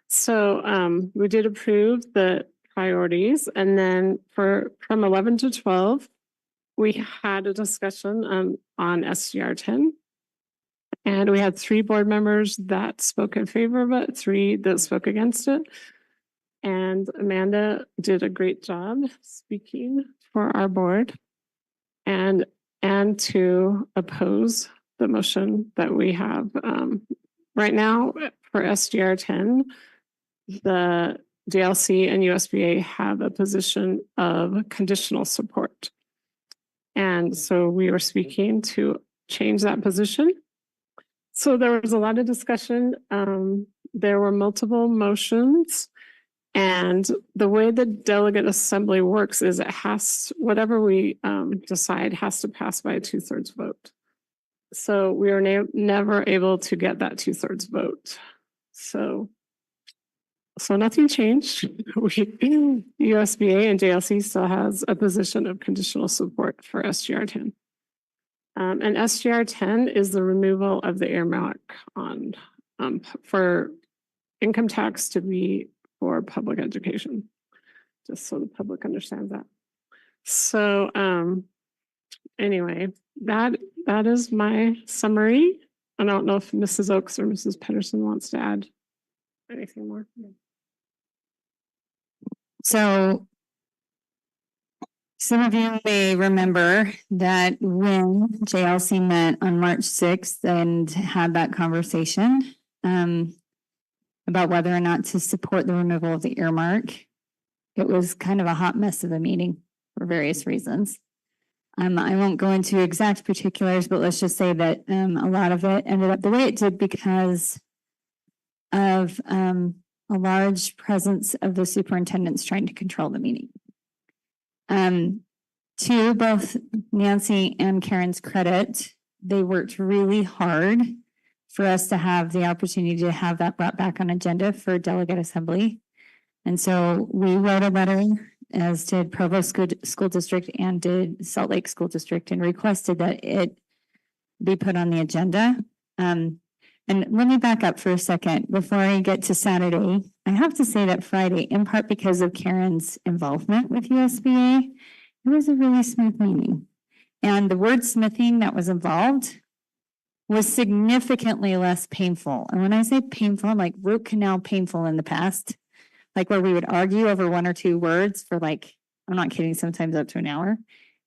So we did approve the priorities, and then from 11 to 12, we had a discussion on SGR 10. And we had 3 board members that spoke in favor of it, 3 that spoke against it. And Amanda did a great job speaking for our board and to oppose the motion that we have right now for SGR 10. The DLC and USBA have a position of conditional support. And so we were speaking to change that position. So there was a lot of discussion. There were multiple motions. And the way the delegate assembly works is whatever we decide has to pass by a 2/3 vote. So we were never able to get that 2/3 vote. So nothing changed. USBA and JLC still has a position of conditional support for SGR 10. And SGR 10 is the removal of the earmark on for income tax to be for public education, just so the public understands that. So anyway, that is my summary. I don't know if Mrs. Oaks or Mrs. Pedersen wants to add anything more. So some of you may remember that when JLC met on March 6th and had that conversation about whether or not to support the removal of the earmark, it was kind of a hot mess of a meeting for various reasons. I won't go into exact particulars, but let's just say that a lot of it ended up the way it did because of a large presence of the superintendents trying to control the meeting. To both Nancy and Karen's credit, they worked really hard for us to have the opportunity to have that brought back on agenda for delegate assembly. And so we wrote a letter, as did Provost School District and did Salt Lake School District, and requested that it be put on the agenda. And let me back up for a second before I get to Saturday. I have to say that Friday, in part because of Karen's involvement with USBA, it was a really smooth meeting. And the wordsmithing that was involved was significantly less painful. And when I say painful, I'm like root canal painful in the past, like where we would argue over 1 or 2 words for like, I'm not kidding, sometimes up to an hour.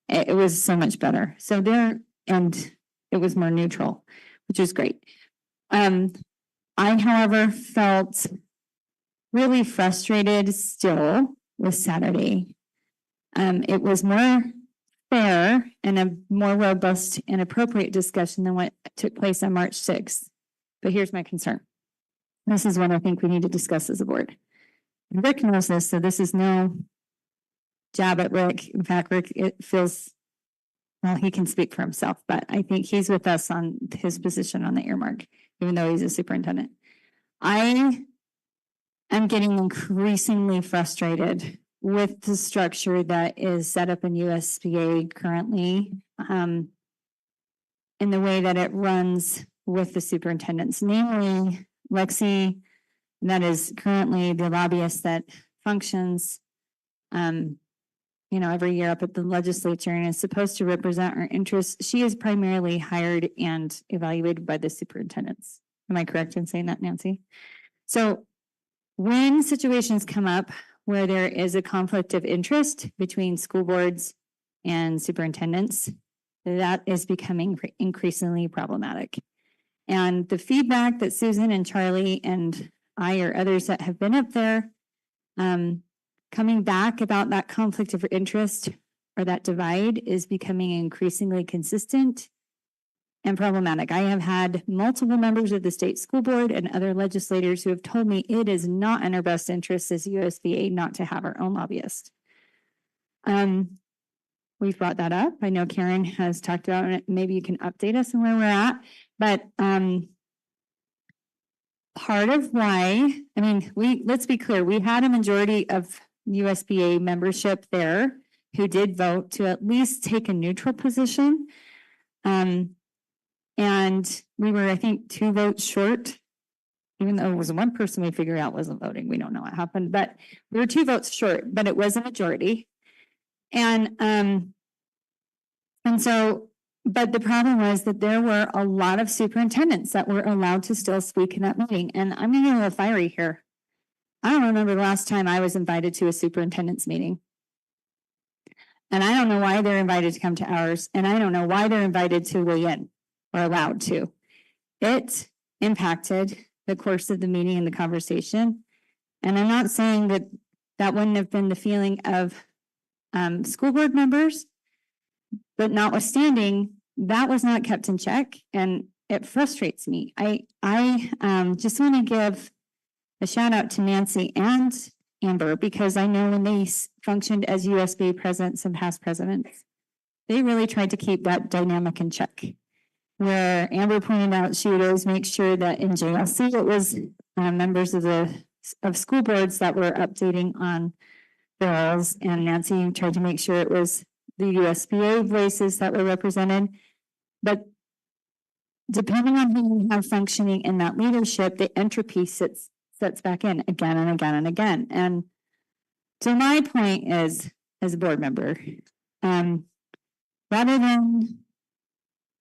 It was so much better. And it was more neutral, which is great. I, however, felt really frustrated still with Saturday. It was more fair and a more robust and appropriate discussion than what took place on March 6th. But here's my concern. This is what I think we need to discuss as a board. Rick knows this, so this is no jab at Rick. In fact, Rick, it feels, well, he can speak for himself, but I think he's with us on his position on the earmark, even though he's a superintendent. I am getting increasingly frustrated with the structure that is set up in USBA currently, in the way that it runs with the superintendents, namely Lexi, that is currently the lobbyist that functions, every year up at the legislature and is supposed to represent our interests. She is primarily hired and evaluated by the superintendents. Am I correct in saying that, Nancy? So when situations come up where there is a conflict of interest between school boards and superintendents, that is becoming increasingly problematic. And the feedback that Susan and Charlie and I or others that have been up there, coming back about that conflict of interest or that divide is becoming increasingly consistent and problematic. I have had multiple members of the state school board and other legislators who have told me it is not in our best interest as USBA not to have our own lobbyist. We've brought that up. I know Karen has talked about it. Maybe you can update us on where we're at, but part of why, I mean, let's be clear, we had a majority of USBA membership there who did vote to at least take a neutral position. And we were, I think, 2 votes short, even though it was one person we figured out wasn't voting. We don't know what happened, but we were 2 votes short, but it was a majority. And so, but the problem was that there were a lot of superintendents that were allowed to still speak in that meeting. And I'm gonna get a little fiery here. I don't remember the last time I was invited to a superintendent's meeting. And I don't know why they're invited to come to ours. And I don't know why they're invited to weigh in or allowed to. It impacted the course of the meeting and the conversation. And I'm not saying that that wouldn't have been the feeling of school board members, but notwithstanding, that was not kept in check, and it frustrates me. I just want to give a shout out to Nancy and Amber, because I know when they functioned as USB presidents and past presidents, they really tried to keep that dynamic in check. Where Amber pointed out she would always make sure that in JLC it was members of school boards that were updating on bills, and Nancy tried to make sure it was the USBA voices that were represented. But depending on who you have functioning in that leadership, the entropy sets back in again and again and again. And so my point is, as a board member, rather than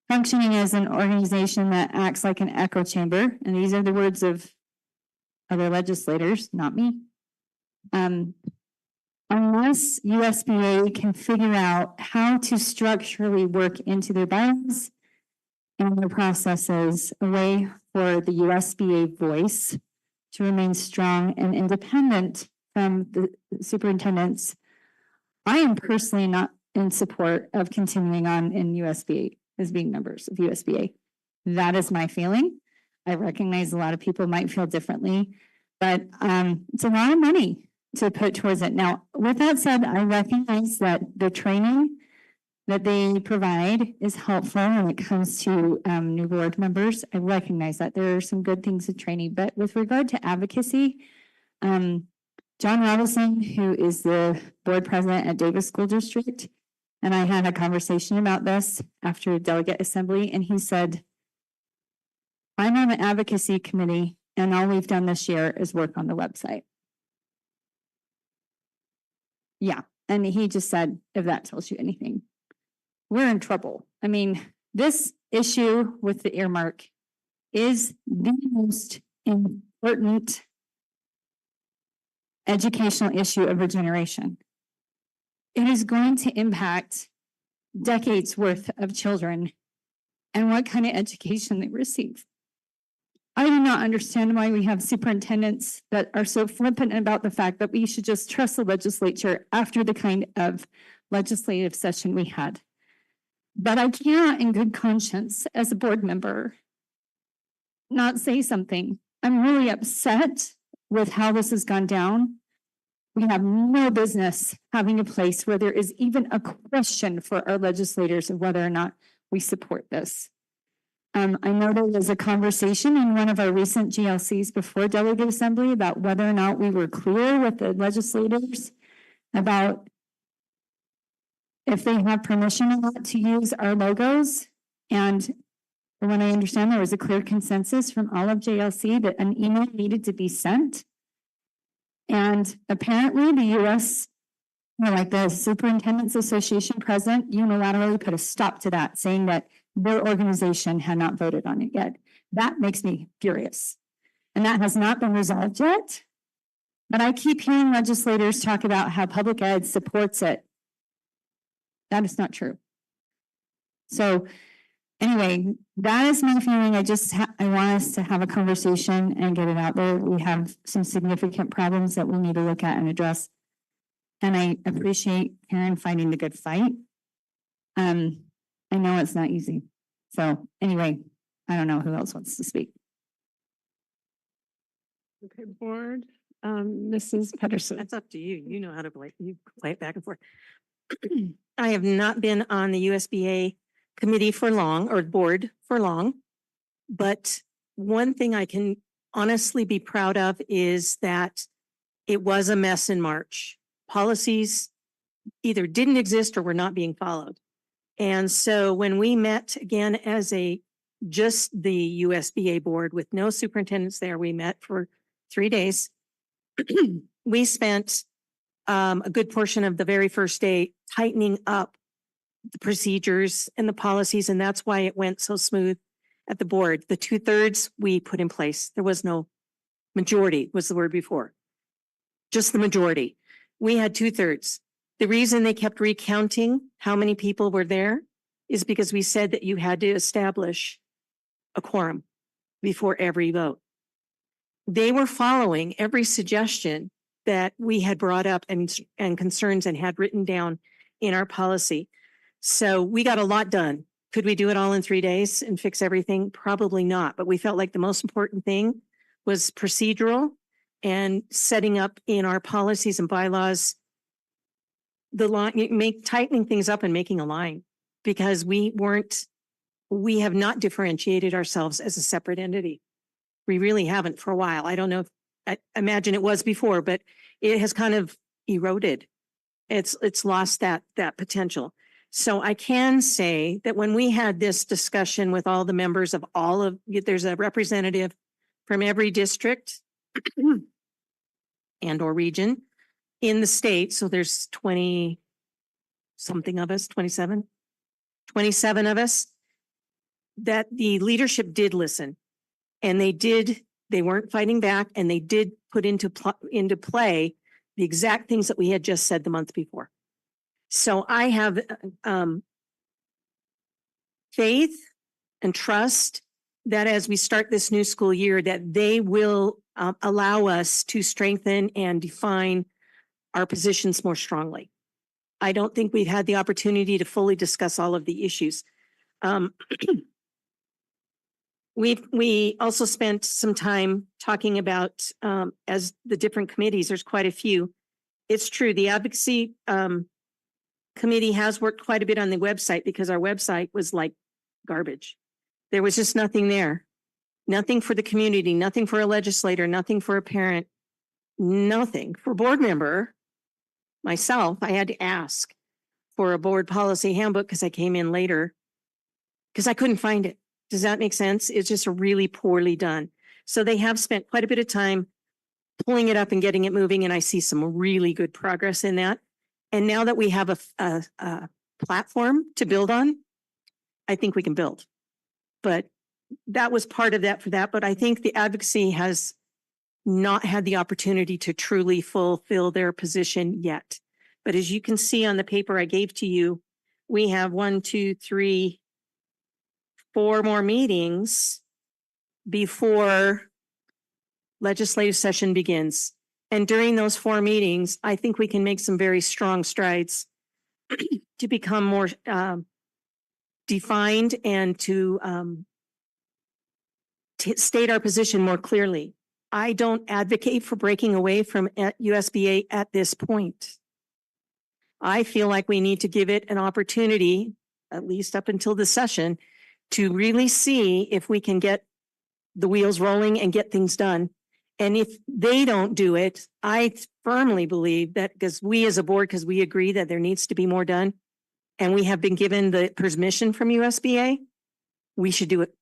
functioning as an organization that acts like an echo chamber, and these are the words of other legislators, not me, unless USBA can figure out how to structurally work into their bylaws and their processes a way for the USBA voice to remain strong and independent from the superintendents, I am personally not in support of continuing on in USBA as being members of USBA. That is my feeling. I recognize a lot of people might feel differently, but it's a lot of money to put towards it. Now, with that said, I recognize that the training that they provide is helpful when it comes to new board members. I recognize that there are some good things in training, but with regard to advocacy, John Robinson, who is the board president at Davis School District, and I had a conversation about this after delegate assembly, and he said, I'm on the advocacy committee, and all we've done this year is work on the website. Yeah, and he just said, if that tells you anything, we're in trouble. I mean, this issue with the earmark is the most important educational issue of our generation. It is going to impact decades worth of children and what kind of education they receive. I do not understand why we have superintendents that are so flippant about the fact that we should just trust the legislature after the kind of legislative session we had. But I cannot in good conscience as a board member not say something. I'm really upset with how this has gone down. We have no business having a place where there is even a question for our legislators of whether or not we support this. I know there was a conversation in one of our recent GLCs before delegate assembly about whether or not we were clear with the legislators about if they have permission or not to use our logos. And from what I understand, there was a clear consensus from all of JLC that an email needed to be sent. And apparently the US, like the Superintendent's Association president, unilaterally put a stop to that, saying that their organization had not voted on it yet. That makes me furious. And that has not been resolved yet. But I keep hearing legislators talk about how public ed supports it. That is not true. So anyway, that is my feeling. I want us to have a conversation and get it out there. We have some significant problems that we need to look at and address. And I appreciate Karen fighting the good fight. I know it's not easy. So anyway, I don't know who else wants to speak. Okay, board, Mrs. Pedersen. That's up to you. You know how to play, you play it back and forth. I have not been on the USBA committee for long or board for long. But one thing I can honestly be proud of is that it was a mess in March. Policies either didn't exist or were not being followed. And so when we met again as just the USBA board with no superintendents there, we met for 3 days. We spent a good portion of the very first day tightening up the procedures and the policies, and that's why it went so smooth at the board. The 2/3 we put in place. There was no majority, was the word before. Just the majority. We had 2/3. The reason they kept recounting how many people were there is because we said that you had to establish a quorum before every vote. They were following every suggestion that we had brought up and concerns and had written down in our policy. So we got a lot done. Could we do it all in 3 days and fix everything? Probably not, but we felt like the most important thing was procedural and setting up in our policies and bylaws the line, tightening things up and making a line, because we have not differentiated ourselves as a separate entity. We really haven't for a while. I don't know if, I imagine it was before, but it has kind of eroded. It's lost that potential. So I can say that when we had this discussion with all the members of there's a representative from every district and or region in the state. So there's 20 something of us, 27 of us, that the leadership did listen, and they weren't fighting back, and they did put into play the exact things that we had just said the month before. So I have faith and trust that as we start this new school year, that they will allow us to strengthen and define our positions more strongly. I don't think we've had the opportunity to fully discuss all of the issues. We also spent some time talking about, as the different committees, there's quite a few. It's true, the advocacy committee has worked quite a bit on the website, because our website was like garbage. There was just nothing there. Nothing for the community, nothing for a legislator, nothing for a parent, nothing for a board member. Myself, I had to ask for a board policy handbook because I came in later because I couldn't find it. Does that make sense? It's just really poorly done. So they have spent quite a bit of time pulling it up and getting it moving, and I see some really good progress in that. And now that we have a platform to build on, I think we can build. But that was part of that for that. But I think the advocacy has not had the opportunity to truly fulfill their position yet. But as you can see on the paper I gave to you, we have 1, 2, 3, 4 more meetings before legislative session begins. And during those 4 meetings, I think we can make some very strong strides to become more defined and to state our position more clearly. I don't advocate for breaking away from USBA at this point. I feel like we need to give it an opportunity, at least up until the session, to really see if we can get the wheels rolling and get things done. And if they don't do it, I firmly believe that because we as a board, because we agree that there needs to be more done, and we have been given the permission from USBA, we should do it.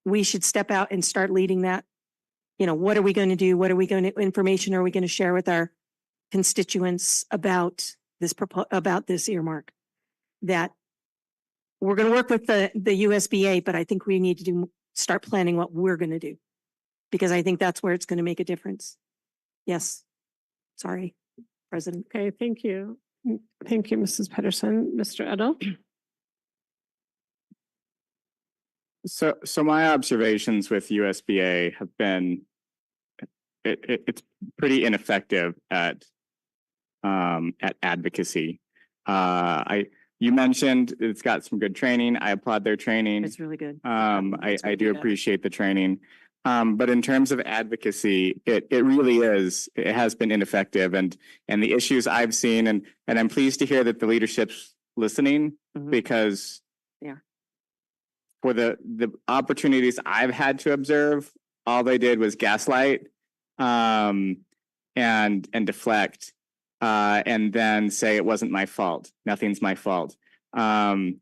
We should step out and start leading that. You know, what are we going to do? What information are we going to share with our constituents about this earmark? That we're going to work with the USBA, but I think we need to start planning what we're going to do, because I think that's where it's going to make a difference. Yes. Sorry, President. Okay, thank you. Thank you, Mrs. Pedersen. Mr. Edel? So my observations with USBA have been, it's pretty ineffective at advocacy. You mentioned it's got some good training. I applaud their training. It's really good. I do appreciate the training. But in terms of advocacy, it really is, it has been ineffective, and the issues I've seen, and I'm pleased to hear that the leadership's listening, Mhm. because Yeah. for the opportunities I've had to observe, all they did was gaslight, and deflect, and then say it wasn't my fault. Nothing's my fault. And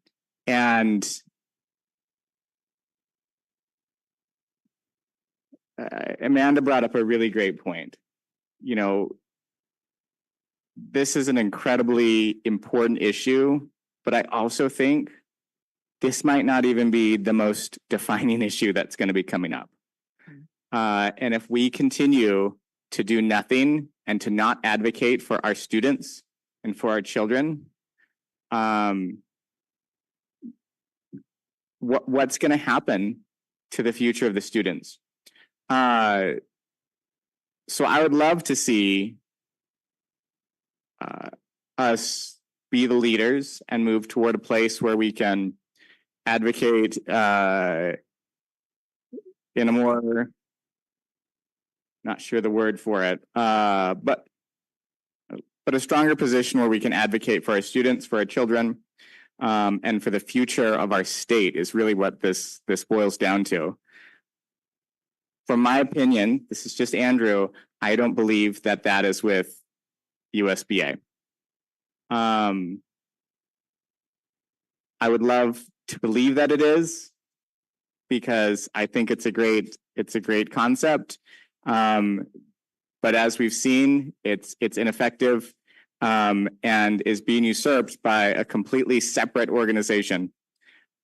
Amanda brought up a really great point. You know, this is an incredibly important issue, but I also think this might not even be the most defining issue that's going to be coming up. And if we continue to do nothing and to not advocate for our students and for our children, what's going to happen to the future of the students? So I would love to see us be the leaders and move toward a place where we can advocate in a more, not sure the word for it, but a stronger position where we can advocate for our students, for our children, and for the future of our state is really what this boils down to. From my opinion, this is just Andrew, I don't believe that that is with USBA. I would love to believe that it is, because I think it's a great concept. But as we've seen, it's ineffective, and is being usurped by a completely separate organization,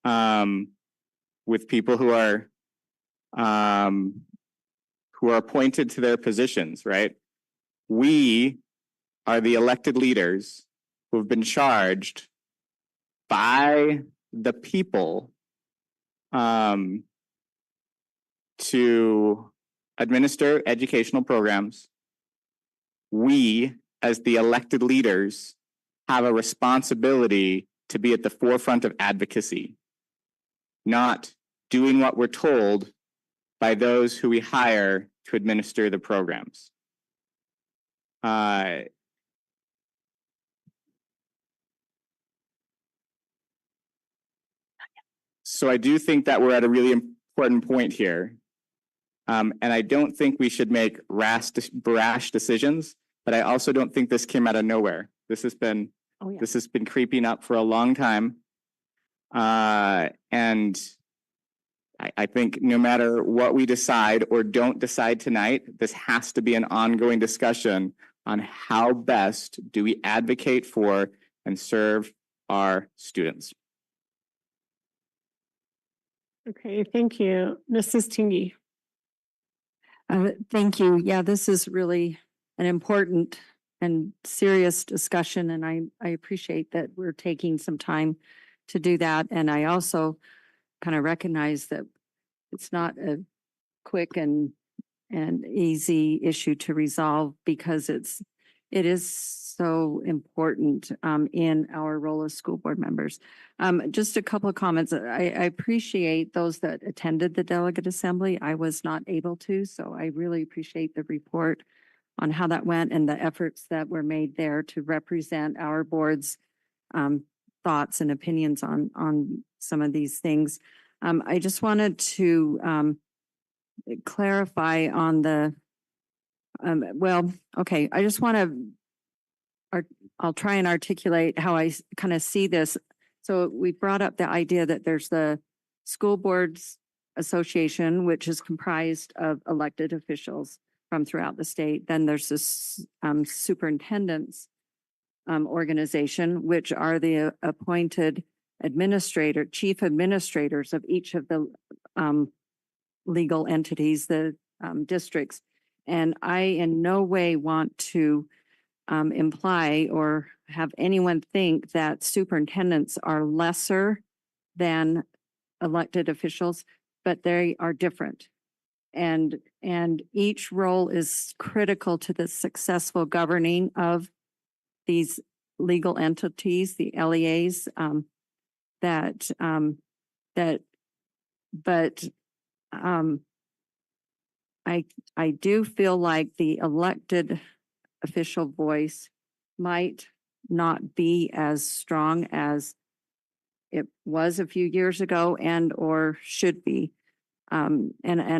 with people who are appointed to their positions, right? We are the elected leaders who have been charged by the people to administer educational programs. We, as the elected leaders, have a responsibility to be at the forefront of advocacy, not doing what we're told by those who we hire to administer the programs. So I do think that we're at a really important point here. And I don't think we should make brash decisions, but I also don't think this came out of nowhere. This has been creeping up for a long time. And I think no matter what we decide or don't decide tonight, this has to be an ongoing discussion on how best do we advocate for and serve our students. Okay, thank you. Mrs. Tingy. Thank you. Yeah, this is really an important and serious discussion, and I appreciate that we're taking some time to do that. And I also kind of recognize that it's not a quick and easy issue to resolve, because it is so important in our role as school board members. Just a couple of comments. I appreciate those that attended the delegate assembly. I was not able to, so I really appreciate the report on how that went and the efforts that were made there to represent our board's thoughts and opinions on some of these things. I just wanted to clarify on the, I just want to, I'll try and articulate how I kind of see this. So we brought up the idea that there's the School Boards Association, which is comprised of elected officials from throughout the state. Then there's this superintendent's organization, which are the appointed chief administrators of each of the legal entities, the districts. And I in no way want to imply or have anyone think that superintendents are lesser than elected officials, but they are different. And each role is critical to the successful governing of these legal entities, the LEAs, but I do feel like the elected official voice might not be as strong as it was a few years ago and or should be. And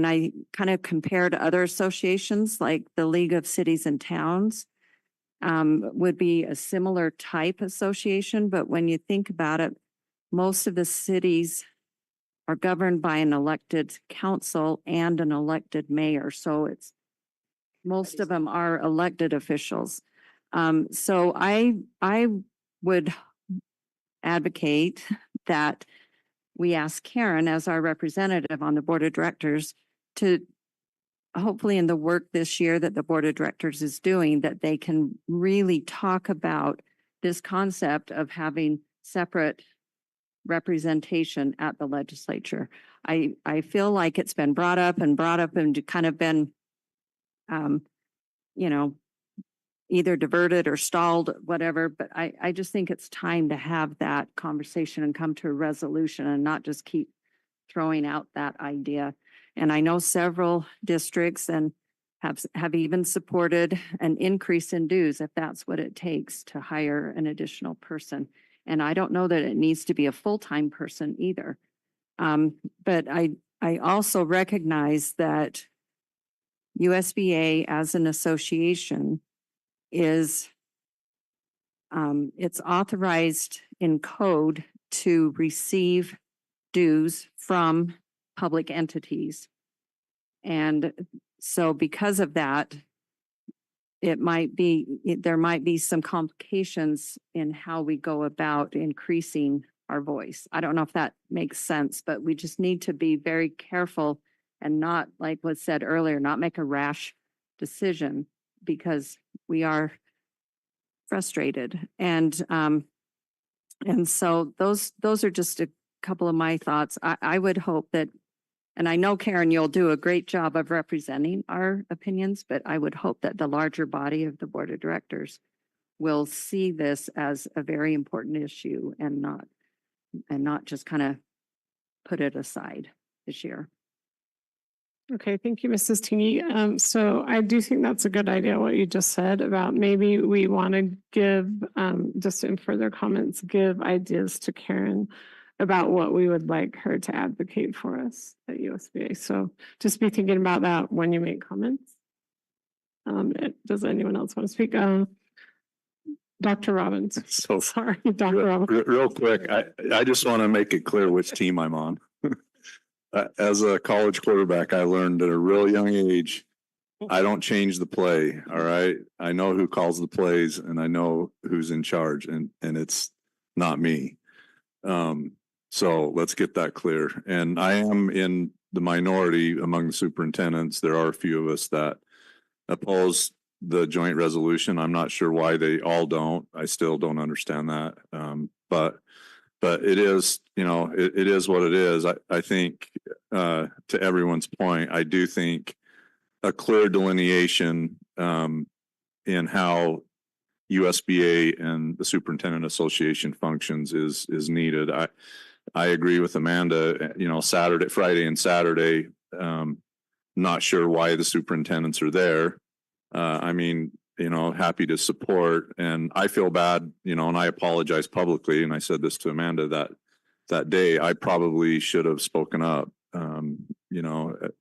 I kind of compared other associations like the League of Cities and Towns would be a similar type association, but when you think about it, most of the cities are governed by an elected council and an elected mayor. So it's, most of them are elected officials. So I would advocate that we ask Karen as our representative on the board of directors to hopefully in the work this year that the board of directors is doing, that they can really talk about this concept of having separate representation at the legislature. I feel like it's been brought up and kind of been, you know, either diverted or stalled, whatever, but I just think it's time to have that conversation and come to a resolution and not just keep throwing out that idea. And I know several districts and have even supported an increase in dues if that's what it takes to hire an additional person. And I don't know that it needs to be a full-time person either. But I also recognize that USBA as an association is it's authorized in code to receive dues from public entities. And so because of that, there might be some complications in how we go about increasing our voice. I don't know if that makes sense, but we just need to be very careful and not, like was said earlier, not make a rash decision because we are frustrated. And so those are just a couple of my thoughts. I would hope that, and I know Karen, you'll do a great job of representing our opinions, but I would hope that the larger body of the board of directors will see this as a very important issue and not just kind of put it aside this year. Okay, thank you, Mrs. Teeny. So I do think that's a good idea, what you just said about maybe we want to give, just in further comments, give ideas to Karen about what we would like her to advocate for us at USBA. So just be thinking about that when you make comments. Does anyone else want to speak? Dr. Robbins. So Sorry, Dr. Robbins. real quick, I just want to make it clear which team I'm on. As a college quarterback, I learned at a real young age, I don't change the play. All right. I know who calls the plays and I know who's in charge and it's not me. So let's get that clear. And I am in the minority among the superintendents. There are a few of us that oppose the joint resolution. I'm not sure why they all don't. I still don't understand that. But it is, it is what it is. I think, to everyone's point, I do think a clear delineation in how USBA and the Superintendent Association functions is needed. I agree with Amanda, Friday and Saturday, not sure why the superintendents are there. Happy to support. And I feel bad, and I apologize publicly. And I said this to Amanda that day, I probably should have spoken up,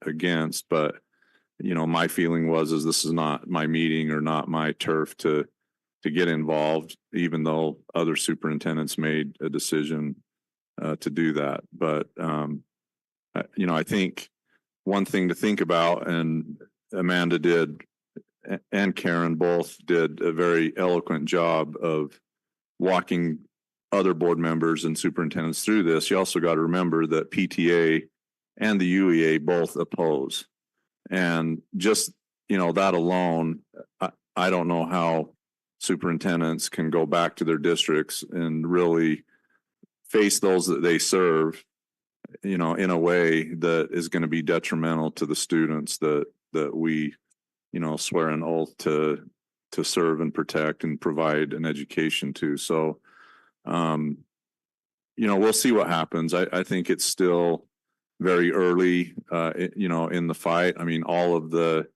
against, but, my feeling was this is not my meeting or not my turf to get involved, even though other superintendents made a decision to do that. But, I think one thing to think about, and Amanda did, and Karen both did a very eloquent job of walking other board members and superintendents through this. You also got to remember that PTA and the UEA both oppose. And just, that alone, I don't know how superintendents can go back to their districts and really face those that they serve you know, in a way that is going to be detrimental to the students that we, you know, swear an oath to serve and protect and provide an education to. So, you know, we'll see what happens. I think it's still very early, you know, in the fight. I mean, all of the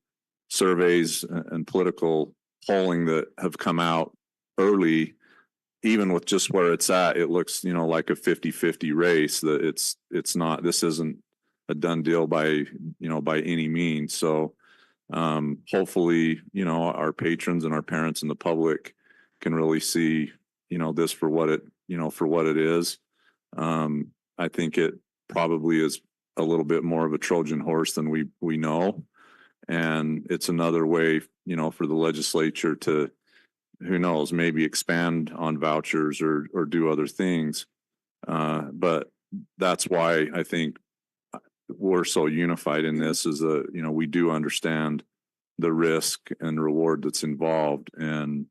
surveys and political polling that have come out early, even with just where it's at, it looks, you know, like a 50-50 race. That it's not, this isn't a done deal by, you know, by any means. So hopefully, you know, our patrons and our parents and the public can really see, you know, this for what it, you know, for what it is. I think it probably is a little bit more of a Trojan horse than we know. And it's another way, you know, for the legislature to, who knows, maybe expand on vouchers or do other things. But that's why I think we're so unified in this, is that, you know, we do understand the risk and reward that's involved. And,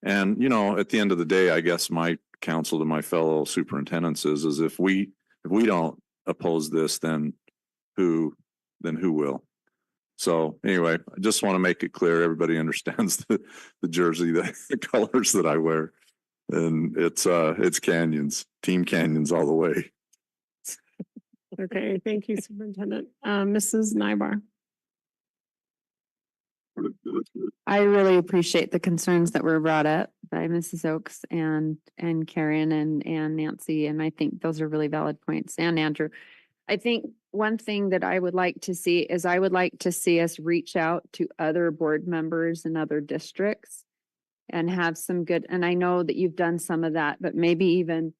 you know, at the end of the day, I guess my counsel to my fellow superintendents is if we don't oppose this, then who will? So anyway, I just want to make it clear everybody understands the jersey, the colors that I wear. And it's Canyons, Team Canyons all the way. Okay, thank you, Superintendent. Mrs. Nybar. I really appreciate the concerns that were brought up by Mrs. Oakes and Karen and Nancy, and I think those are really valid points, and Andrew. I think one thing that I would like to see is I would like to see us reach out to other board members in other districts and have some good, and I know that you've done some of that, but maybe even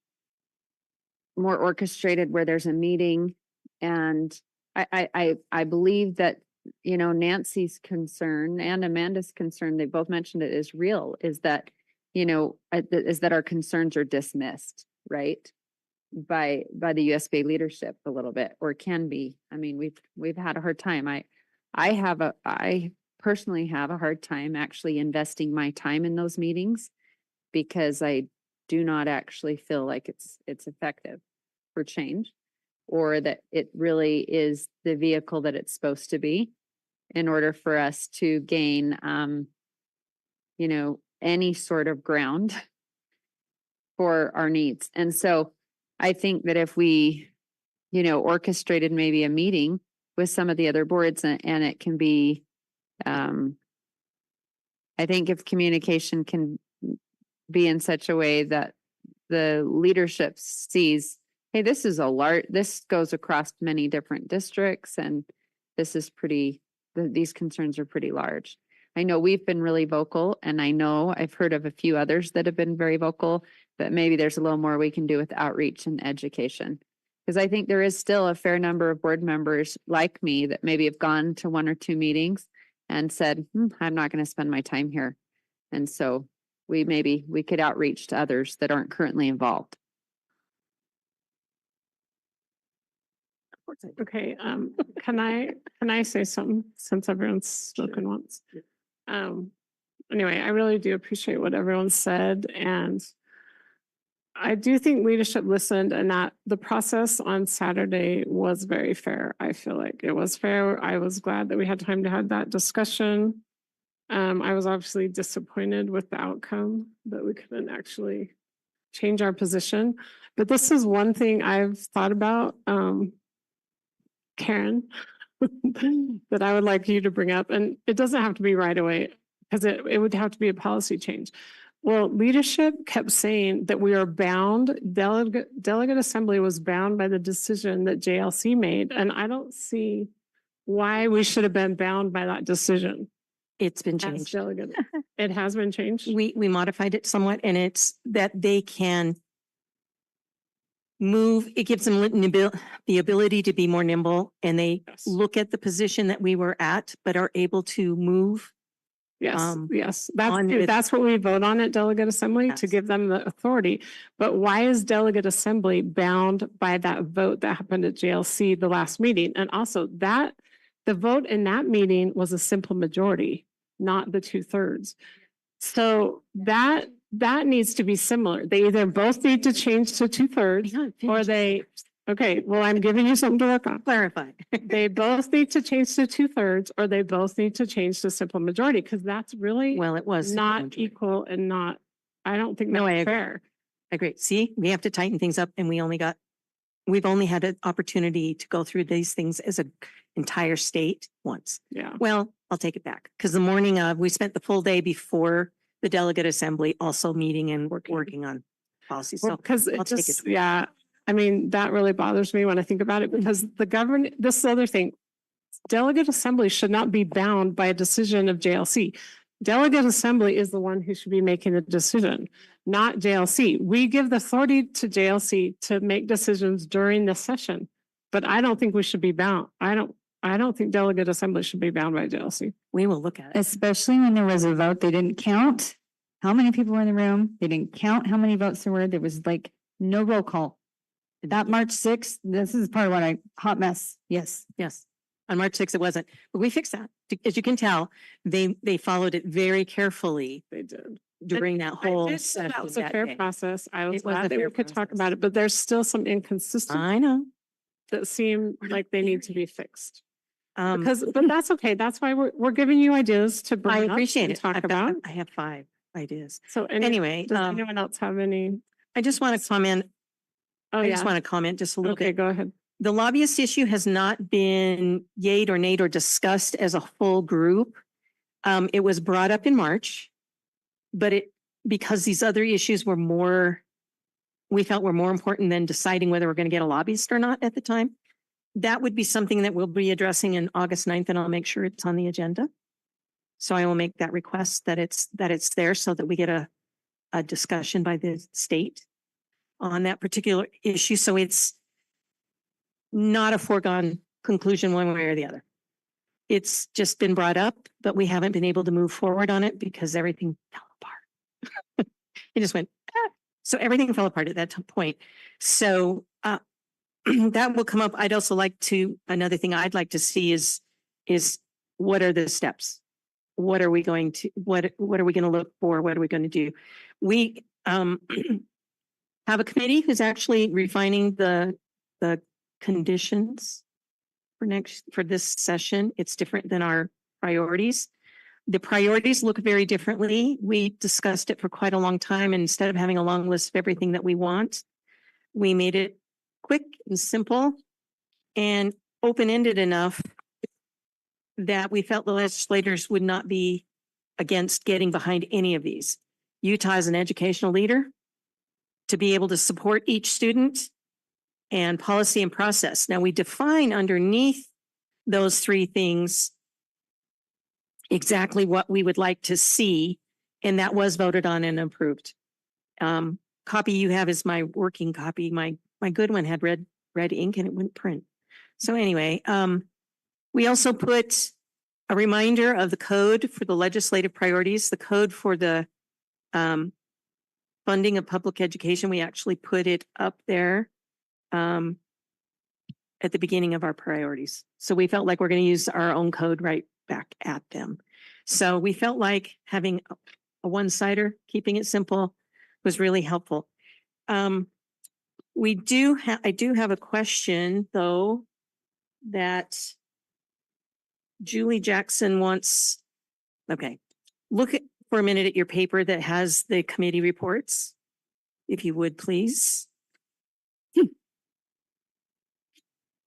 more orchestrated where there's a meeting. And I believe that, you know, Nancy's concern and Amanda's concern, they both mentioned it, is real, is that, you know, is that our concerns are dismissed, right? By the USB leadership a little bit, or can be. I mean, we've had a hard time. I personally have a hard time actually investing my time in those meetings because I do not actually feel like it's effective for change, or that it really is the vehicle that it's supposed to be in order for us to gain, you know, any sort of ground for our needs. And so I think that if we, you know, orchestrated maybe a meeting with some of the other boards, and it can be, I think if communication can be in such a way that the leadership sees, hey, this is this goes across many different districts, and this is these concerns are pretty large. I know we've been really vocal, and I know I've heard of a few others that have been very vocal, but maybe there's a little more we can do with outreach and education. Because I think there is still a fair number of board members like me that maybe have gone to one or two meetings and said, I'm not going to spend my time here. And so we could outreach to others that aren't currently involved. Okay, can I say something since everyone's spoken once? Anyway, I really do appreciate what everyone said, and I do think leadership listened, and that the process on Saturday was very fair. I feel like it was fair. I was glad that we had time to have that discussion. I was obviously disappointed with the outcome, that we couldn't actually change our position. But this is one thing I've thought about, Karen, that I would like you to bring up. And it doesn't have to be right away, because it would have to be a policy change. Well, leadership kept saying that we are bound, delegate assembly was bound by the decision that JLC made. And I don't see why we should have been bound by that decision. It's been As changed. delegate. It has been changed. We modified it somewhat, and it's that they can move. It gives them the ability to be more nimble, and they Yes. look at the position that we were at, but are able to move. Yes, yes, on with- that's what we vote on at delegate assembly, to Yes. give them the authority. But why is delegate assembly bound by that vote that happened at JLC the last meeting? And also the vote in that meeting was a simple majority, not the 2/3. So that needs to be similar. They either both need to change to 2/3, or they, Okay, well, I'm giving you something to work on. Clarify. They both need to change to 2/3, or they both need to change to simple majority, because that's really Well, it was. simple not majority. equal and not, I don't think No, I that's agree. fair. I agree. See, we have to tighten things up and we've only had an opportunity to go through these things as an entire state once. Yeah. Well, I'll take it back because the morning of, we spent the full day before the delegate assembly also meeting and working on policy. Well, So because I'll it take just, it. yeah, I mean, that really bothers me when I think about it, because the government, this is the other thing. Delegate assembly should not be bound by a decision of JLC. Delegate assembly is the one who should be making the decision, not JLC. We give the authority to JLC to make decisions during the session, but I don't think we should be bound. I don't think delegate assembly should be bound by JLC. We will look at it. Especially when there was a vote, they didn't count how many people were in the room. They didn't count how many votes there were. There was like no roll call. That March 6th, this is part of what hot mess. Yes. Yes. On March 6th, it wasn't, but we fixed that. As you can tell, they followed it very carefully They did. during that I whole did feel session. that was a that fair day. process. I was It was a glad that we fair could talk process. about it, but there's still some inconsistencies I know. that seem like they need to be fixed. But But that's okay. That's why we're giving you ideas to I bring up appreciate and it. talk I've about. I have 5 ideas. So Anyway, does anyone else have any? I just want to comment. Oh, I yeah. just want to comment just a little Okay, bit. go ahead. The lobbyist issue has not been yayed or nayed or discussed as a full group. It was brought up in March, but because these other issues we felt were more important than deciding whether we're going to get a lobbyist or not at the time. That would be something that we'll be addressing in August 9th, and I'll make sure it's on the agenda. So I will make that request that it's there so that we get a discussion by the state on that particular issue. So it's not a foregone conclusion one way or the other. It's just been brought up, but we haven't been able to move forward on it because everything fell apart. It just went, ah. So everything fell apart at that point. So that will come up. Another thing I'd like to see is what are the steps? What are we going to look for? What are we going to do? We have a committee who's actually refining the conditions for this session. It's different than our priorities. The priorities look very differently. We discussed it for quite a long time, and instead of having a long list of everything that we want, we made it quick and simple and open-ended enough that we felt the legislators would not be against getting behind any of these. Utah is an educational leader to be able to support each student and policy and process. Now we define underneath those 3 things exactly what we would like to see, and that was voted on and approved. Copy you have is my working copy. My good one had red ink and it wouldn't print. So anyway, we also put a reminder of the code for the legislative priorities, the code for the funding of public education. We actually put it up there at the beginning of our priorities. So we felt like we're going to use our own code right back at them. So we felt like having a one-sider, keeping it simple, was really helpful. I do have a question though, that Julie Jackson wants. Okay, look for a minute at your paper that has the committee reports, if you would, please.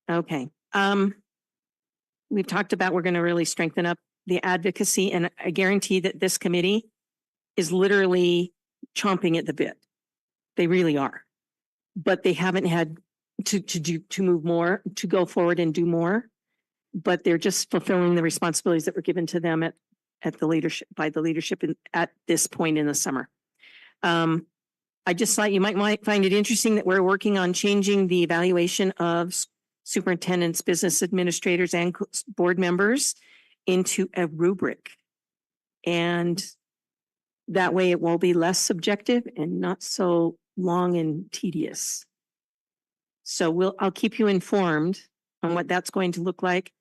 Okay. We've talked about we're going to really strengthen up the advocacy, and I guarantee that this committee is literally chomping at the bit. They really are, but they haven't had to move more, to go forward and do more, but they're just fulfilling the responsibilities that were given to them at the leadership, by the leadership at this point in the summer. I just thought you might find it interesting that we're working on changing the evaluation of superintendents, business administrators, and board members into a rubric. And that way it will be less subjective and not so long and tedious. So I'll keep you informed on what that's going to look like.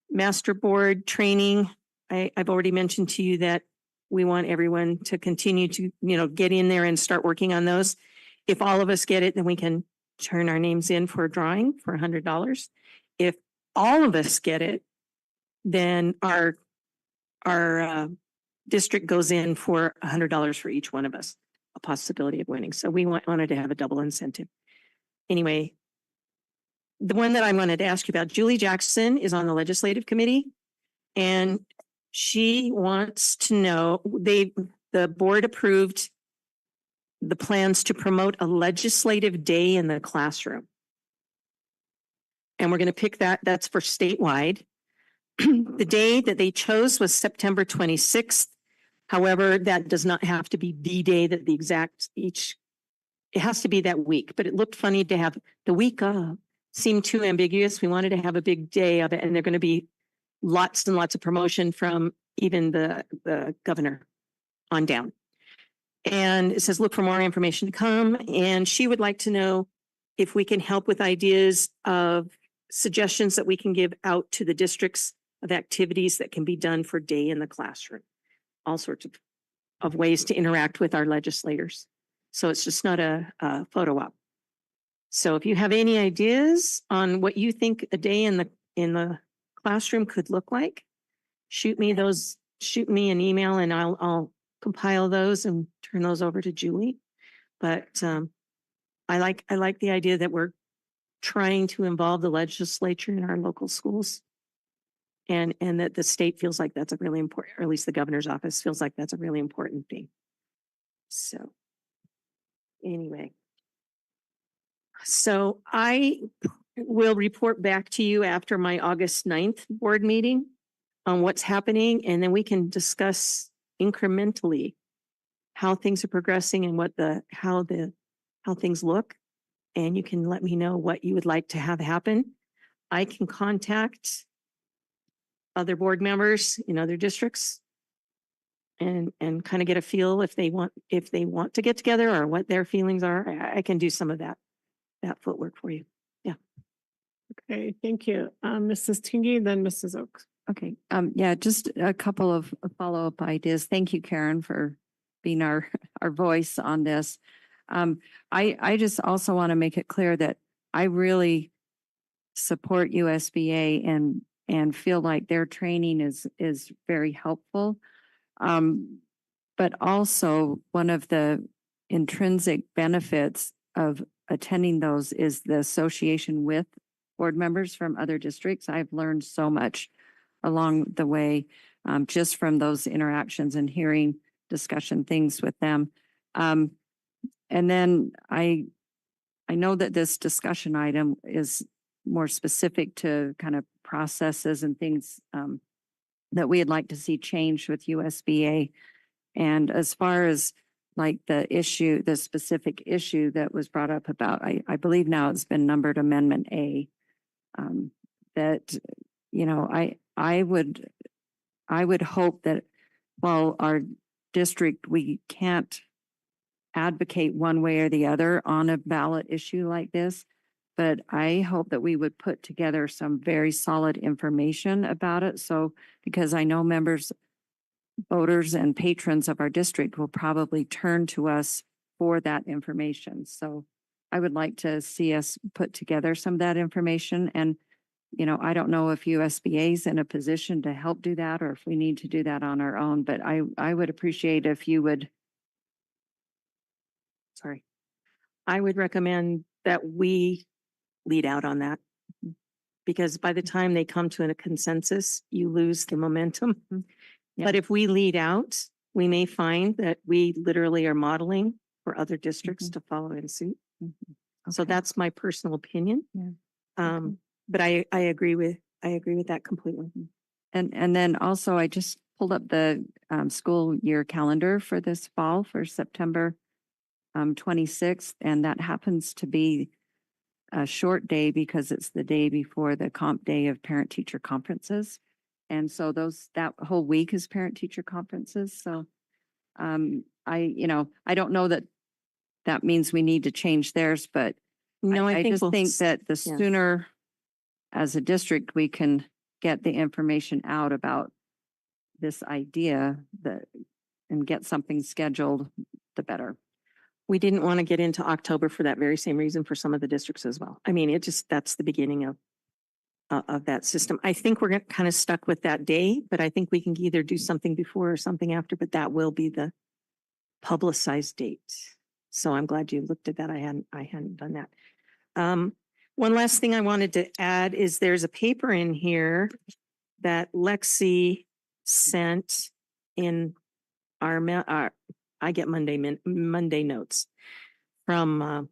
Master board training. I've already mentioned to you that we want everyone to continue to, get in there and start working on those. if all of us get it, then we can turn our names in for a drawing for $100. If all of us get it, then our district goes in for $100 for each one of us, a possibility of winning. So we wanted to have a double incentive. Anyway, the one that I wanted to ask you about, Julie Jackson is on the legislative committee, and she wants to know, the board approved the plans to promote a legislative day in the classroom. And we're going to pick that's for statewide. The day that they chose was September 26th. However, that does not have to be the day that it has to be that week, but it looked funny to have the week of, seemed too ambiguous. We wanted to have a big day of it, and they're going to be lots and lots of promotion from even the governor on down. And it says, look for more information to come. And she would like to know if we can help with ideas of suggestions that we can give out to the districts of activities that can be done for day in the classroom. All sorts of ways to interact with our legislators. So it's just not a photo op. So if you have any ideas on what you think a day in the classroom could look like, shoot me an email and I'll compile those and turn those over to Julie. But I like the idea that we're trying to involve the legislature in our local schools. And that the state feels like that's a really important, or at least the governor's office feels like that's a really important thing. So anyway, so I will report back to you after my August 9th board meeting on what's happening, and then we can discuss incrementally how things are progressing and how things look. And you can let me know what you would like to have happen. I can contact other board members in other districts and kind of get a feel if they want to get together or what their feelings are. I can do some of that footwork for you. Yeah. Okay, thank you. Mrs. Tingy, then Mrs. Oaks. Okay, yeah, just a couple of follow-up ideas. Thank you, Karen, for being our voice on this. I just also want to make it clear that I really support USBA and feel like their training is very helpful. But also one of the intrinsic benefits of attending those is the association with board members from other districts. I've learned so much along the way, just from those interactions and hearing discussion things with them. And then I know that this discussion item is more specific to kind of processes and things that we'd like to see changed with USBA. And as far as like the specific issue that was brought up about, I believe now it's been numbered Amendment A, that, you know, I would hope that while our district, we can't advocate one way or the other on a ballot issue like this, but I hope that we would put together some very solid information about it. So, because I know members, voters and patrons of our district will probably turn to us for that information. So I would like to see us put together some of that information. And, you know, I don't know if USBA is in a position to help do that or if we need to do that on our own, but I would appreciate if you would. Sorry. I would recommend that we lead out on that, because by the time they come to a consensus, you lose the momentum. Yeah. But if we lead out, we may find that we literally are modeling for other districts to follow in suit. So that's my personal opinion. Yeah. But I agree with that completely. And then also I just pulled up the school year calendar for this fall for September 26th, and that happens to be a short day because it's the day before the comp day of parent teacher conferences. And so that whole week is parent teacher conferences. So I don't know that means we need to change theirs, but No, I think just think that the yeah. sooner as a district we can get the information out about this idea and get something scheduled, the better. we didn't want to get into October for that very same reason for some of the districts as well. I mean, that's the beginning of that system. I think we're kind of stuck with that day, but I think we can either do something before or something after, but that will be the publicized date. So I'm glad you looked at that. I hadn't done that. One last thing I wanted to add is there's a paper in here that Lexi sent in our I get Monday notes from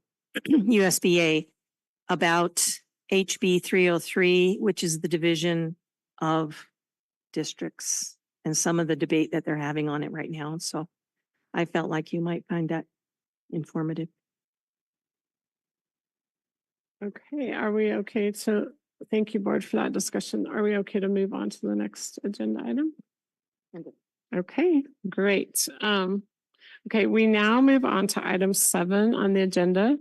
USBA about HB 303, which is the division of districts and some of the debate that they're having on it right now. So I felt like you might find that informative. Okay, are we okay to, thank you, board, for that discussion. Are we okay to move on to the next agenda item? Okay, great. Okay, we now move on to item 7 on the agenda.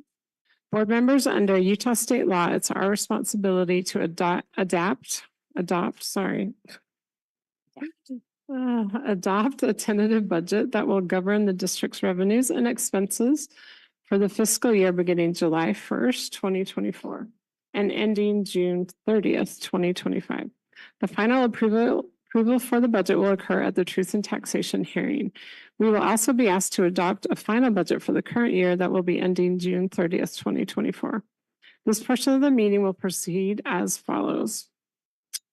Board members, under Utah state law, it's our responsibility to adopt a tentative budget that will govern the district's revenues and expenses for the fiscal year beginning July 1st, 2024 and ending June 30th, 2025. The final approval for the budget will occur at the Truth in Taxation hearing. We will also be asked to adopt a final budget for the current year that will be ending June 30th, 2024. This portion of the meeting will proceed as follows.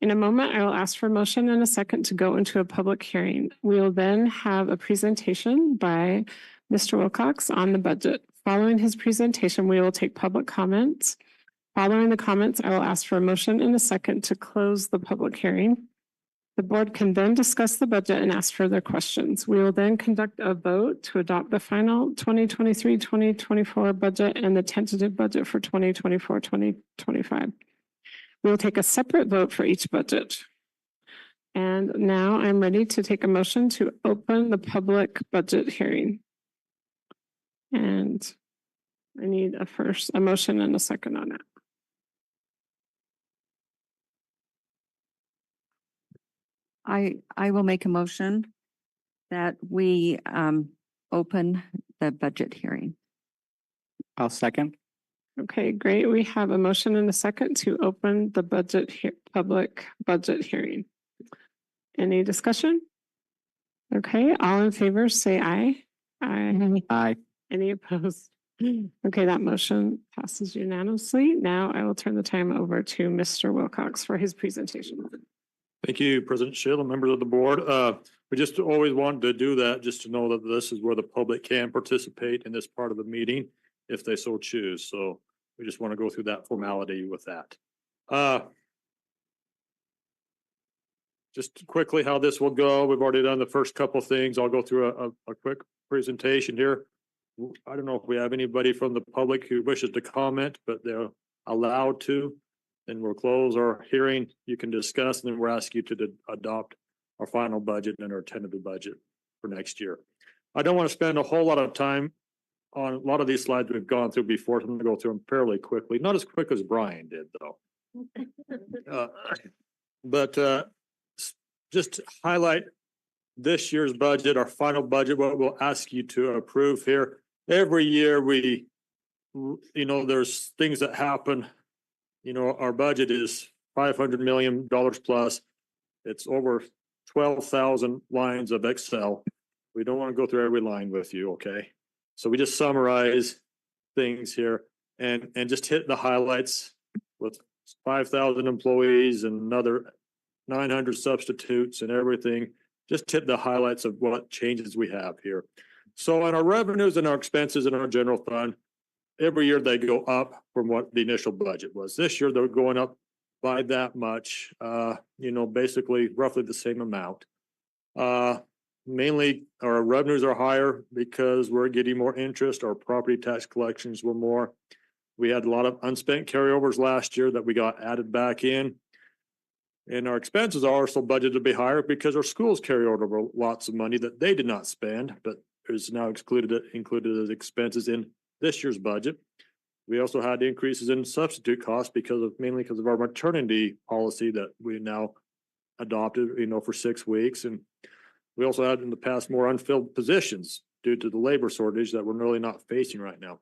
In a moment, I will ask for a motion and a second to go into a public hearing. We will then have a presentation by Mr. Wilcox on the budget. Following his presentation, we will take public comments. Following the comments, I will ask for a motion and a second to close the public hearing. The board can then discuss the budget and ask further questions. We will then conduct a vote to adopt the final 2023-2024 budget and the tentative budget for 2024-2025. We will take a separate vote for each budget. And now I'm ready to take a motion to open the public budget hearing. And I need a motion and a second on it. I will make a motion that we open the budget hearing. I'll second. Okay, great. We have a motion and a second to open the public budget hearing. Any discussion? Okay, all in favor, say aye. Aye. Aye. Any opposed? Okay, that motion passes unanimously. Now I will turn the time over to Mr. Wilcox for his presentation. Thank you, President Schill and members of the board. We just always wanted to do that, just to know that this is where the public can participate in this part of the meeting if they so choose. So we just want to go through that formality with that. Just quickly how this will go. We've already done the first couple of things. I'll go through a quick presentation here. I don't know if we have anybody from the public who wishes to comment, but they're allowed to. Then we'll close our hearing. You can discuss, and then we'll ask you to adopt our final budget and our tentative budget for next year. I don't want to spend a whole lot of time on a lot of these slides we've gone through before. So I'm going to go through them fairly quickly, not as quick as Brian did, though. But just to highlight this year's budget, our final budget, what we'll ask you to approve here. Every year there's things that happen. Our budget is $500 million plus. It's over 12,000 lines of Excel. We don't want to go through every line with you, okay? So we just summarize things here and just hit the highlights with 5,000 employees and another 900 substitutes and everything. Just hit the highlights of what changes we have here. So on our revenues and our expenses in our general fund, every year they go up from what the initial budget was. This year they're going up by that much, basically roughly the same amount. Mainly our revenues are higher because we're getting more interest. Our property tax collections were more. We had a lot of unspent carryovers last year that we got added back in. And our expenses are also budgeted to be higher because our schools carry over lots of money that they did not spend, but is now included as expenses in this year's budget. We also had increases in substitute costs mainly because of our maternity policy that we now adopted, for 6 weeks. And we also had in the past more unfilled positions due to the labor shortage that we're really not facing right now.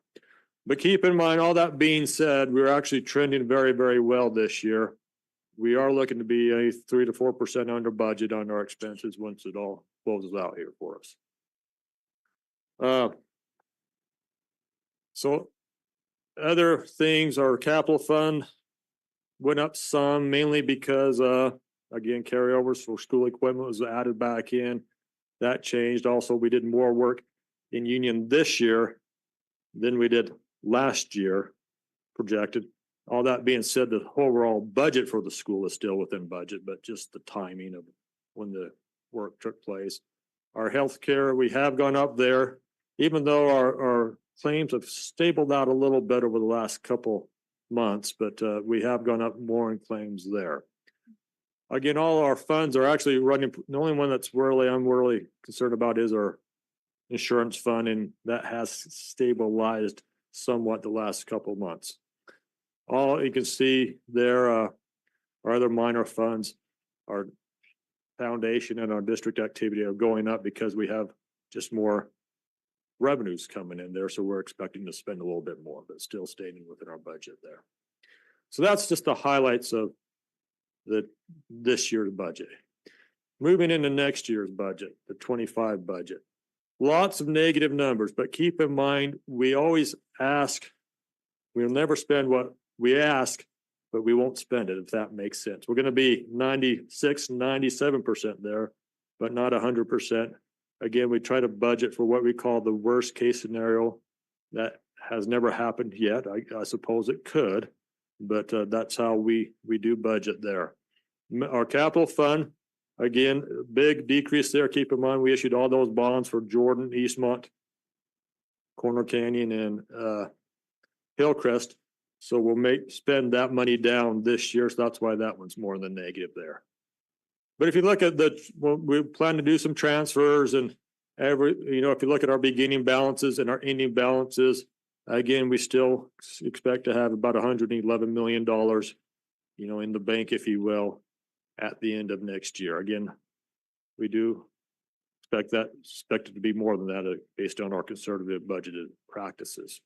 But keep in mind, all that being said, we're actually trending very, very well this year. We are looking to be a 3 to 4% under budget on our expenses once it all closes out here for us. So other things, our capital fund went up some, mainly because, again, carryovers for school equipment was added back in. That changed. Also, we did more work in Union this year than we did last year projected. All that being said, the overall budget for the school is still within budget, but just the timing of when the work took place. Our healthcare, we have gone up there, even though our claims have stabled out a little bit over the last couple months, but we have gone up more in claims there. Again, all our funds are actually running. The only one that's I'm really concerned about is our insurance fund, and that has stabilized somewhat the last couple months. All you can see there are other minor funds, our foundation and our district activity are going up because we have just more revenues coming in there. So we're expecting to spend a little bit more, but still staying within our budget there. So that's just the highlights of this year's budget. Moving into next year's budget, the 25 budget. Lots of negative numbers, but keep in mind, we always ask, we'll never spend what we ask, but we won't spend it, if that makes sense. We're going to be 96, 97% there, but not 100%. Again, we try to budget for what we call the worst case scenario. That has never happened yet. I suppose it could, but that's how we do budget there. Our capital fund, again, big decrease there. Keep in mind, we issued all those bonds for Jordan, Eastmont, Corner Canyon, and Hillcrest. So we'll spend that money down this year. So that's why that one's more than negative there. But if you look at we plan to do some transfers, and if you look at our beginning balances and our ending balances, again, we still expect to have about $111 million, in the bank, if you will, at the end of next year. Again, we do expect it to be more than that based on our conservative budgeted practices.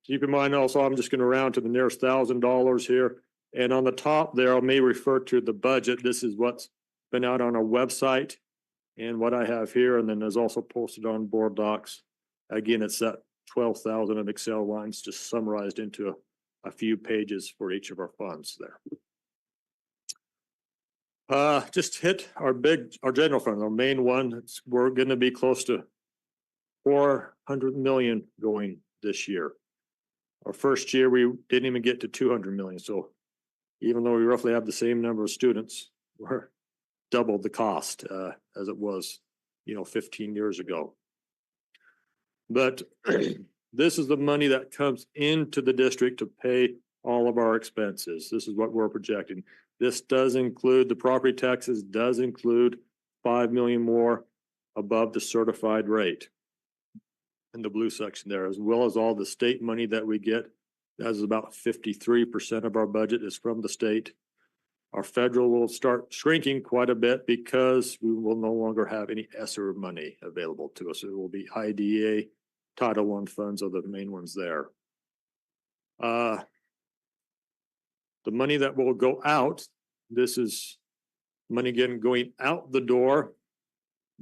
Keep in mind also, I'm just going to round to the nearest $1,000 here. And on the top there, I may refer to the budget. This is what's been out on our website and what I have here. And then there's also posted on board docs. Again, it's that 12,000 of Excel lines just summarized into a few pages for each of our funds there. Just hit our general fund, our main one. We're going to be close to 400 million going this year. Our first year, we didn't even get to 200 million. So even though we roughly have the same number of students, we're double the cost as it was, 15 years ago. But this is the money that comes into the district to pay all of our expenses. This is what we're projecting. This does include the property taxes, does include 5 million more above the certified rate in the blue section there, as well as all the state money that we get. That is about 53% of our budget is from the state. Our federal will start shrinking quite a bit because we will no longer have any ESSER money available to us. It will be IDEA, Title I funds are the main ones there. The money that will go out, this is money again going out the door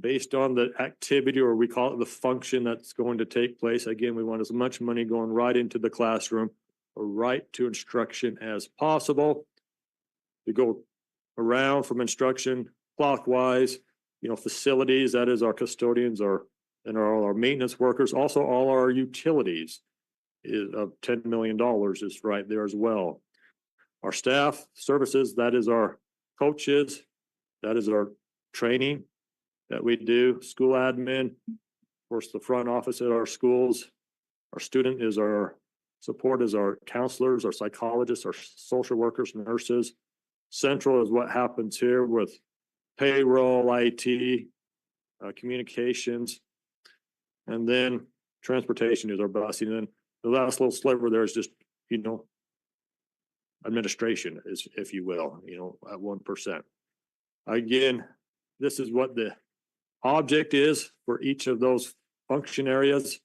based on the activity, or we call it the function that's going to take place. Again, we want as much money going right into the classroom or right to instruction as possible. We go around from instruction clockwise, facilities, that is our custodians and all our maintenance workers, also all our utilities of $10 million is right there as well. Our staff services, that is our coaches, that is our training that we do, school admin, of course, the front office at our schools. Our student is our support is our counselors, our psychologists, our social workers, nurses. Central is what happens here with payroll, IT, communications, and then transportation is our busing. And then the last little sliver there is just, administration, is, if you will, at 1%. Again, this is what the object is for each of those function areas.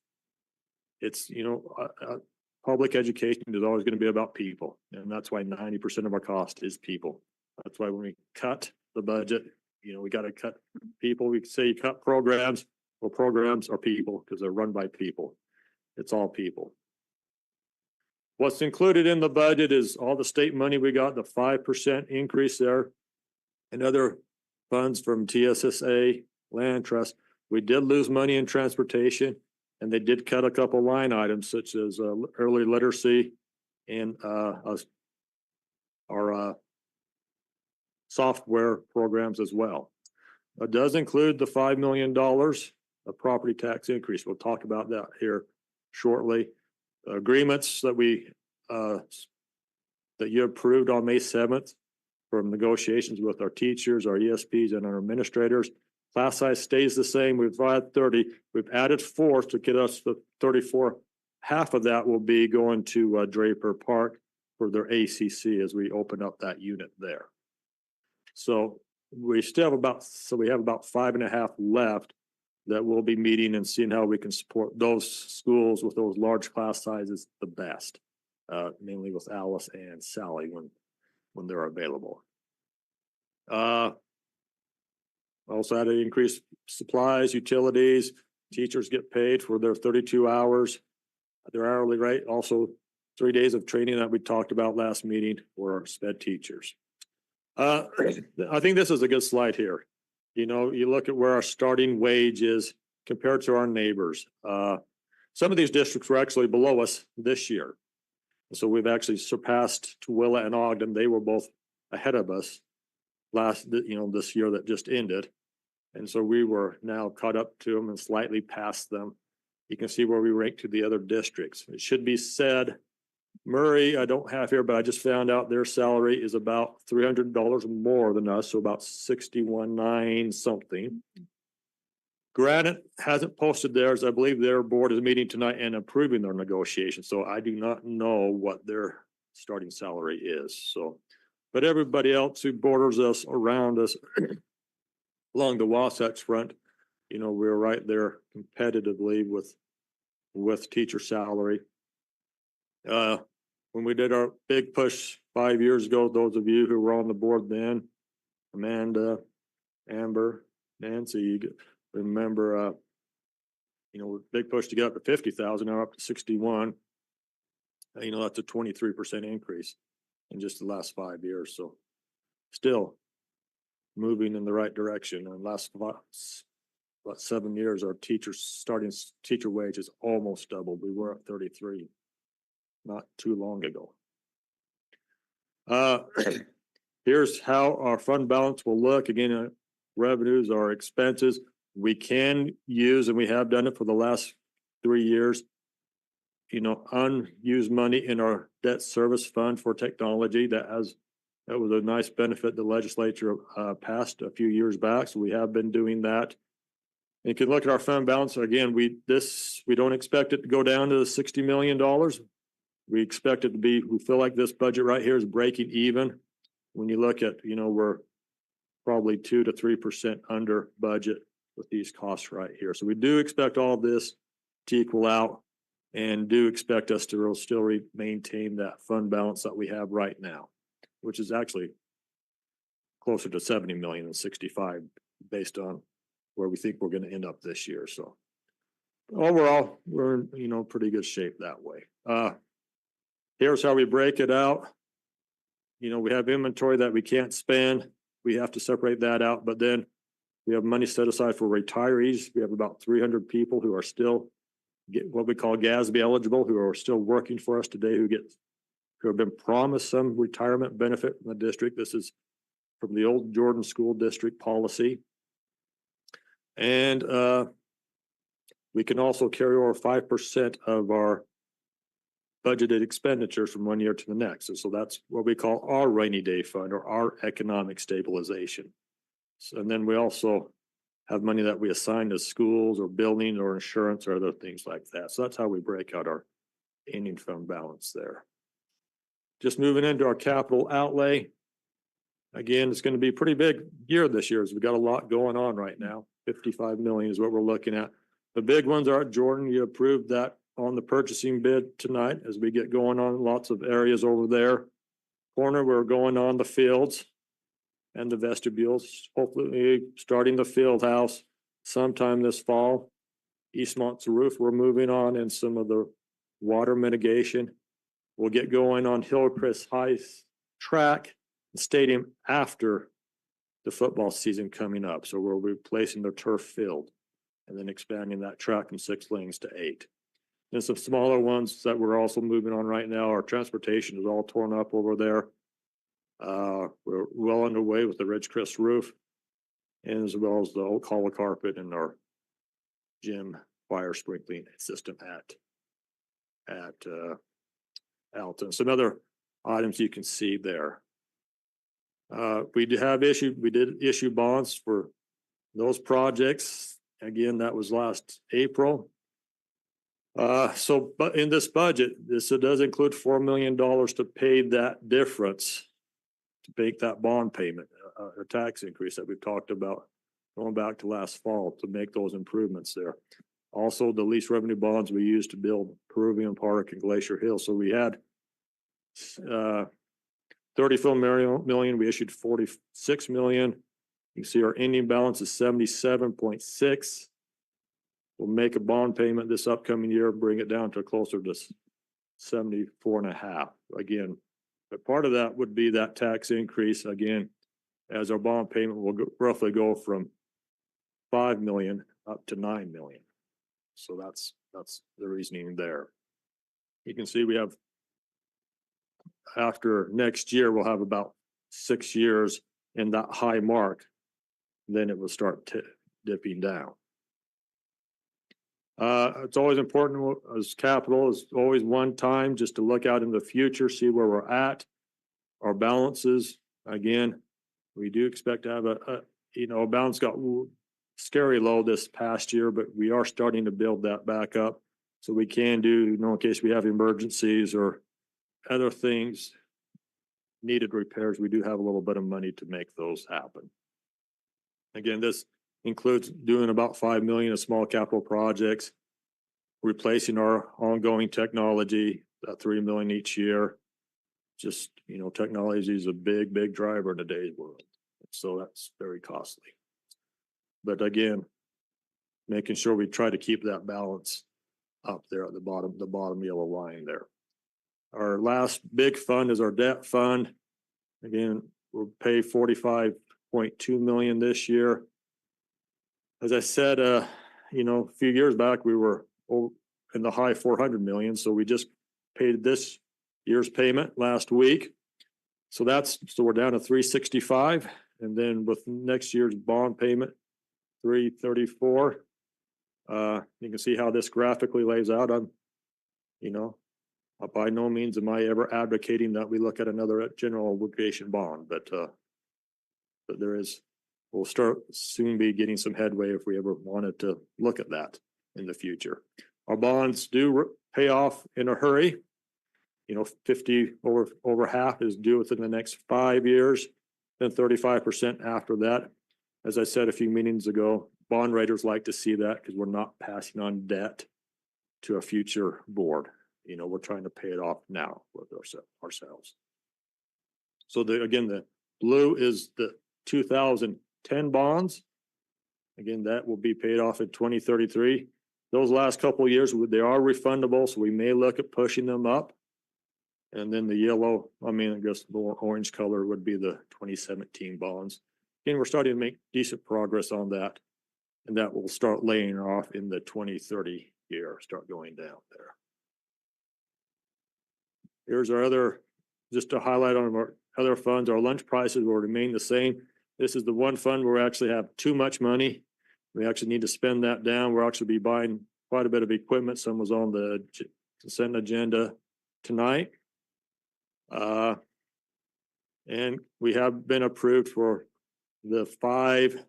It's, public education is always going to be about people, and that's why 90% of our cost is people. That's why when we cut the budget, we got to cut people. We say you cut programs. Well, programs are people because they're run by people. It's all people. What's included in the budget is all the state money we got, the 5% increase there, and other funds from TSSA, land trust. We did lose money in transportation, and they did cut a couple line items such as early literacy and our software programs as well. It does include the $5 million of property tax increase. We'll talk about that here shortly. Agreements that that you approved on May 7th from negotiations with our teachers, our ESPs, and our administrators. Class size stays the same. We've had 30. We've added 4 to get us to 34. Half of that will be going to Draper Park for their ACC as we open up that unit there. So we still have we have about 5.5 left that we'll be meeting and seeing how we can support those schools with those large class sizes the best, mainly with Alice and Sally when they're available. Also had to increase supplies, utilities. Teachers get paid for their 32 hours, their hourly rate. Also 3 days of training that we talked about last meeting for our SPED teachers. I think this is a good slide here. You look at where our starting wage is compared to our neighbors. Some of these districts were actually below us this year. So we've actually surpassed Tooele and Ogden. They were both ahead of us this year that just ended. And so we were now caught up to them and slightly past them. You can see where we rank to the other districts. It should be said, Murray, I don't have here, but I just found out their salary is about $300 more than us, so about $61,900 something. Granite hasn't posted theirs. I believe their board is meeting tonight and approving their negotiation, so I do not know what their starting salary is. So, but everybody else who borders us around us along the Wasatch Front, we're right there competitively with teacher salary. When we did our big push 5 years ago, those of you who were on the board then, Amanda, Amber, Nancy, you remember, big push to get up to 50,000, now up to 61. That's a 23% increase in just the last 5 years. So still moving in the right direction. And last about 7 years, our starting teacher wage is almost doubled. We were at 33. Not too long ago. Here's how our fund balance will look. Again, revenues are expenses. We can use, and we have done it for the last 3 years, unused money in our debt service fund for technology. That was a nice benefit the legislature passed a few years back. So we have been doing that. And you can look at our fund balance. Again, we don't expect it to go down to the $60 million. We expect it to be, we feel like this budget right here is breaking even. When you look at, we're probably 2 to 3% under budget with these costs right here. So we do expect all this to equal out and do expect us to still maintain that fund balance that we have right now, which is actually closer to 70 million than 65 based on where we think we're going to end up this year. So overall, we're in, pretty good shape that way. Here's how we break it out. We have inventory that we can't spend. We have to separate that out, but then we have money set aside for retirees. We have about 300 people who are still what we call GASB eligible, who are still working for us today, who have been promised some retirement benefit from the district. This is from the old Jordan School District policy. And we can also carry over 5% of our budgeted expenditures from one year to the next. And so that's what we call our rainy day fund or our economic stabilization. So, and then we also have money that we assign to schools or building or insurance or other things like that. So that's how we break out our ending fund balance there. Just moving into our capital outlay. Again, it's gonna be a pretty big year this year, as we got a lot going on right now. 55 million is what we're looking at. The big ones are, Jordan, you approved that on the purchasing bid tonight as we get going on lots of areas over there. Corner, we're going on the fields and the vestibules, hopefully starting the field house sometime this fall. Eastmont's roof, we're moving on, and some of the water mitigation. We'll get going on Hillcrest High's track and stadium after the football season coming up. So we're replacing the turf field and then expanding that track from 6 lanes to 8. And some smaller ones that we're also moving on right now, our transportation is all torn up over there. We're well underway with the Ridgecrest roof, and as well as the old collar carpet and our gym fire sprinkling system at Alton. Some other items you can see there. We did issue bonds for those projects. Again, that was last April. But in this budget, this does include $4 million to pay that difference, to make that bond payment, a tax increase that we've talked about going back to last fall to make those improvements there. Also, the lease revenue bonds we used to build Peruvian Park and Glacier Hill. So we had 34 million, we issued 46 million. You can see our ending balance is 77.6. We'll make a bond payment this upcoming year, bring it down to closer to 74.5 again. But part of that would be that tax increase again, as our bond payment will roughly go from 5 million up to 9 million. So that's the reasoning there. You can see we have, after next year, we'll have about 6 years in that high mark. Then it will start dipping down. It's always important as capital is always one time just to look out in the future, see where we're at. Our balances, again, we do expect to have a balance got scary low this past year, but we are starting to build that back up. So we can do, in case we have emergencies or other things, needed repairs, we do have a little bit of money to make those happen. Again, this includes doing about 5 million of small capital projects, replacing our ongoing technology, 3 million each year. Just, technology is a big driver in today's world. So that's very costly. But again, making sure we try to keep that balance up there at the bottom yellow line there. Our last big fund is our debt fund. Again, we'll pay 45.2 million this year. As I said, a few years back, we were in the high 400 million. So we just paid this year's payment last week. So we're down to 365. And then with next year's bond payment, 334. You can see how this graphically lays out. By no means am I ever advocating that we look at another general obligation bond, but we'll start soon be getting some headway if we ever wanted to look at that in the future. Our bonds do pay off in a hurry. 50 over half is due within the next 5 years, then 35% after that. As I said a few meetings ago, bond writers like to see that because we're not passing on debt to a future board. We're trying to pay it off now with ourselves. So the blue is the 2010 bonds. Again, that will be paid off in 2033. Those last couple of years, they are refundable, so we may look at pushing them up. And then the yellow, I guess the more orange color would be the 2017 bonds. Again, we're starting to make decent progress on that. And that will start laying off in the 2030 year, start going down there. Here's our other, just to highlight on our other funds, our lunch prices will remain the same. This is the one fund where we actually have too much money. We actually need to spend that down. We'll actually be buying quite a bit of equipment. Some was on the consent agenda tonight. And we have been approved for the 5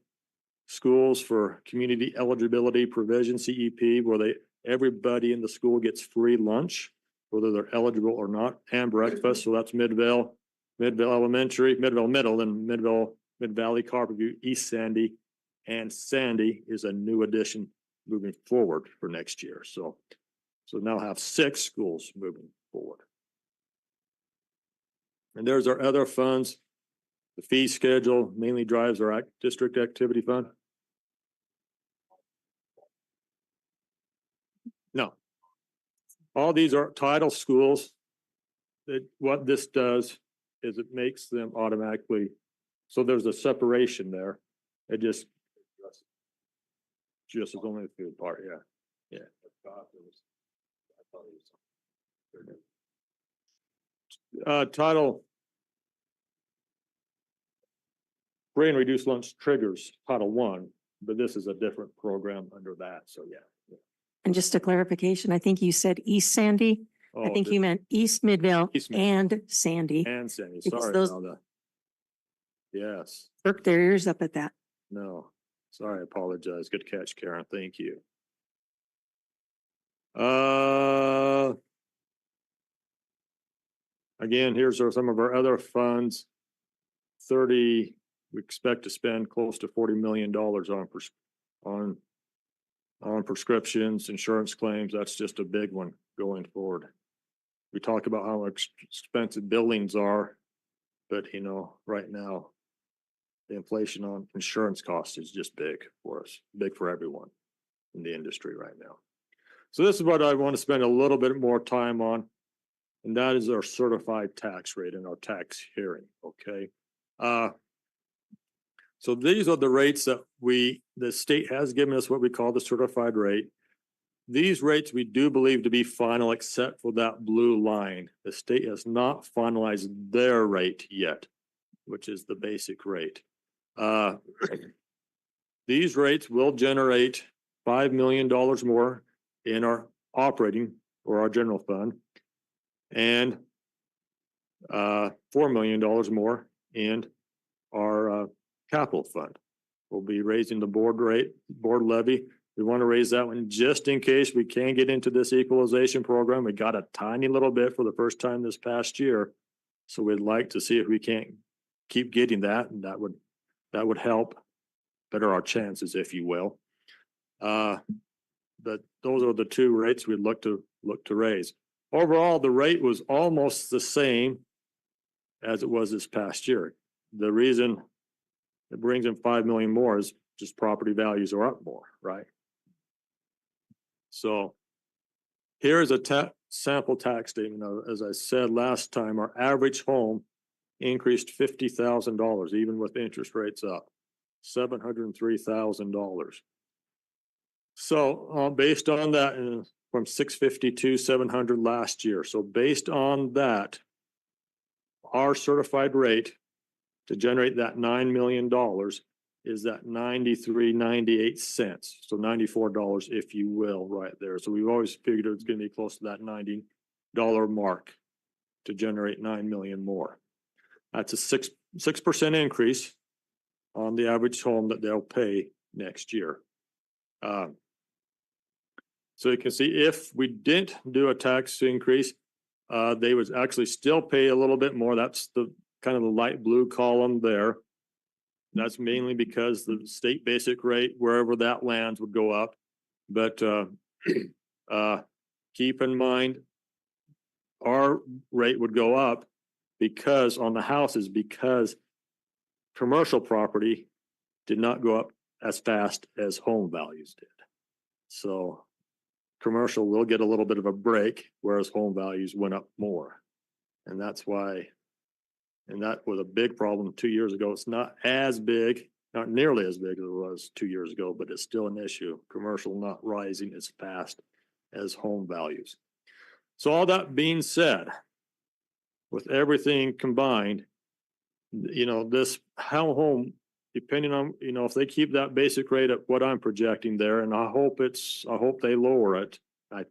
schools for community eligibility provision, CEP, where everybody in the school gets free lunch, whether they're eligible or not, and breakfast. So that's Midvale, Midvale Elementary, Midvale Middle, and Mid Valley, Carpenter, East Sandy, and Sandy is a new addition moving forward for next year. So now have 6 schools moving forward. And there's our other funds. The fee schedule mainly drives our district activity fund. No. All these are title schools. That what this does is it makes them automatically, so there's a separation there. It just is only the food part, yeah. Title free and reduced lunch triggers Title I, but this is a different program under that, so yeah. And just a clarification, I think you said East Sandy. I Oh, think you meant East Midvale East Midvale. and Sandy. And Sandy, because sorry those- about that. Yes, Perk their ears up at that. no, sorry, I apologize. Good catch, Karen, thank you. Again, here's some of our other funds. We expect to spend close to $40 million on prescriptions, insurance claims. That's just a big one going forward. We talk about how expensive buildings are, but right now, the inflation on insurance costs is just big for us, big for everyone in the industry right now. So this is what I want to spend a little bit more time on, and that is our certified tax rate and our tax hearing, okay? So these are the rates that the state has given us, what we call the certified rate. These rates we do believe to be final, except for that blue line. The state has not finalized their rate yet, which is the basic rate. These rates will generate $5 million more in our operating or our general fund, and $4 million more in our capital fund. We'll be raising the board levy. We want to raise that one just in case we can get into this equalization program. We got a tiny little bit for the first time this past year. So we'd like to see if we can't keep getting that, and that would help better our chances, if you will. But those are the 2 rates we'd look to raise. Overall, the rate was almost the same as it was this past year. The reason it brings in 5 million more is just property values are up more, right? So here's a sample tax statement. As I said last time, our average home increased $50,000, even with interest rates up, $703,000. So based on that, from 652, 700 last year. So based on that, our certified rate to generate that $9 million is that 93.98 cents. So $94, if you will, right there. So we've always figured it's going to be close to that $90 mark to generate 9 million more. That's a 6% increase on the average home that they'll pay next year. So you can see if we didn't do a tax increase, they would actually still pay a little bit more. That's the kind of the light blue column there. That's mainly because the state basic rate, wherever that lands, would go up. But keep in mind, our rate would go up because on the houses, because commercial property did not go up as fast as home values did. So commercial will get a little bit of a break, whereas home values went up more. And that's why, and that was a big problem 2 years ago. It's not as big, not nearly as big as it was 2 years ago, but it's still an issue. Commercial not rising as fast as home values. So all that being said, with everything combined, this home, depending on, if they keep that basic rate at what I'm projecting there, and I hope they lower it. I'm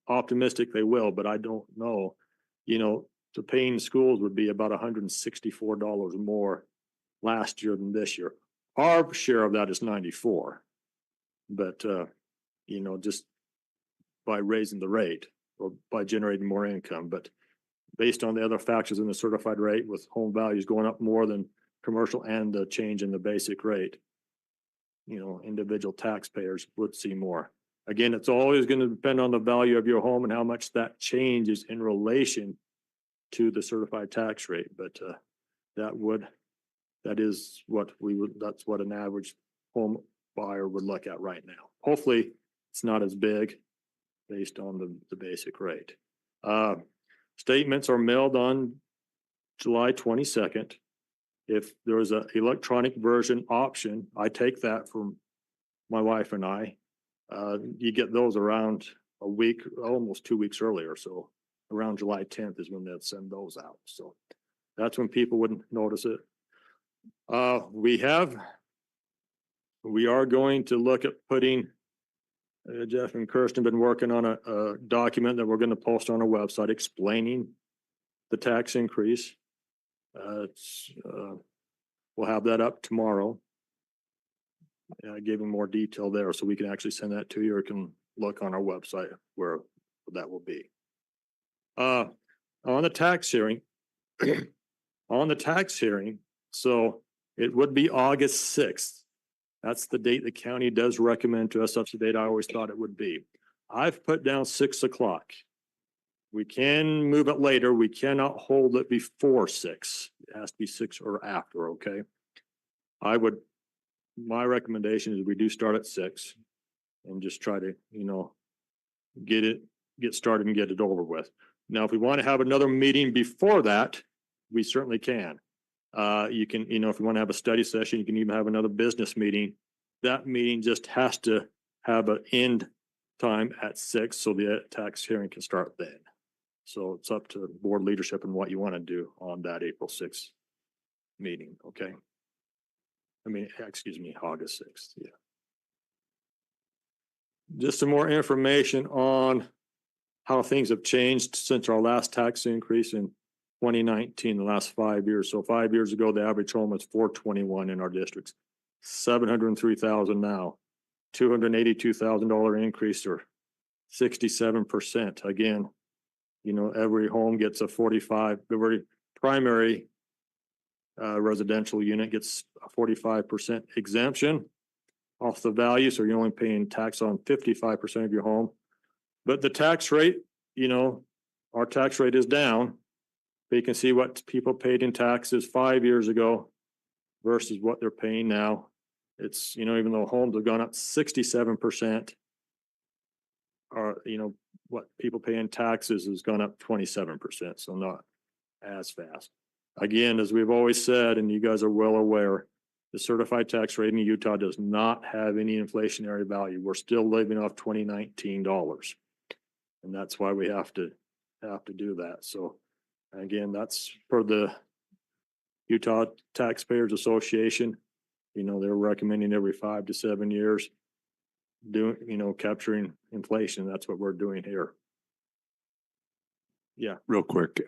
optimistic they will, but I don't know. The paying schools would be about $164 more last year than this year. Our share of that is 94, but just by raising the rate or by generating more income. But based on the other factors in the certified rate with home values going up more than commercial and the change in the basic rate. You know, individual taxpayers would see more. Again, it's always going to depend on the value of your home and how much that changes in relation to the certified tax rate, but that is what that's what an average home buyer would look at right now. Hopefully, it's not as big based on the basic rate. Statements are mailed on July 22nd. If there is an electronic version option, I take that from my wife and I. You get those around a week, almost 2 weeks earlier. So around July 10th is when they'll send those out. So that's when people wouldn't notice it. We are going to look at putting, Jeff and Kirsten have been working on a document that we're going to post on our website explaining the tax increase. We'll have that up tomorrow. I gave them more detail there, so we can actually send that to you, or can look on our website where that will be. On the tax hearing, so it would be August 6th. That's the date the county does recommend to us. That's the date I always thought it would be. I've put down 6 o'clock. We can move it later. We cannot hold it before 6. It has to be 6 or after, okay? My recommendation is we do start at 6 and just try to, you know, get started and get it over with. Now, if we want to have another meeting before that, we certainly can. You can, you know, if you want to have a study session, you can even have another business meeting. That meeting just has to have an end time at 6 so the tax hearing can start then. So it's up to board leadership and what you want to do on that April 6th meeting, okay? August 6th, yeah. Just some more information on how things have changed since our last tax increase in 2019, the last 5 years. So 5 years ago, the average home was $421 in our districts, $703,000 now, $282,000 increase, or 67%. Again, you know, every home gets every primary residential unit gets a 45% exemption off the value. So you're only paying tax on 55% of your home. But the tax rate, you know, our tax rate is down. But you can see what people paid in taxes 5 years ago versus what they're paying now. It's, you know, even though homes have gone up 67%, or, you know, what people pay in taxes has gone up 27%. So not as fast. Again, as we've always said, and you guys are well aware, the certified tax rate in Utah does not have any inflationary value. We're still living off 2019 dollars. And that's why we have to do that. So again, that's for the Utah Taxpayers Association. You know, they're recommending every 5 to 7 years capturing inflation. That's what we're doing here. Yeah. Real quick,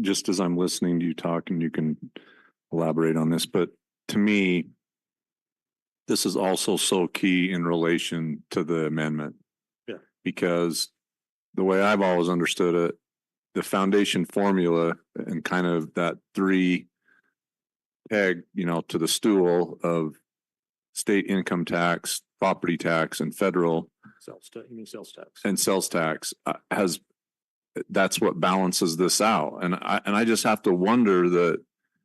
just as I'm listening to you talk, and you can elaborate on this, but to me, this is also so key in relation to the amendment. Yeah. Because the way I've always understood it, the foundation formula and kind of that 3 peg, you know, to the stool of state income tax, property tax, and federal Sales tax. And sales tax that's what balances this out. And I just have to wonder that,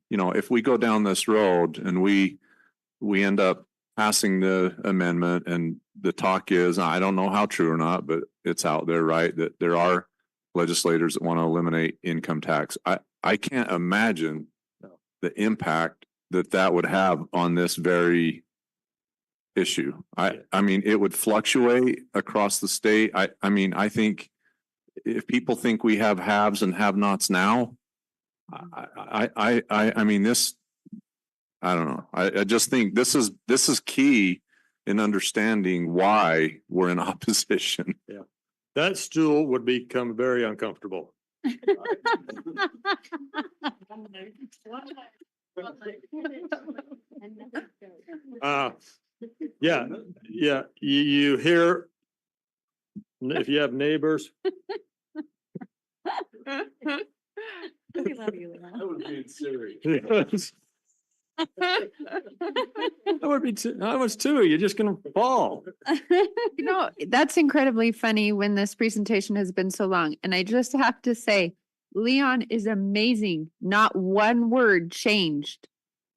you know, if we go down this road and we end up passing the amendment, and the talk is, I don't know how true or not, but it's out there, right, that there are legislators that want to eliminate income tax. I can't imagine the impact that would have on this very issue. I mean, it would fluctuate across the state. I mean, I think if people think we have haves and have-nots now, I mean, this, I don't know. I just think this is key in understanding why we're in opposition. Yeah. That stool would become very uncomfortable. Yeah. You hear, if you have neighbors, I was being serious. I was too, you're just gonna fall. You know, that's incredibly funny when this presentation has been so long. And I just have to say, Leon is amazing. Not one word changed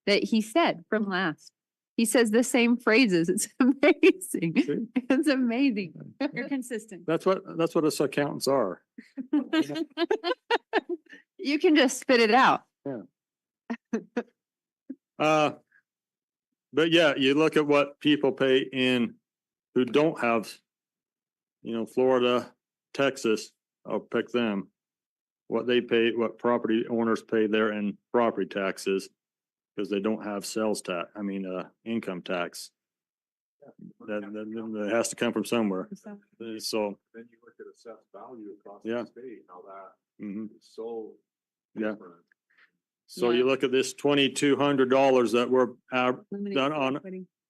that he said from last. He says the same phrases. It's amazing. It's amazing. You're consistent. That's what us accountants are. You can just spit it out. But yeah, you look at what people pay in who don't have, Florida, Texas, I'll pick them. What they pay, what property owners pay there in property taxes, because they don't have income tax. That has to come from somewhere. So, Then you look at assessed value across Yeah. the state, how that mhm. is so Yeah. different. So you look at this $2,200 that we're done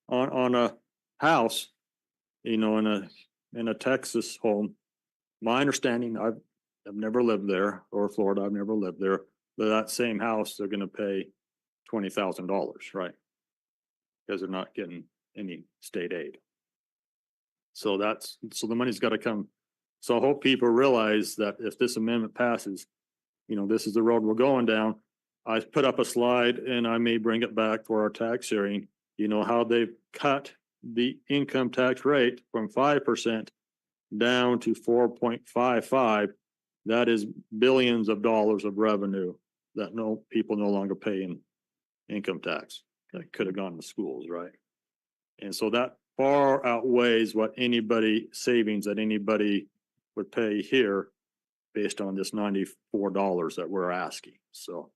on a house, in a Texas home. My understanding, I've never lived there, or Florida, I've never lived there, but that same house, they're gonna pay $20,000, right? Because they're not getting any state aid. So the money's gotta come. So I hope people realize that if this amendment passes, this is the road we're going down. I put up a slide and I may bring it back for our tax hearing, how they've cut the income tax rate from 5% down to 4.55. That is billions of dollars of revenue that people no longer pay in income tax that could have gone to schools, right? And so that far outweighs what savings that anybody would pay here based on this $94 that we're asking. So,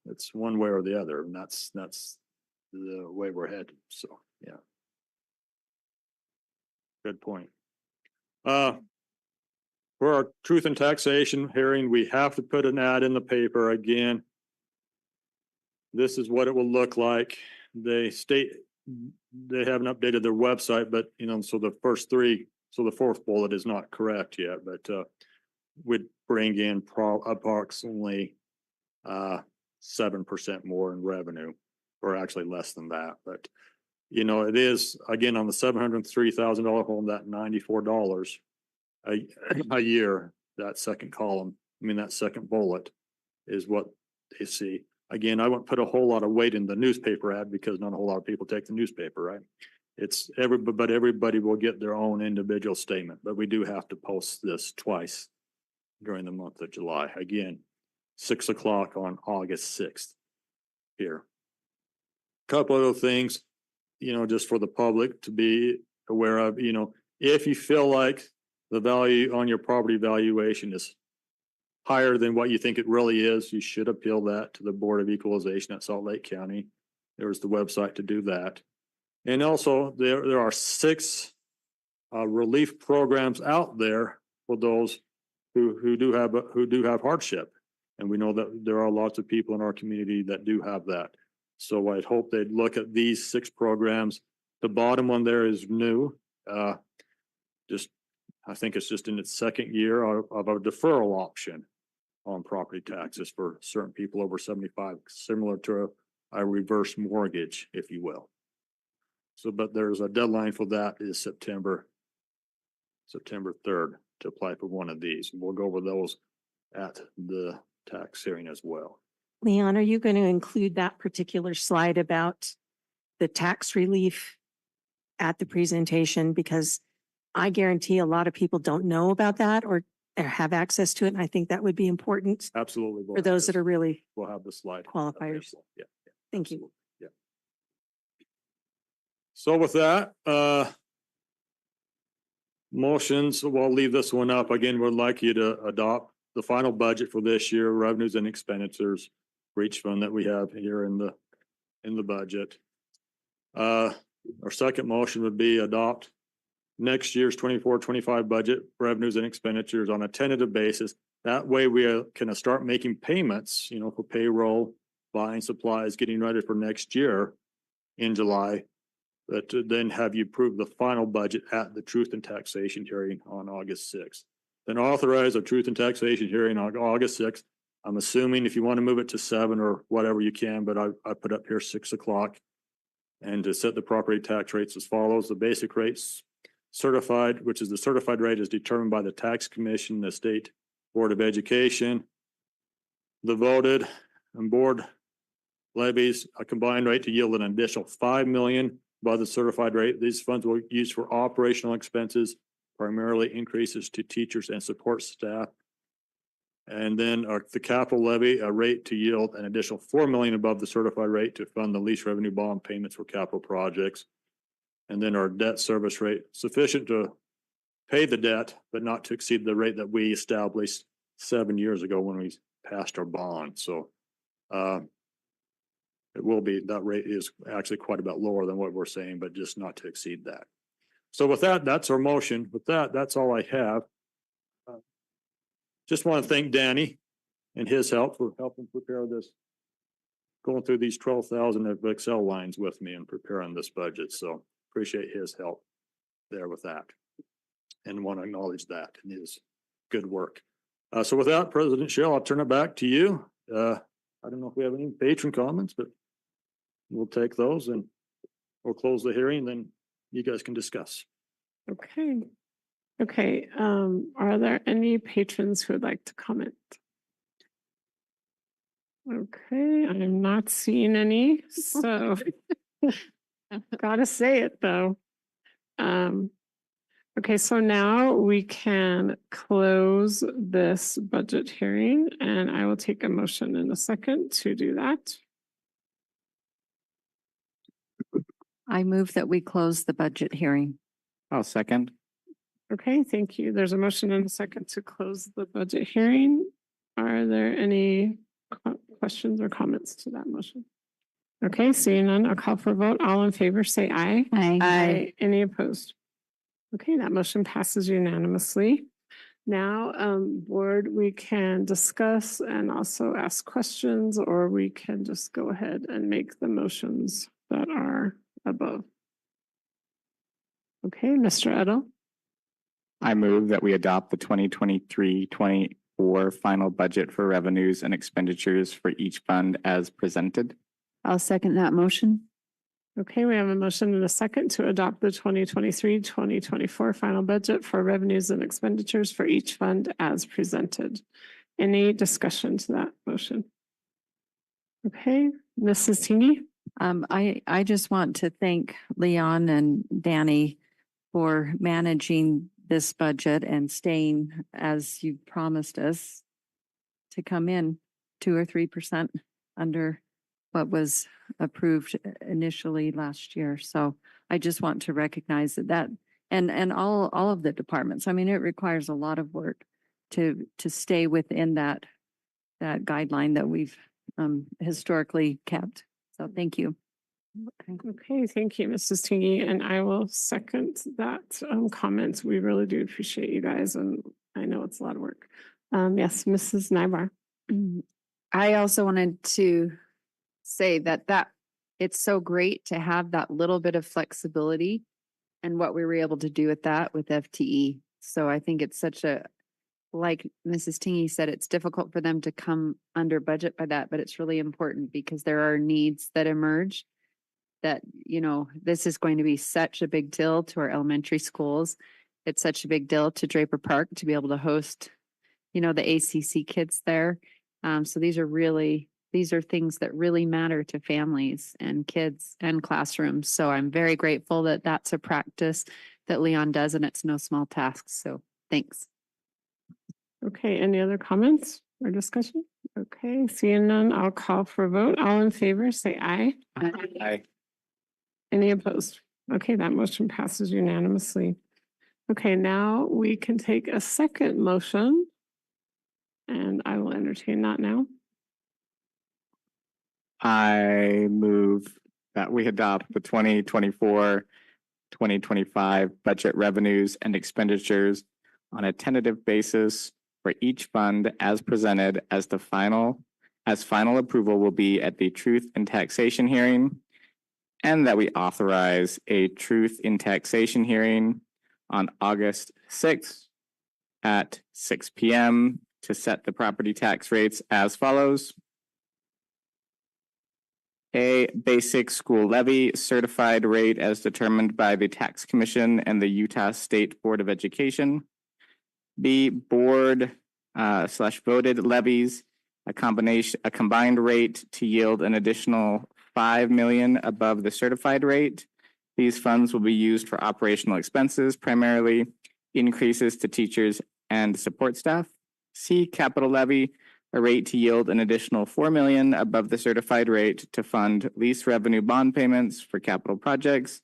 it's one way or the other, and that's the way we're headed. So, yeah. Good point. For our truth and taxation hearing, we have to put an ad in the paper again. This is what it will look like. They haven't updated their website, but so the fourth bullet is not correct yet, but would bring in approximately 7% more in revenue, or actually less than that. But it is again on the $703,000 home, that $94 a year. That second column, that second bullet, is what they see. Again, I won't put a whole lot of weight in the newspaper ad because not a whole lot of people take the newspaper, right? But everybody will get their own individual statement. But we do have to post this twice during the month of July. Again, 6 o'clock on August 6th here. Couple other things, just for the public to be aware of, if you feel like the value on your property valuation is higher than what you think it really is, you should appeal that to the Board of Equalization at Salt Lake County. There's the website to do that. And also there are 6 relief programs out there for those who do have hardship. And we know that there are lots of people in our community that do have that. So I'd hope they'd look at these 6 programs. The bottom one there is new. I think it's just in its second year of a deferral option on property taxes for certain people over 75, similar to a reverse mortgage, if you will. So, but there's a deadline for that is September 3rd to apply for one of these. And we'll go over those at the tax hearing as well. Leon, are you going to include that particular slide about the tax relief at the presentation? Because I guarantee a lot of people don't know about that or have access to it. And I think that would be important Absolutely. for those that are really We'll have the slide. qualifiers. available. Yeah. Thank you. Yeah. So with that, motions, we'll leave this one up. Again, we'd like you to adopt the final budget for this year, revenues and expenditures for each fund that we have here in the budget. Our second motion would be adopt next year's 24-25 budget revenues and expenditures on a tentative basis. That way we can start making payments, for payroll, buying supplies, getting ready for next year in July. But to then have you approve the final budget at the Truth and Taxation hearing on August 6th. Then authorize a Truth and Taxation hearing on August 6th I'm assuming if you want to move it to 7 or whatever you can, but I put up here 6 o'clock. And to set the property tax rates as follows, the basic rates certified, which is the certified rate is determined by the tax commission, the state board of education. The voted and board levies a combined rate to yield an additional 5 million above the certified rate. These funds will be used for operational expenses, primarily increases to teachers and support staff. And then the capital levy, a rate to yield an additional 4 million above the certified rate to fund the lease revenue bond payments for capital projects. And then our debt service rate sufficient to pay the debt, but not to exceed the rate that we established 7 years ago when we passed our bond. So it will be, that rate is actually quite a bit lower than what we're saying, but just not to exceed that. So with that, that's our motion. With that, that's all I have. Just want to thank Danny and his help for helping prepare this, going through these 12,000 of Excel lines with me and preparing this budget. So appreciate his help there with that. And want to acknowledge that and his good work. So with that, President Shell, I'll turn it back to you. I don't know if we have any patron comments, but we'll take those and we'll close the hearing, then you guys can discuss. Okay. Okay, are there any patrons who would like to comment? Okay, I'm not seeing any, so gotta say it though. Okay, so now we can close this budget hearing and I will take a motion in a second to do that. I move that we close the budget hearing. I'll second. Okay, thank you. There's a motion and a second to close the budget hearing. Are there any questions or comments to that motion? Okay, seeing none, I'll call for a vote. All in favor, say aye. Aye. Any opposed? Okay, that motion passes unanimously. Now, board, we can discuss and also ask questions, or we can just go ahead and make the motions that are above. Okay, Mr. Edel. I move that we adopt the 2023-24 final budget for revenues and expenditures for each fund as presented. I'll second that motion. Okay, we have a motion and a second to adopt the 2023-2024 final budget for revenues and expenditures for each fund as presented. Any discussion to that motion? Okay, Mrs. Teeny. I just want to thank Leon and Danny for managing this budget and staying as you promised us to come in 2 or 3% under what was approved initially last year. So I just want to recognize that and all of the departments. I mean, it requires a lot of work to stay within that guideline that we've historically kept. So thank you. Okay, thank you, Mrs. Tingy, and I will second that comment. We really do appreciate you guys, and I know it's a lot of work. Yes, Mrs. Nybar. I also wanted to say that it's so great to have that little bit of flexibility and what we were able to do with that with FTE. So I think it's such a, like Mrs. Tingy said, it's difficult for them to come under budget by that, but it's really important because there are needs that emerge that, you know, this is going to be such a big deal to our elementary schools. It's such a big deal to Draper Park to be able to host, you know, the ACC kids there. So these are things that really matter to families and kids and classrooms. So I'm very grateful that that's a practice that Leon does, and it's no small task. So thanks. Okay, any other comments or discussion? Okay, seeing none, I'll call for a vote. All in favor, say aye. Aye. Any opposed? Okay, that motion passes unanimously. Okay, now we can take a second motion, and I will entertain that now. I move that we adopt the 2024-2025 budget revenues and expenditures on a tentative basis for each fund as presented as final approval will be at the Truth in Taxation hearing, and that we authorize a Truth in Taxation hearing on August 6th at 6 p.m. to set the property tax rates as follows. A, basic school levy certified rate as determined by the Tax Commission and the Utah State Board of Education. B, board / voted levies, a combined rate to yield an additional 5 million above the certified rate. These funds will be used for operational expenses, primarily increases to teachers and support staff. C, capital levy, a rate to yield an additional 4 million above the certified rate to fund lease revenue bond payments for capital projects.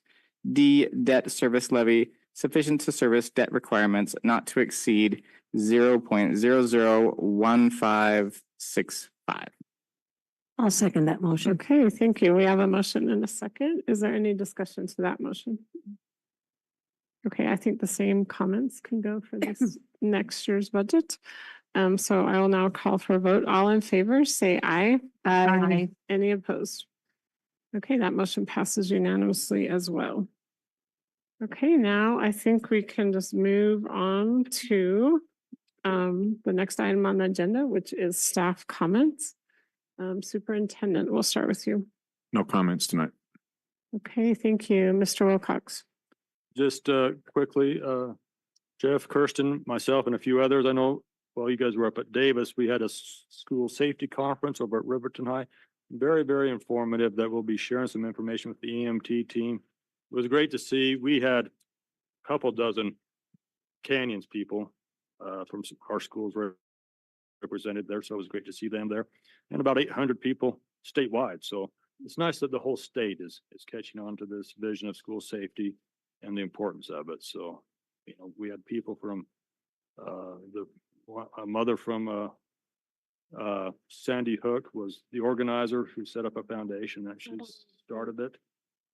D, debt service levy, sufficient to service debt requirements not to exceed 0.001565. I'll second that motion. Okay, thank you. We have a motion and a second. Is there any discussion to that motion? Okay, I think the same comments can go for this next year's budget. So I will now call for a vote. All in favor, say aye. Aye. Any opposed? Okay, that motion passes unanimously as well. Okay, now I think we can just move on to the next item on the agenda, which is staff comments. Superintendent, we'll start with you. No comments tonight. Okay, thank you. Mr. Wilcox. Just quickly, Jeff, Kirsten, myself, and a few others, I know, while you guys were up at Davis, we had a school safety conference over at Riverton High. Very, very informative, that we'll be sharing some information with the EMT team. It was great to see. We had a couple dozen Canyons people from our schools represented there, so it was great to see them there. And about 800 people statewide, so it's nice that the whole state is catching on to this vision of school safety and the importance of it. So, you know, we had people from a mother from Sandy Hook was the organizer who set up a foundation that she started it.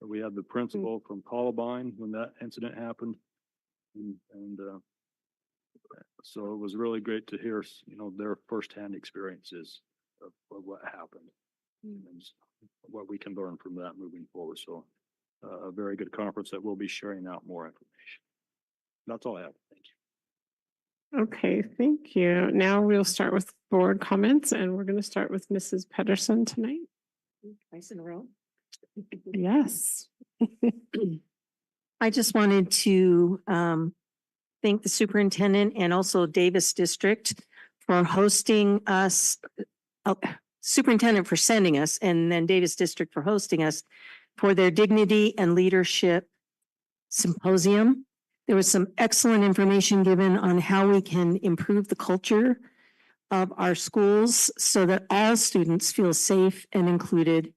We had the principal from Columbine when that incident happened. And so it was really great to hear, you know, their firsthand experiences of what happened and what we can learn from that moving forward. So a very good conference that we'll be sharing out more information. That's all I have. Thank you. Okay, thank you. Now we'll start with board comments, and we're going to start with Mrs. Pedersen tonight. Twice in a row. Yes. I just wanted to thank the superintendent and also Davis District for hosting us, superintendent for sending us, and then Davis District for hosting us for their Dignity and Leadership Symposium. There was some excellent information given on how we can improve the culture of our schools so that all students feel safe and included.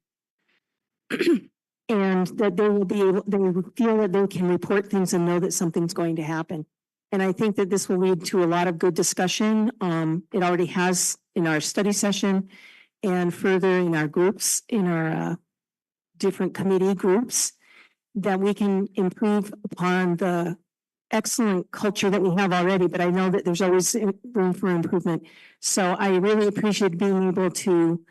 And that they will feel that they can report things and know that something's going to happen. And I think that this will lead to a lot of good discussion. It already has in our study session and further in our groups, in our different committee groups, that we can improve upon the excellent culture that we have already, but I know that there's always room for improvement. So I really appreciate being able to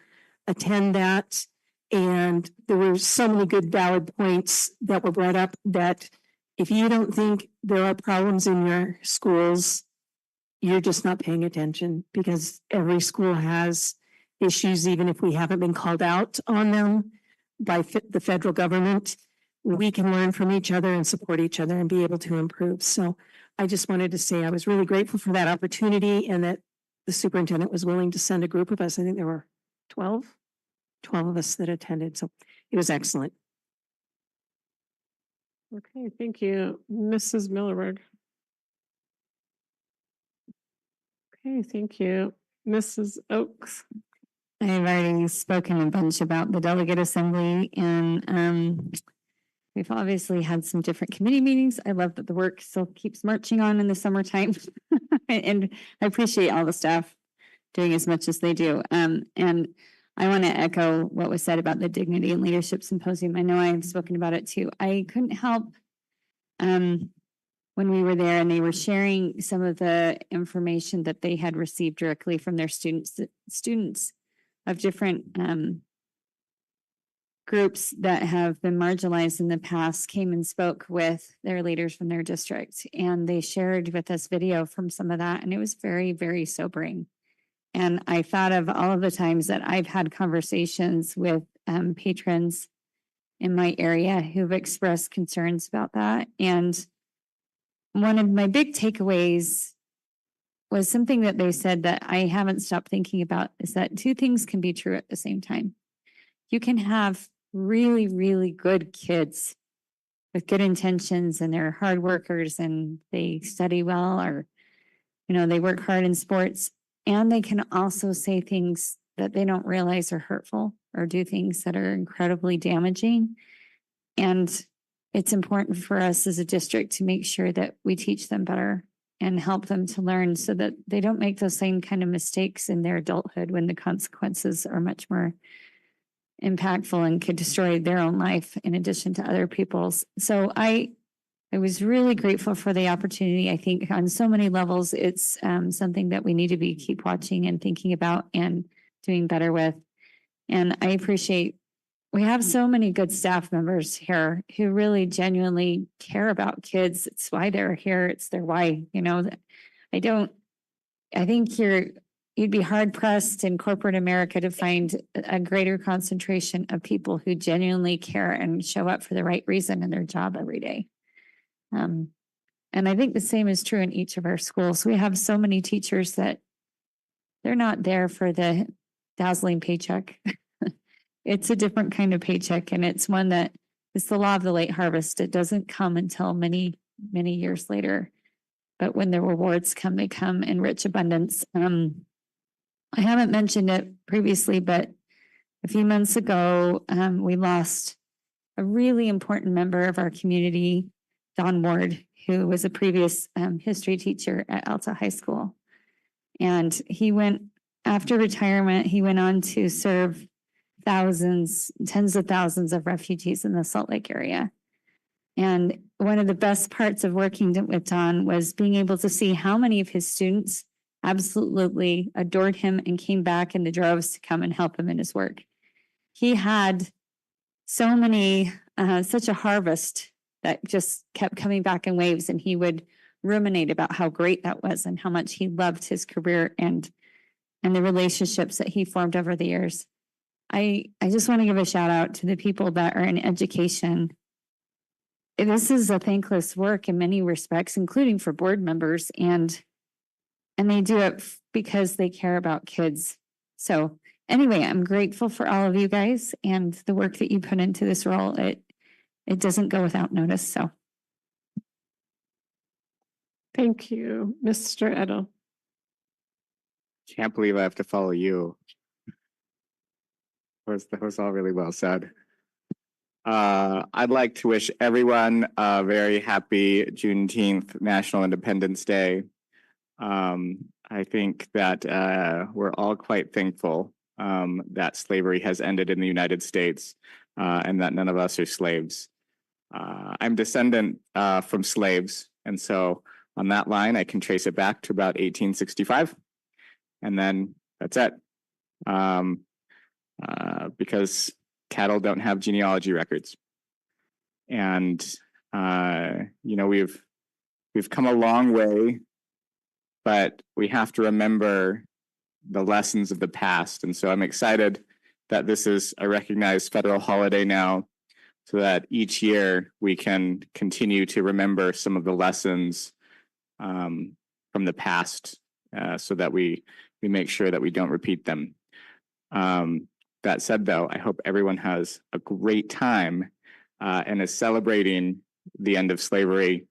attend that. And there were so many good valid points that were brought up that if you don't think there are problems in your schools, you're just not paying attention, because every school has issues, even if we haven't been called out on them by the federal government. We can learn from each other and support each other and be able to improve. So I just wanted to say I was really grateful for that opportunity, and that the superintendent was willing to send a group of us. I think there were 12 of us that attended. So it was excellent. Okay, thank you. Mrs. Millerberg. Okay, thank you. Mrs. Oakes. I've already spoken a bunch about the delegate assembly, and we've obviously had some different committee meetings. I love that the work still keeps marching on in the summertime. And I appreciate all the staff doing as much as they do. And I want to echo what was said about the Dignity and Leadership Symposium. I know I have spoken about it too. I couldn't help when we were there and they were sharing some of the information that they had received directly from their students of different groups that have been marginalized in the past came and spoke with their leaders from their district. And they shared with us video from some of that. And it was very, very sobering. And I thought of all of the times that I've had conversations with patrons in my area who've expressed concerns about that. And one of my big takeaways was something that they said that I haven't stopped thinking about, is that two things can be true at the same time. You can have really, really good kids with good intentions and they're hard workers and they study well, or, they work hard in sports, and they can also say things that they don't realize are hurtful or do things that are incredibly damaging. And it's important for us as a district to make sure that we teach them better and help them to learn so that they don't make those same kind of mistakes in their adulthood when the consequences are much more impactful and could destroy their own life in addition to other people's. So I was really grateful for the opportunity. I think on so many levels, it's something that we need to keep watching and thinking about and doing better with. And I appreciate, we have so many good staff members here who really genuinely care about kids. It's why they're here. It's their why, I think you'd be hard pressed in corporate America to find a greater concentration of people who genuinely care and show up for the right reason in their job every day. And I think the same is true in each of our schools. We have so many teachers that they're not there for the dazzling paycheck. It's a different kind of paycheck, and it's one that is the law of the late harvest. It doesn't come until many, many years later. But when the rewards come, they come in rich abundance. I haven't mentioned it previously, but a few months ago, we lost a really important member of our community, Don Ward, who was a previous history teacher at Alta High School. And after retirement, he went on to serve tens of thousands of refugees in the Salt Lake area. And one of the best parts of working with Don was being able to see how many of his students absolutely adored him and came back in the droves to come and help him in his work. He had such a harvest that just kept coming back in waves, and he would ruminate about how great that was and how much he loved his career and the relationships that he formed over the years. I just want to give a shout out to the people that are in education. This is a thankless work in many respects, including for board members, and they do it because they care about kids. So anyway, I'm grateful for all of you guys and the work that you put into this role. It doesn't go without notice. So Thank you, Mr. Edel. Can't believe I have to follow you. That was all really well said. I'd like to wish everyone a very happy Juneteenth, National Independence Day. I think that we're all quite thankful that slavery has ended in the United States and that none of us are slaves. I'm descendant from slaves, and so on that line, I can trace it back to about 1865, and then that's it. Because cattle don't have genealogy records, and we've come a long way, but we have to remember the lessons of the past. And so I'm excited that this is a recognized federal holiday now, so that each year we can continue to remember some of the lessons from the past, so that we make sure that we don't repeat them. That said, though, I hope everyone has a great time and is celebrating the end of slavery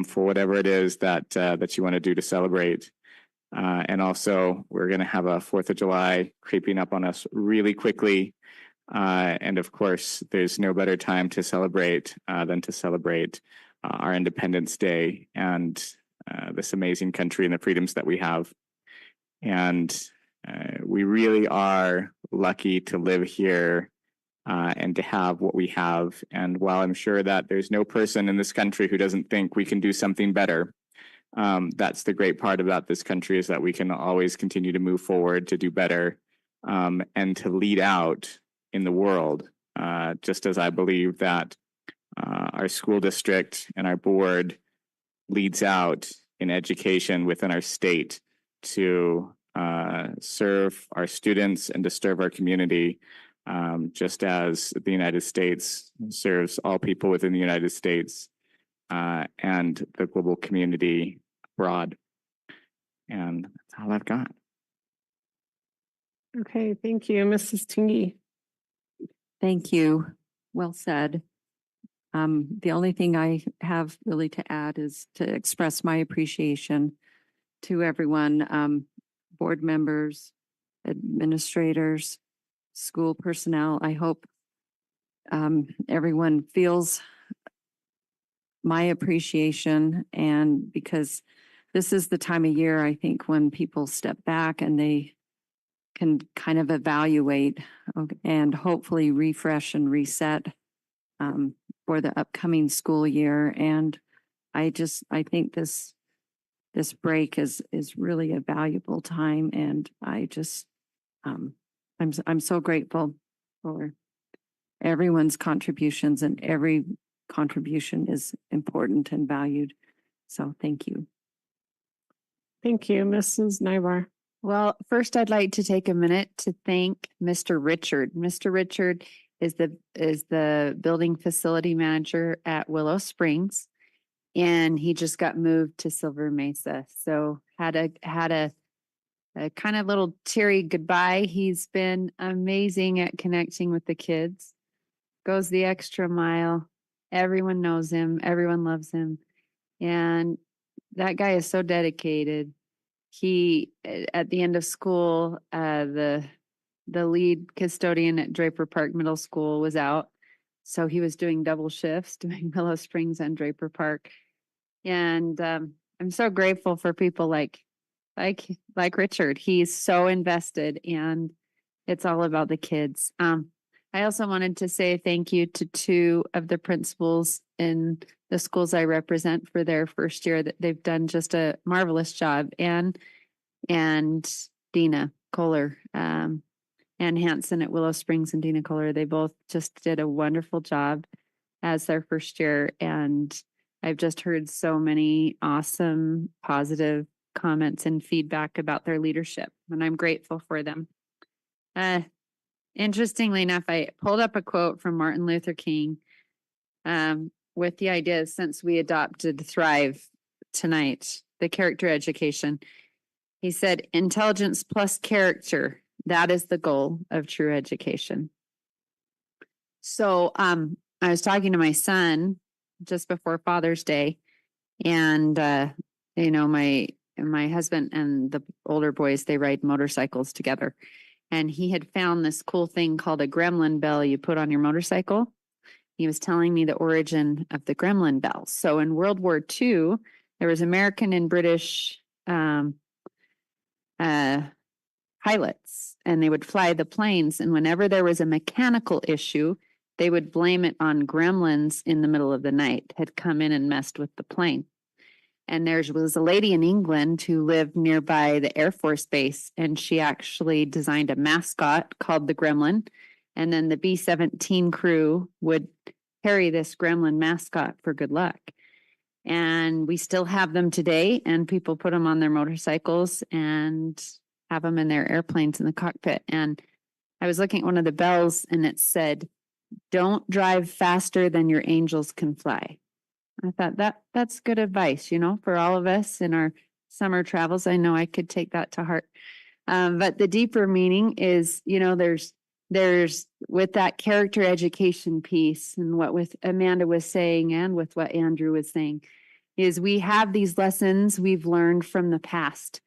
for whatever it is that you want to do to celebrate. And also, we're going to have a 4th of July creeping up on us really quickly. And of course, there's no better time to celebrate than to celebrate our Independence Day and this amazing country and the freedoms that we have. And we really are lucky to live here and to have what we have. And while I'm sure that there's no person in this country who doesn't think we can do something better, that's the great part about this country, is that we can always continue to move forward to do better and to lead out in the world, just as I believe that our school district and our board leads out in education within our state to serve our students and to serve our community, just as the United States serves all people within the United States and the global community abroad. And that's all I've got. Okay, thank you, Mrs. Tingy. Thank you. Well said. The only thing I have really to add is to express my appreciation to everyone, board members, administrators, school personnel. I hope everyone feels my appreciation, and because this is the time of year, I think, when people step back and they can kind of evaluate and hopefully refresh and reset for the upcoming school year. And I think this break is really a valuable time, and I just I'm so grateful for everyone's contributions, and every contribution is important and valued. So thank you. Thank you, Mrs. Nybar. Well, first I'd like to take a minute to thank Mr. Richard. Mr. Richard is the building facility manager at Willow Springs, and he just got moved to Silver Mesa. So had a kind of little teary goodbye. He's been amazing at connecting with the kids, goes the extra mile. Everyone knows him, everyone loves him, and that guy is so dedicated. He, at the end of school, the lead custodian at Draper Park Middle School was out. So he was doing double shifts, doing Willow Springs and Draper Park. And I'm so grateful for people like Richard. He's so invested, and it's all about the kids. I also wanted to say thank you to two of the principals in the schools I represent for their first year. That they've done just a marvelous job. And Dina Kohler, Ann Hansen at Willow Springs and Dina Kohler, they both just did a wonderful job as their first year. And I've just heard so many awesome, positive comments and feedback about their leadership, and I'm grateful for them. Interestingly enough, I pulled up a quote from Martin Luther King with the idea, since we adopted Thrive tonight, the character education. He said, intelligence plus character, that is the goal of true education. So I was talking to my son just before Father's Day, and my husband and the older boys, they ride motorcycles together. And he had found this cool thing called a gremlin bell you put on your motorcycle. He was telling me the origin of the gremlin bell. So in World War II, there was American and British pilots, and they would fly the planes. And whenever there was a mechanical issue, they would blame it on gremlins in the middle of the night had come in and messed with the plane. And there was a lady in England who lived nearby the Air Force Base, and she actually designed a mascot called the Gremlin. And then the B-17 crew would carry this Gremlin mascot for good luck. And we still have them today, and people put them on their motorcycles and have them in their airplanes in the cockpit. And I was looking at one of the bells, and it said, "Don't drive faster than your angels can fly." I thought that's good advice, for all of us in our summer travels. I know I could take that to heart. But the deeper meaning is, there's with that character education piece, and what with Amanda was saying and with what Andrew was saying, is we have these lessons we've learned from the past.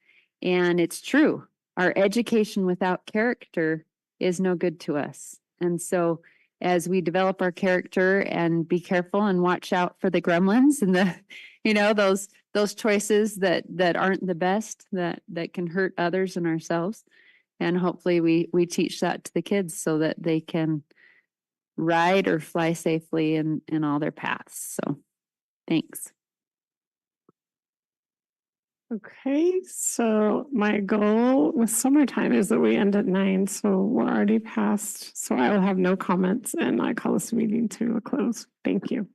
And it's true. Our education without character is no good to us. And so as we develop our character and be careful and watch out for the gremlins and those choices that aren't the best, that can hurt others and ourselves. And hopefully we teach that to the kids so that they can ride or fly safely in all their paths. So thanks. Okay, so my goal with summertime is that we end at 9, so we're already past. So I will have no comments, and I call this meeting to a close. Thank you.